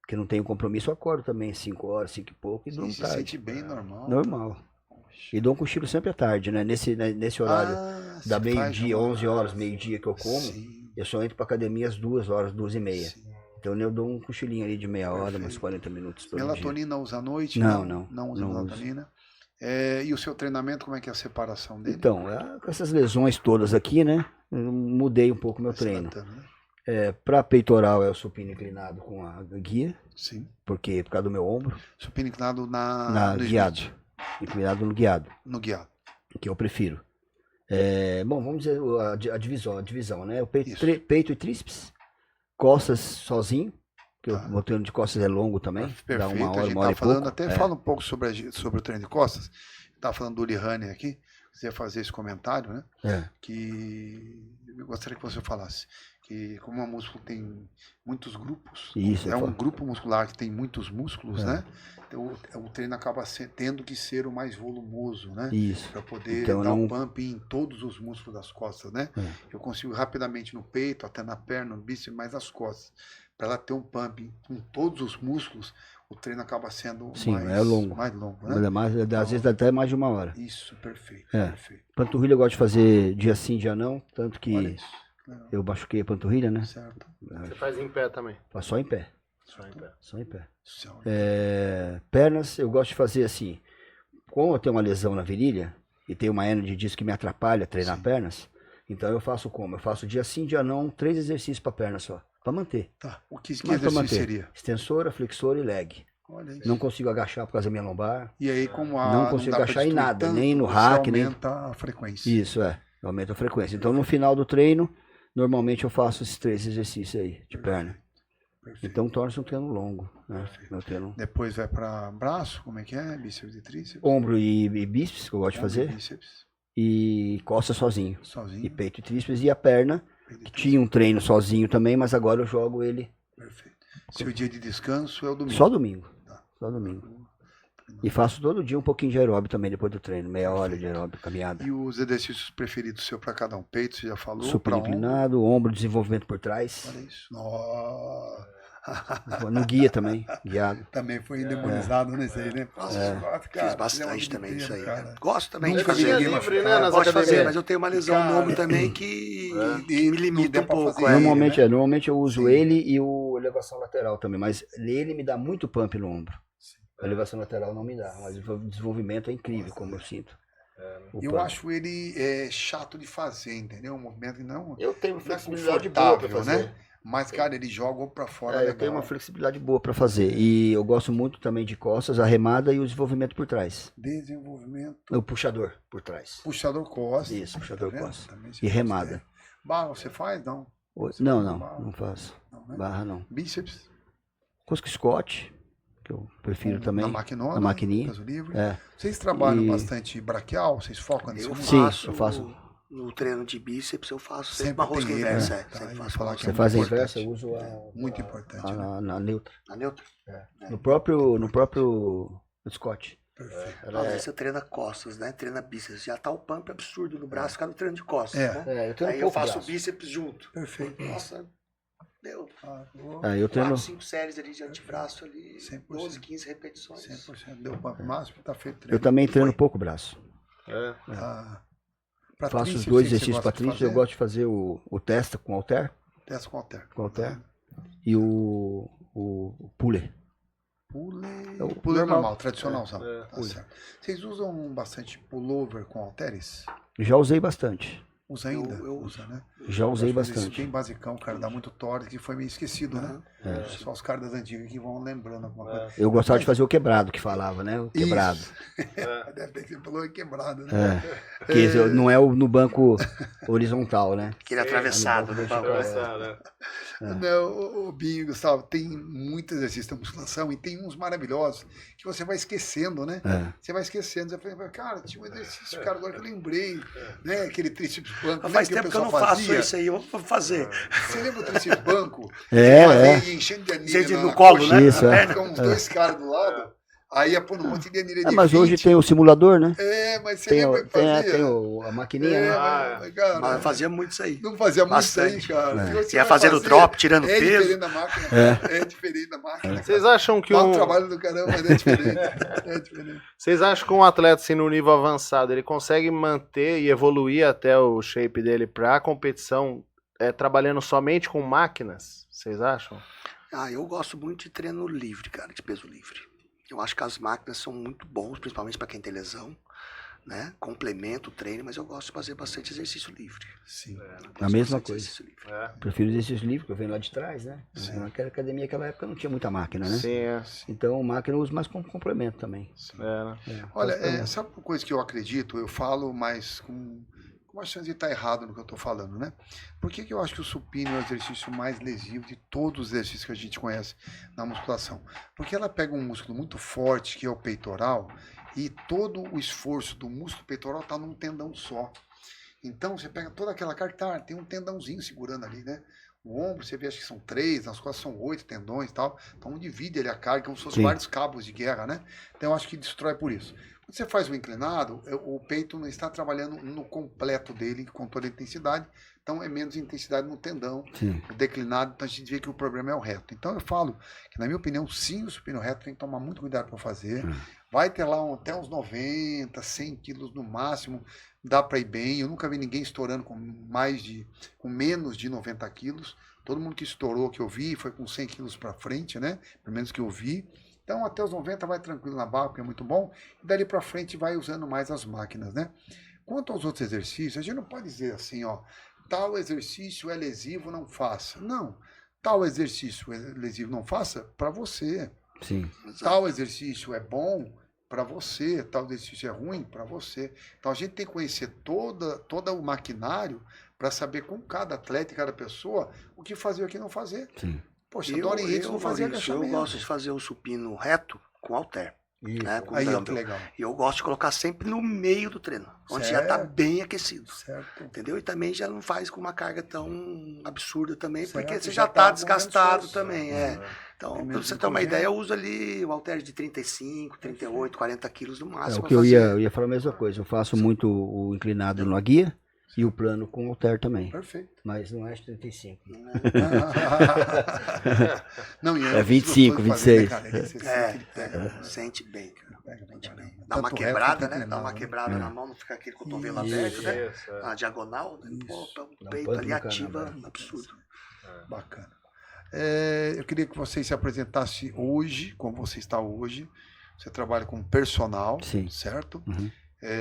que não tenho compromisso, eu acordo também 5 horas, 5 e pouco e Você durmo se tarde. sente bem normal? Normal. Poxa. E dou um cochilo sempre à tarde, né? Nesse horário você da faz meio-dia, uma- 11 horas, meio-dia que eu como, Sim, eu só entro pra academia às 2 horas, 2h30. sim. Então eu dou um cochilinho ali de meia hora, Perfeito. umas 40 minutos todo dia. Melatonina usa à noite? Não, Não usa não uso. melatonina. E o seu treinamento, como é que é a separação dele? Então, com essas lesões todas aqui, né? Eu mudei um pouco meu Vai se treino. adaptando, né? Pra peitoral é o supino inclinado com a guia, Sim. por causa do meu ombro, Supino inclinado na no guiado. Smith, Inclinado no guiado, no guiado. que eu prefiro. Bom, vamos dizer a divisão, né? O Isso. peito e tríceps, costas sozinho, que Tá. o meu treino de costas é longo também, Perfeito. dá uma A hora, gente uma hora tá e falando, pouco. até fala um pouco sobre o treino de costas. Tá falando do Uli Honey aqui. Você ia fazer esse comentário, né? Que eu gostaria que você falasse que como a músculo tem muitos grupos, Isso, é eu um falo. grupo muscular que tem muitos músculos, É. né? Então, o treino acaba tendo que ser o mais volumoso, né? Isso. Para poder Então, dar não- um pump em todos os músculos das costas, né? Eu consigo rapidamente no peito, até na perna, no bíceps, mais as costas. Para ela ter um pump em todos os músculos, o treino acaba sendo Sim, mais é longo. mais longo, Mas né? às vezes dá até mais de uma hora. Isso, perfeito, É. perfeito. Panturrilha eu gosto de fazer dia sim, dia não, tanto que Olha isso. Legal. eu machuquei a panturrilha, né? Certo. Você faz em pé também? Faço só em pé. Só em pé. Só em pé. Certo. Pernas, eu gosto de fazer assim. Como eu tenho uma lesão na virilha e tenho uma hernia de disco que me atrapalha treinar Sim. pernas, então eu faço como? Eu faço dia sim, dia não, 3 exercícios para perna só, para manter. Tá. O que Mas pra exercício manter. seria? Extensora, flexora e leg. Olha isso. Não consigo agachar por causa da minha lombar. E aí, como Não consigo dá pra agachar em destruir nada, tanto, nem no você hack, nem- aumenta a frequência. Isso, eu aumento a frequência. Então no final do treino, normalmente eu faço esses 3 exercícios aí de perna. Perfeito. Então torna-se um treino longo, né? Perfeito. Meu treino. Depois vai para braço, como é que é? Bíceps e tríceps? Ombro e bíceps, que eu gosto de Ombro e fazer, Bíceps, e costas sozinho. sozinho. E peito e tríceps, e a perna, peito e que tríceps. tinha um treino sozinho também, mas agora eu jogo ele Perfeito. Seu dia de descanso é o domingo. só domingo. Tá. Só domingo. E faço todo dia um pouquinho de aeróbio também depois do treino, meia hora de aeróbio, caminhada. E os exercícios preferidos seu para cada um? Peito, você já falou? Supino pra ombro? inclinado, ombro, desenvolvimento por trás. Olha isso. Nossa. No guia também, guiado. Também foi endemonizado nesse aí, né? Nossa, cara, Fiz bastante é uma também isso aí. doideira, né? cara. Gosto também de Nunca vi fazer. ninguém livre, machucado. né, nas Gosto de fazer, academias. mas eu tenho uma lesão no Cara, ombro também que me não limita dá um pra pouco. fazer. é. Normalmente, né? normalmente eu uso Sim. ele e o elevação lateral também, mas ele me dá muito pump no ombro. A elevação lateral não me dá, mas o desenvolvimento é incrível, como eu sinto. O Eu pump. acho ele chato de fazer, entendeu? Um movimento que não Eu tenho não é flexibilidade boa pra confortável, fazer. né? Mas, cara, ele joga pra fora Eu legal. tenho uma flexibilidade boa pra fazer. E eu gosto muito também de costas, a remada e o desenvolvimento por trás. Desenvolvimento. O puxador por trás. Puxador costas. Isso, puxador vendo? costas. Também você E pode remada. ter. Barra você faz? Não. Não, barra? não faço. Não, né? Barra não. Bíceps. Rosca Scott, que eu prefiro também. Na maquinona. Na maquininha. Peso livre. É. Vocês trabalham E- bastante braquial? Vocês focam nesse Eu músculo? Sim, faço, eu faço. no treino de bíceps, eu faço sempre Sempre uma rosca tem ele, inversa. né? Tá, Sempre eu ia faço falar uma que Você é faz a muito inversa, eu importante. uso Muito importante, né? na neutra. Na neutra? No próprio Scott. Perfeito. Às vezes você treina costas, né? Treina bíceps. Já tá o pump absurdo no braço, fica no treino de costas, né? Eu treino Aí eu pouco faço braço. bíceps junto. Perfeito. Nossa, deu. Eu treino 4, 5 séries ali de antebraço ali, 100%. 12, 15 repetições. 100%. Deu o pump máximo, tá feito o treino. Eu também treino pouco braço. Pra Faço tríceps, os dois o que você exercícios gosta para de tríceps. fazer? Eu gosto de fazer o testa com halter. Testa com halter. Com halter. E o puller. Puller, o puller normal. normal, tradicionalzão. Tá certo. Vocês usam bastante pullover com halteres? Já usei bastante. Usa ainda? Eu Usa, né? Já usei Acho que esse bastante. bem basicão, cara, dá muito torque, que foi meio esquecido, né? Só os caras das antigas que vão lembrando alguma coisa. Eu gostava de fazer o quebrado, que falava, né? O quebrado. Deve ter que ser pullover quebrado, né? Porque não é no banco horizontal, né? Aquele atravessado. né? Não, o Binho, Gustavo, tem muitos exercícios da musculação e tem uns maravilhosos que você vai esquecendo, né? Você vai esquecendo, você fala, cara, tinha um exercício, cara, agora que eu lembrei, né? Aquele tríceps banco. Faz lembra tempo que eu o não pessoal faço fazia? isso aí, eu vou fazer. Você lembra o tríceps banco? É, Você é. fazia enchendo de anilha Gente, na no colo, coxa, né? Isso, é. Ficam uns dois caras do lado, aí ia pôr um monte de anilha de Mas 20. hoje tem o simulador, né? Mas você Tem, lembra que fazia? tem a maquininha, né? Mas, cara, Mas eu fazia muito isso aí. não fazia muito isso aí, Bastante. cara. Se você Ia vai fazendo fazer, drop, tirando é peso. diferente da máquina. É diferente da máquina. cara. Vocês acham que Dá um trabalho do caramba, mas é diferente. É diferente. Vocês acham que um atleta assim no nível avançado, ele consegue manter e evoluir até o shape dele para a competição, trabalhando somente com máquinas? Vocês acham? Eu gosto muito de treino livre, cara, de peso livre. Eu acho que as máquinas são muito bons, principalmente para quem tem lesão, né? Complemento o treino, mas eu gosto de fazer bastante exercício livre. Sim. A mesma Bastante coisa. exercício livre. Prefiro exercício livre, que eu venho lá de trás, né? Naquela academia, naquela época não tinha muita máquina, né? Sim, Então máquina eu uso mais como complemento também. né? Olha, sabe uma coisa que eu acredito? Eu falo, mas com uma chance de estar errado no que eu estou falando, né? Por que eu acho que o supino é o exercício mais lesivo de todos os exercícios que a gente conhece na musculação? Porque ela pega um músculo muito forte, que é o peitoral, e todo o esforço do músculo peitoral está num tendão só. Então, você pega toda aquela carga, tem um tendãozinho segurando ali, né? O ombro, você vê, acho que são 3, nas costas são 8 tendões e tal. Então, divide ali a carga, como se fossem vários cabos de guerra, né? Então, eu acho que destrói por isso. Quando você faz o inclinado, o peito não está trabalhando no completo dele, com toda a intensidade. Então, é menos intensidade no tendão, no declinado. Então, a gente vê que o problema é o reto. Então, eu falo que, na minha opinião, sim, o supino reto tem que tomar muito cuidado para fazer. Vai ter lá até uns 90, 100 quilos no máximo. Dá para ir bem. Eu nunca vi ninguém estourando com menos de 90 quilos. Todo mundo que estourou, que eu vi, foi com 100 quilos para frente, né? Pelo menos que eu vi. Então, até os 90 vai tranquilo na barra, que é muito bom. E dali para frente vai usando mais as máquinas, né? Quanto aos outros exercícios, a gente não pode dizer assim, ó, tal exercício é lesivo, não faça. Não. Tal exercício é lesivo, não faça para você. Sim. Tal exercício é bom para você, tal exercício é ruim para você. Então, a gente tem que conhecer todo o maquinário para saber com cada atleta e cada pessoa o que fazer e o que não fazer. Sim. Poxa, Dorian Yates não fazia agachamento. Eu gosto de fazer o supino reto com halter. Né, com Aí, ó, dumbbell. que legal. E eu gosto de colocar sempre no meio do treino, onde já está bem aquecido. Certo. Entendeu? E também já não faz com uma carga tão absurda também, Certo, porque você já já está tá desgastado com também. Então, para você ter uma ideia, eu uso ali o halter de 35, 38, 40 quilos no máximo. O que eu ia falar a mesma coisa. Eu faço muito o inclinado na guia e o plano com halter também. Perfeito. Mas não é de 35. Não, e É 25, 26. Sente bem, cara. Sente bem. Dá uma Tanto quebrada, reto, né? Dá uma quebrada na mão, não fica aquele cotovelo aberto, né? A diagonal, né? Pô, o peito pump ali no ativa, caramba. absurdo. Bacana. Eu queria que você se apresentasse hoje, como você está hoje. Você trabalha como personal, Sim. certo? Uhum.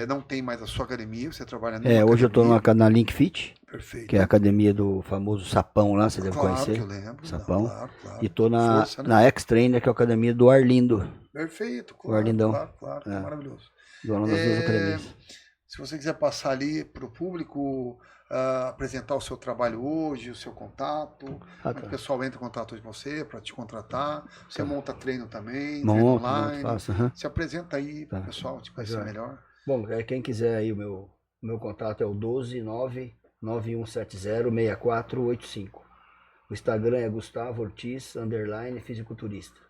Não tem mais a sua academia, você trabalha numa Hoje eu estou academia. na Link Fit, Perfeito. que é a academia do famoso Sapão lá, você deve Claro conhecer. que eu lembro. Sapão. Claro. E estou na Força, né? na X-Trainer, que é a academia do Arlindo, Perfeito, O Arlindão. claro, maravilhoso. dono das duas academias. Se você quiser passar ali para o público, apresentar o seu trabalho hoje, o seu contato, como o pessoal entra em contato com você para te contratar, você monta treino também, treino Monto, online, faço. se apresenta aí para o pessoal te conhecer melhor. Bom, quem quiser aí, o meu contato é o 12991706485. O Instagram é Gustavo Ortiz, _ fisiculturista.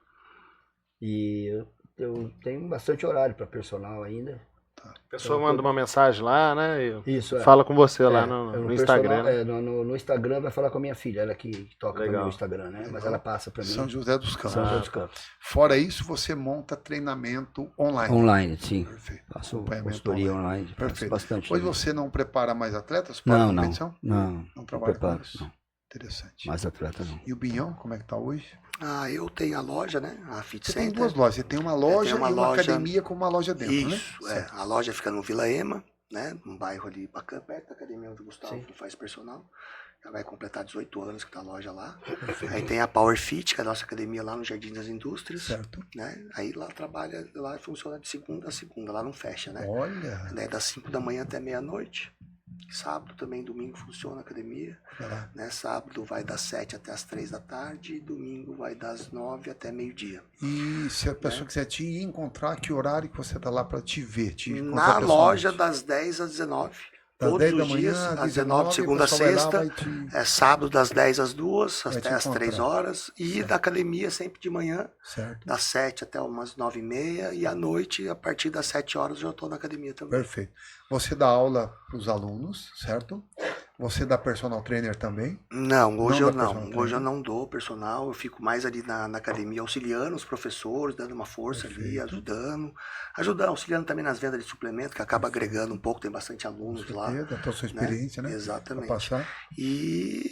E eu tenho bastante horário para personal ainda. A pessoa manda uma mensagem lá, né? E Isso, fala com você lá no Instagram. Personal, no Instagram vai falar com a minha filha, ela que toca Legal. no meu Instagram, né? Mas ela passa para mim. São José dos Campos. São José dos Campos. Fora isso, você monta treinamento online. Online, sim. Perfeito. Faço Acompanhamento consultoria online. Faço Perfeito. bastante. Hoje você não prepara mais atletas para a Não, competição? Não trabalha com preparo, isso? não. Interessante. Mais atleta não. E o Binhão, como é que tá hoje? Eu tenho a loja, né? A Fit Você tem Center. duas lojas. Você tem uma loja uma e uma loja- academia com uma loja dentro, né? Isso, a loja fica no Vila Ema, né? Um bairro ali bacana, perto da academia onde o Gustavo Sim. faz personal. Já vai completar 18 anos que tá a loja lá. Aí tem a Power Fit, que é a nossa academia lá no Jardim das Indústrias. Certo. Né? Aí lá trabalha, lá funciona de segunda a segunda, lá não fecha, né? Olha. Daí das 5 da manhã até meia-noite. Sábado também, domingo funciona a academia. Olha lá. Né? Sábado vai das 7 até as 3 da tarde, e domingo vai das 9 até meio-dia. E se a pessoa quiser te encontrar, que horário que você tá lá para te ver? Te encontrar Na pessoalmente? loja das 10 às 19. Das Todos 10 da os manhã dias, às às 19, segunda a o pessoal vai lá, sexta. vai te- É sábado das 10 às 2, Vai até te às 3 encontrar. horas. E da academia sempre de manhã, Certo. das 7 até umas 9h30. E à noite, a partir das 7 horas, eu já estou na academia também. Perfeito. Você dá aula para os alunos, certo? Você dá personal trainer também? Não, hoje Não eu dá não. personal Hoje eu trainer? não dou personal. Eu fico mais ali na academia auxiliando os professores, dando uma força ali, Perfeito. ajudando, auxiliando também nas vendas de suplemento, que acaba agregando um pouco, tem bastante alunos lá. Da tua sua experiência, né? Pra Exatamente. passar. E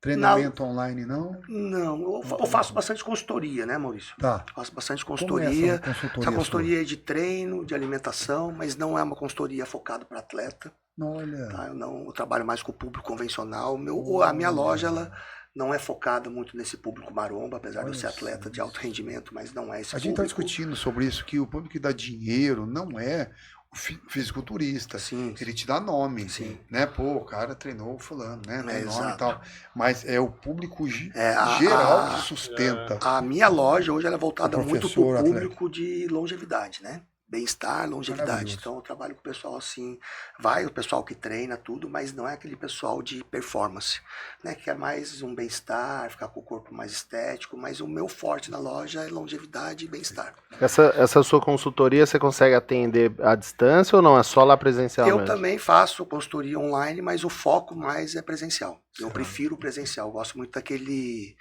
Treinamento online, não? não, eu faço bastante consultoria, né, Maurício? Tá. Faço bastante Como é consultoria. essa consultoria Essa consultoria é de treino, de alimentação, mas não é uma consultoria focada para atleta. sua? Olha. Tá? Eu trabalho mais com o público convencional. A minha loja ela não é focada muito nesse público maromba, apesar de eu ser atleta de alto rendimento, mas não é esse A gente está público. discutindo sobre isso, que o público que dá dinheiro não é o fisiculturista. Sim, Ele te dá nome, Sim. né? Pô, o cara treinou o fulano, né? Tem nome e exato. tal. Mas é o público a- geral a- que sustenta. A minha loja hoje ela é voltada O muito para professor, o atleta. público de longevidade, né? Bem-estar, longevidade. Maravilhoso. Então eu trabalho com o pessoal assim, vai o pessoal que treina tudo, mas não é aquele pessoal de performance, né? Que é mais um bem-estar, ficar com o corpo mais estético, mas o meu forte na loja é longevidade e bem-estar. Essa sua consultoria você consegue atender à distância ou não? É só lá presencial Eu mesmo? também faço consultoria online, mas o foco mais é presencial. Eu prefiro o presencial, eu gosto muito daquele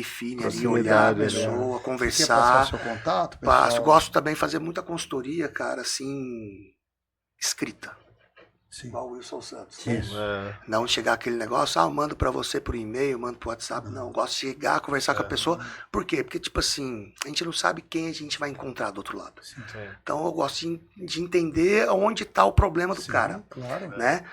feeling ali, olhar a Proximidade, né? pessoa, Quer passar conversar. seu contato, pessoal? Passo, gosto também de fazer muita consultoria, cara, assim, escrita, Sim. igual o Wilson Santos. Isso. É. Não chegar aquele negócio, eu mando pra você por e-mail, mando pro WhatsApp. Não, eu gosto de chegar, conversar com a pessoa. Por quê? Porque, tipo assim, a gente não sabe quem a gente vai encontrar do outro lado. Então eu gosto de entender onde tá o problema do Sim, cara, claro. né?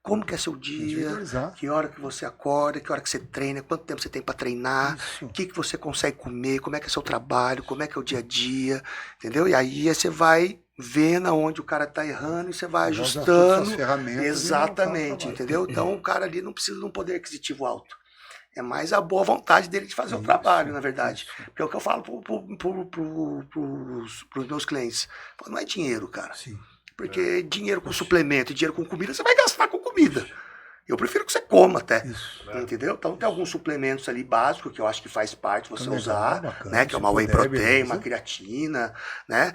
Como que é seu dia, Individualizar. que hora que você acorda, que hora que você treina, quanto tempo você tem para treinar, Isso. o que você consegue comer, como é que é seu trabalho, como é que é o dia a dia, entendeu? E aí você vai vendo aonde o cara tá errando e você vai Usar todas ajustando. as ferramentas e Exatamente, montar o entendeu? Então o cara ali não precisa de um poder aquisitivo alto. É mais a boa vontade dele de fazer o trabalho, na verdade. Porque é o que eu falo pros meus clientes. Pô, não é dinheiro, cara. Sim. Porque dinheiro com suplemento e dinheiro com comida, você vai gastar com comida. Eu prefiro que você coma até. Isso. Entendeu? Então tem alguns suplementos ali básicos que eu acho que faz parte você Legal, usar, bacana, né? Que é uma se whey puder, protein, beleza. uma creatina, né?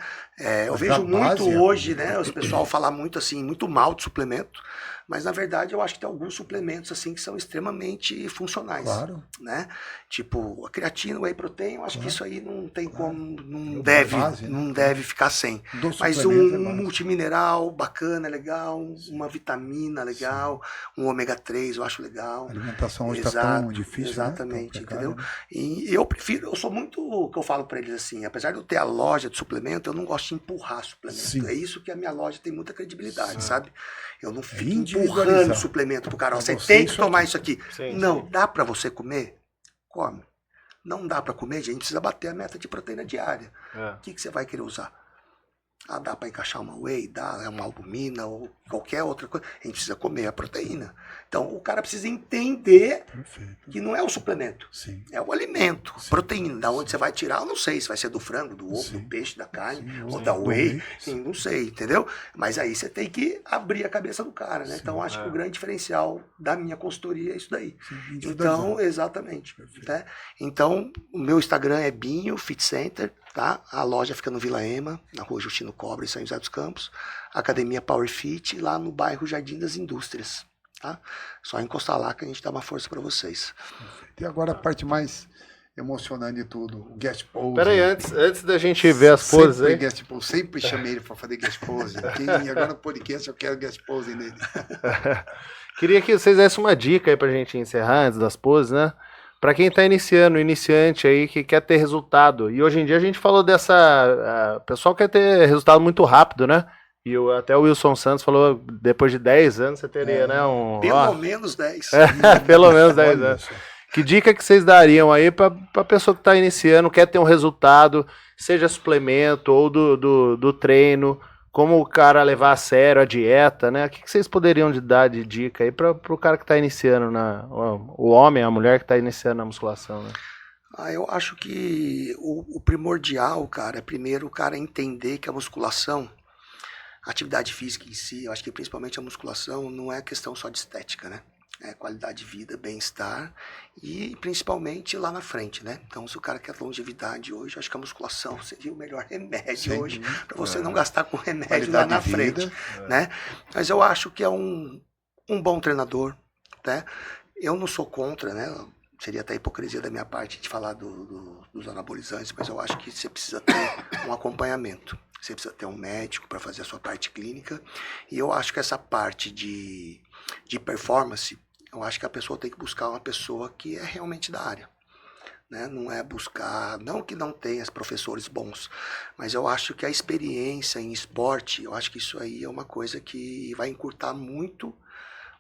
Eu Mas vejo a muito base é- hoje, né? Os pessoal falar muito assim, muito mal de suplemento, mas na verdade eu acho que tem alguns suplementos assim que são extremamente funcionais, Claro. né? Tipo a creatina, o whey protein, eu acho que isso aí não tem como, não É deve, base, né? não deve ficar sem. Do Mas suplemento é um base. multimineral bacana, legal, uma vitamina legal, um ômega 3 eu acho legal. A alimentação hoje está Exato, tão difícil, exatamente, né? Tão precária, entendeu? né? E eu prefiro, eu sou muito, o que eu falo pra eles assim, apesar de eu ter a loja de suplemento, eu não gosto de empurrar suplemento. Sim. É isso que a minha loja tem muita credibilidade, sabe? Eu não fico individualizar. empurrando suplemento pro cara, ó, Pra você você, tem que isso tomar aqui. isso aqui. Sim, Não, sim. dá pra você comer? Come. Não dá pra comer, gente, precisa bater a meta de proteína diária. É. O que você vai querer usar? Ah, dá para encaixar uma whey, dá, é uma albumina ou qualquer outra coisa. A gente precisa comer a proteína. Então o cara precisa entender Perfeito. que não é o suplemento, Sim. é o alimento, Sim. proteína. Da onde você vai tirar, eu não sei se vai ser do frango, do ovo, Sim. do peixe, da carne, Sim, ou sim, da do whey, whey. sim, não sei, entendeu? Mas aí você tem que abrir a cabeça do cara, né? Sim, Então acho é. que o grande diferencial da minha consultoria é isso daí. Sim, individualizar. Então, exatamente. Perfeito. Né? Então, o meu Instagram é Binho Fit Center. tá? A loja fica no Vila Ema, na rua Justino Cobra, em São José dos Campos. A academia Power Fit, lá no bairro Jardim das Indústrias, tá? Só encostar lá que a gente dá uma força para vocês. E agora a parte mais emocionante de tudo, o guest pose. Peraí, antes da gente ver as poses aí. Guest pose, sempre chamei ele para fazer guest pose. E agora no podcast eu quero guest pose nele. Queria que vocês dessem uma dica aí pra gente encerrar antes das poses, né? Pra quem tá iniciante aí, que quer ter resultado. E hoje em dia a gente falou o pessoal quer ter resultado muito rápido, né? E até o Wilson Santos falou, depois de 10 anos você teria, né? Pelo menos 10. Pelo menos 10 anos. Que dica que vocês dariam aí pra pessoa que tá iniciando, quer ter um resultado, seja suplemento ou do treino, como o cara levar a sério a dieta, né? O que vocês poderiam dar de dica aí pro cara que tá iniciando, o homem, a mulher que tá iniciando na musculação, né? Eu acho que o primordial, cara, é primeiro o cara entender que a musculação, a atividade física em si, eu acho que principalmente a musculação não é questão só de estética, né? É qualidade de vida, bem-estar e principalmente lá na frente, né? Então, se o cara quer longevidade hoje, eu acho que a musculação seria o melhor remédio hoje para você não gastar com remédio lá na frente, né? Mas eu acho que é um bom treinador, né? Eu não sou contra, né? Seria até hipocrisia da minha parte de falar dos anabolizantes, mas eu acho que você precisa ter um acompanhamento. Você precisa ter um médico para fazer a sua parte clínica. E eu acho que essa parte de performance, eu acho que a pessoa tem que buscar uma pessoa que é realmente da área. Né? Não é buscar, não que não tenha professores bons, mas eu acho que a experiência em esporte, eu acho que isso aí é uma coisa que vai encurtar muito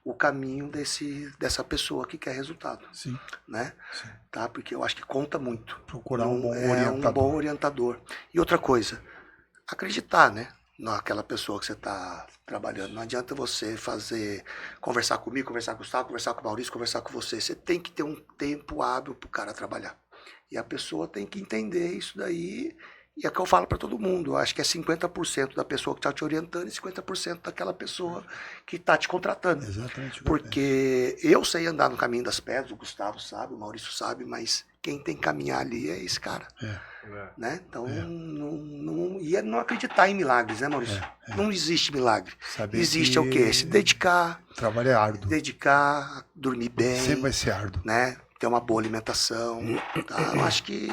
o caminho dessa pessoa que quer resultado. Sim. Né? Sim. Tá? Porque eu acho que conta muito. Procurar um bom orientador. E outra coisa, acreditar, né? Naquela pessoa que você está trabalhando. Não adianta você conversar comigo, conversar com o Gustavo, conversar com o Maurício, conversar com você. Você tem que ter um tempo hábil para o cara trabalhar. E a pessoa tem que entender isso daí. E é o que eu falo para todo mundo. Eu acho que é 50% da pessoa que está te orientando e 50% daquela pessoa que está te contratando. Exatamente. Porque eu sei andar no caminho das pedras, o Gustavo sabe, o Maurício sabe, mas quem tem que caminhar ali é esse cara. Né? Então, não acreditar em milagres, né, Maurício? Não existe milagre. Saber existe o quê? Se dedicar. Trabalho é árduo. Dedicar, dormir bem. Sempre vai ser árduo. Né? Ter uma boa alimentação. Tá? Eu acho que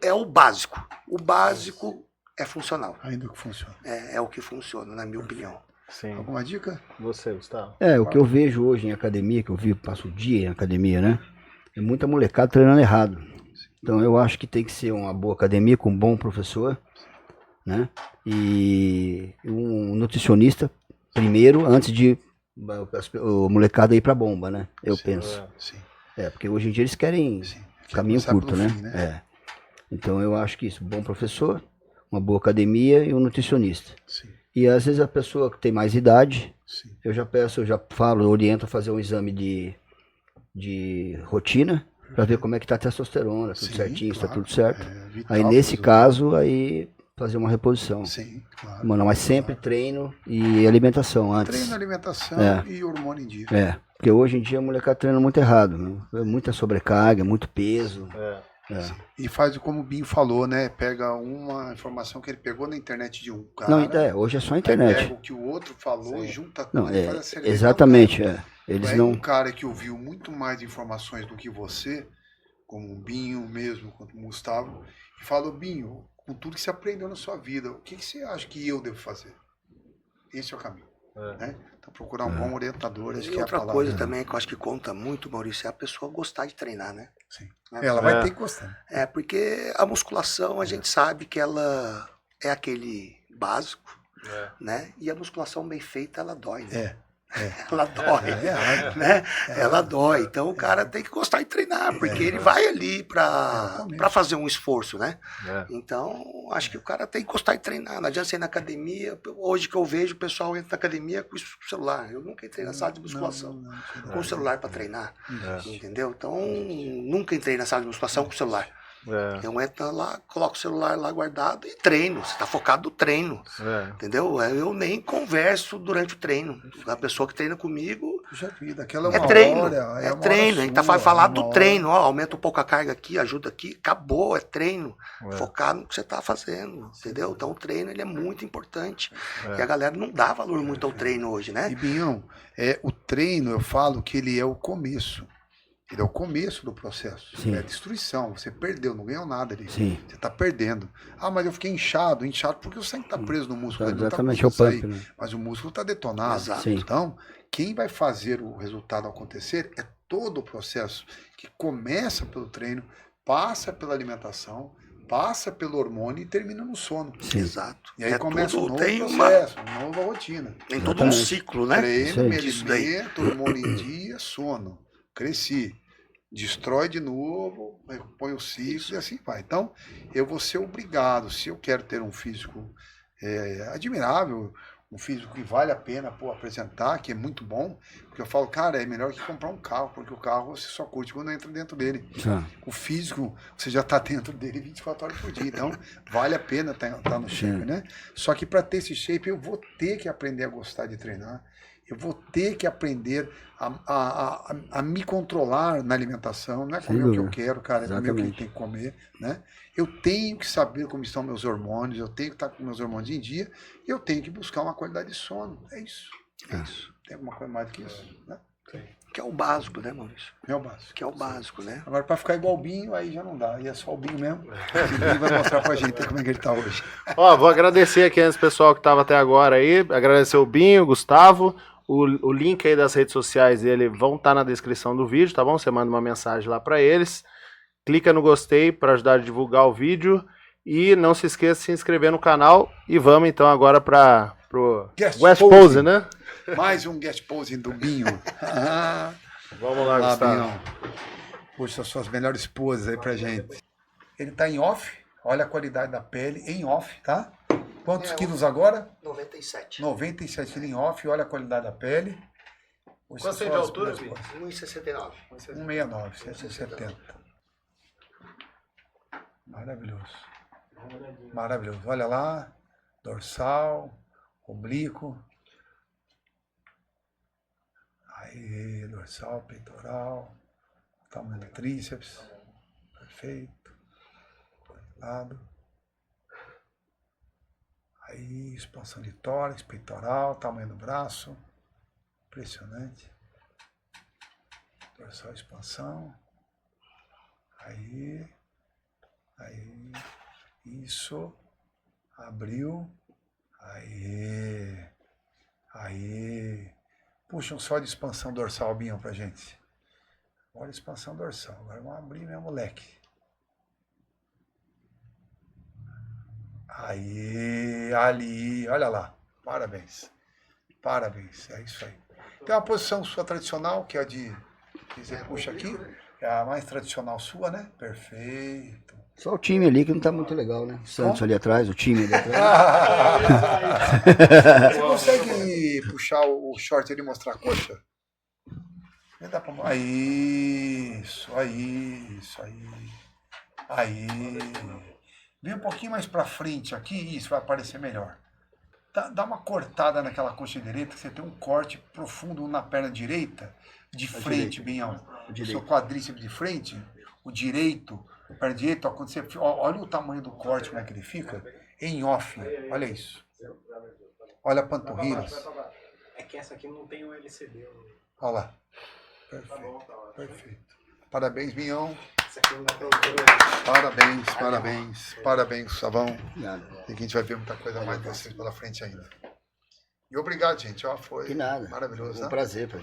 é o básico. O básico é funcional. Ainda que funciona. É o que funciona, na minha opinião. Sim. Alguma dica? Você, Gustavo? O que eu vejo hoje em academia, que eu passo o dia em academia, né? É muita molecada treinando errado. Então eu acho que tem que ser uma boa academia com um bom professor, né? E um nutricionista primeiro, antes de o molecada ir pra bomba, né? Eu penso. Sim. Porque hoje em dia eles querem caminho curto, né? Fim, né? Então eu acho que isso, bom professor, uma boa academia e um nutricionista. Sim. E às vezes a pessoa que tem mais idade, Sim. eu já falo, oriento a fazer um exame de rotina, para ver como é que tá a testosterona, tudo certinho, claro. está tudo certo. Vital, aí nesse caso, aí fazer uma reposição. Sim, claro. Mano, mas sempre treino e alimentação antes. Treino, alimentação e hormônio em dia. Porque hoje em dia a molecada treina muito errado, né? Muita sobrecarga, muito peso. E faz como o Binho falou, né? Pega uma informação que ele pegou na internet de um cara. Não, hoje é só a internet. Pega o que o outro falou, junta tudo e faz a seleção. Exatamente, Eles Aí não... um cara que ouviu muito mais informações do que você, como o Binho mesmo, quanto o Gustavo, e falou, Binho, com tudo que você aprendeu na sua vida, o que você acha que eu devo fazer? Esse é o caminho. Né? Então procurar um bom orientador. E outra coisa também que eu acho que conta muito, Maurício, é a pessoa gostar de treinar, né? Sim. Ela vai ter que gostar. Porque a musculação a gente sabe que ela é aquele básico, né? E a musculação bem feita, ela dói, né? Ela dói, né? Ela dói. Então o cara tem que gostar de treinar, porque ele vai ali para fazer um esforço, né? Então acho que o cara tem que gostar de treinar. Não adianta você ir na academia. Hoje que eu vejo o pessoal entra na academia com o celular. Eu nunca entrei na sala de musculação com o celular para treinar, entendeu? Então nunca entrei na sala de musculação com o celular. Eu entro lá, coloco o celular lá guardado e treino. Você tá focado no treino. Entendeu? Eu nem converso durante o treino. A pessoa que treina comigo. Puxa vida, aquela é É uma treino. hora, É uma treino. hora A gente tá sua, falando uma do hora. treino. Ó, aumenta um pouco a carga aqui, ajuda aqui. Acabou, é treino. Focar no que você tá fazendo. Entendeu? Então o treino ele é muito importante. E a galera não dá valor muito ao treino hoje, né? E Binhão, o treino, eu falo que ele é o começo. Ele é o começo do processo. Sim. É a destruição. Você perdeu, não ganhou nada ali. Sim. Você está perdendo. Ah, mas eu fiquei inchado porque o sangue está preso no músculo. Ele não tá Exatamente, é o conseguindo pump, sair, né? mas o músculo está detonado. Exato. Sim. Então, quem vai fazer o resultado acontecer é todo o processo que começa pelo treino, passa pela alimentação, passa pelo hormônio e termina no sono. Sim. Exato. E aí começa um novo tem processo, uma nova rotina. Tem todo um Exatamente. ciclo, né? Isso Treino, aí. me Isso daí. alimento, hormônio em dia, sono. Cresci. Destrói de novo, põe o ciclo e assim vai. Então, eu vou ser obrigado, se eu quero ter um físico admirável, um físico que vale a pena apresentar, que é muito bom, porque eu falo, cara, é melhor que comprar um carro, porque o carro você só curte quando entra dentro dele. Tá. O físico, você já está dentro dele 24 horas por dia, então vale a pena estar no shape, né? Só que para ter esse shape, eu vou ter que aprender a gostar de treinar, eu vou ter que aprender a me controlar na alimentação, não é comer o que eu quero, cara, é comer o que eu tenho que comer, né? Eu tenho que saber como estão meus hormônios, eu tenho que estar com meus hormônios em dia, e eu tenho que buscar uma qualidade de sono, é isso. Tem alguma coisa mais do que isso, né? Que é o básico, né, Maurício? É o básico. Que é o básico, né? Agora, para ficar igual o Binho, aí já não dá. Aí é só o Binho mesmo. O Binho vai mostrar pra gente como é que ele tá hoje. Ó, vou agradecer aqui antes o pessoal que estava até agora aí. Agradecer o Binho, o Gustavo. O link aí das redes sociais dele vão estar na descrição do vídeo, tá bom? Você manda uma mensagem lá para eles. Clica no gostei para ajudar a divulgar o vídeo. E não se esqueça de se inscrever no canal. E vamos então agora para pro Guest West Pose. Pose, né? Mais um guest posing do Binho. Vamos lá, Gustavo. Binho. Puxa as suas melhores poses aí pra gente. Ele tá em off. Olha a qualidade da pele em off, tá? Quantos quilos agora? 97. 97 quilos em off. Olha a qualidade da pele. Quanto você tem de altura, Binho? 1,69. 1,69, 170. Maravilhoso. Maravilhoso. Olha lá. Dorsal, oblíquo. Aí, dorsal, peitoral. Tamanho do tríceps. Perfeito. Lado. Aí, expansão de tórax, peitoral, tamanho do braço. Impressionante. Dorsal, expansão. Aí. Aí. Isso. Abriu. Aí. Aí. Puxa um só de expansão dorsal, Binho, pra gente. Olha a expansão dorsal. Agora vamos abrir, meu moleque. Aí, ali, olha lá. Parabéns. Parabéns, é isso aí. Tem uma posição sua tradicional, que é a de... que você puxa aqui. É a mais tradicional sua, né? Perfeito. Só o time ali que não tá muito legal, né? O Santos ali atrás, o time ali atrás. Você consegue puxar o short ali e mostrar a coxa? Dá pra... Aí, isso, aí, isso aí. Aí. Vem um pouquinho mais pra frente aqui, isso vai aparecer melhor. Dá uma cortada naquela coxa direita, que você tem um corte profundo na perna direita, de frente, Binhão. O seu quadríceps de frente, o direito, a perna direita, ó, quando você, olha o tamanho do corte, como é que ele fica, em off, olha isso. Olha a panturrilha. É que essa aqui não tem o LCD. Olha lá. Perfeito, perfeito. Parabéns, Binhão. Essa aqui não dá pra ver. Parabéns, parabéns, parabéns, Gustavão. Nada. E que a gente vai ver muita coisa mais de vocês pela frente ainda. E obrigado, gente. Ó, foi Que nada. maravilhoso, Um né? prazer pra gente.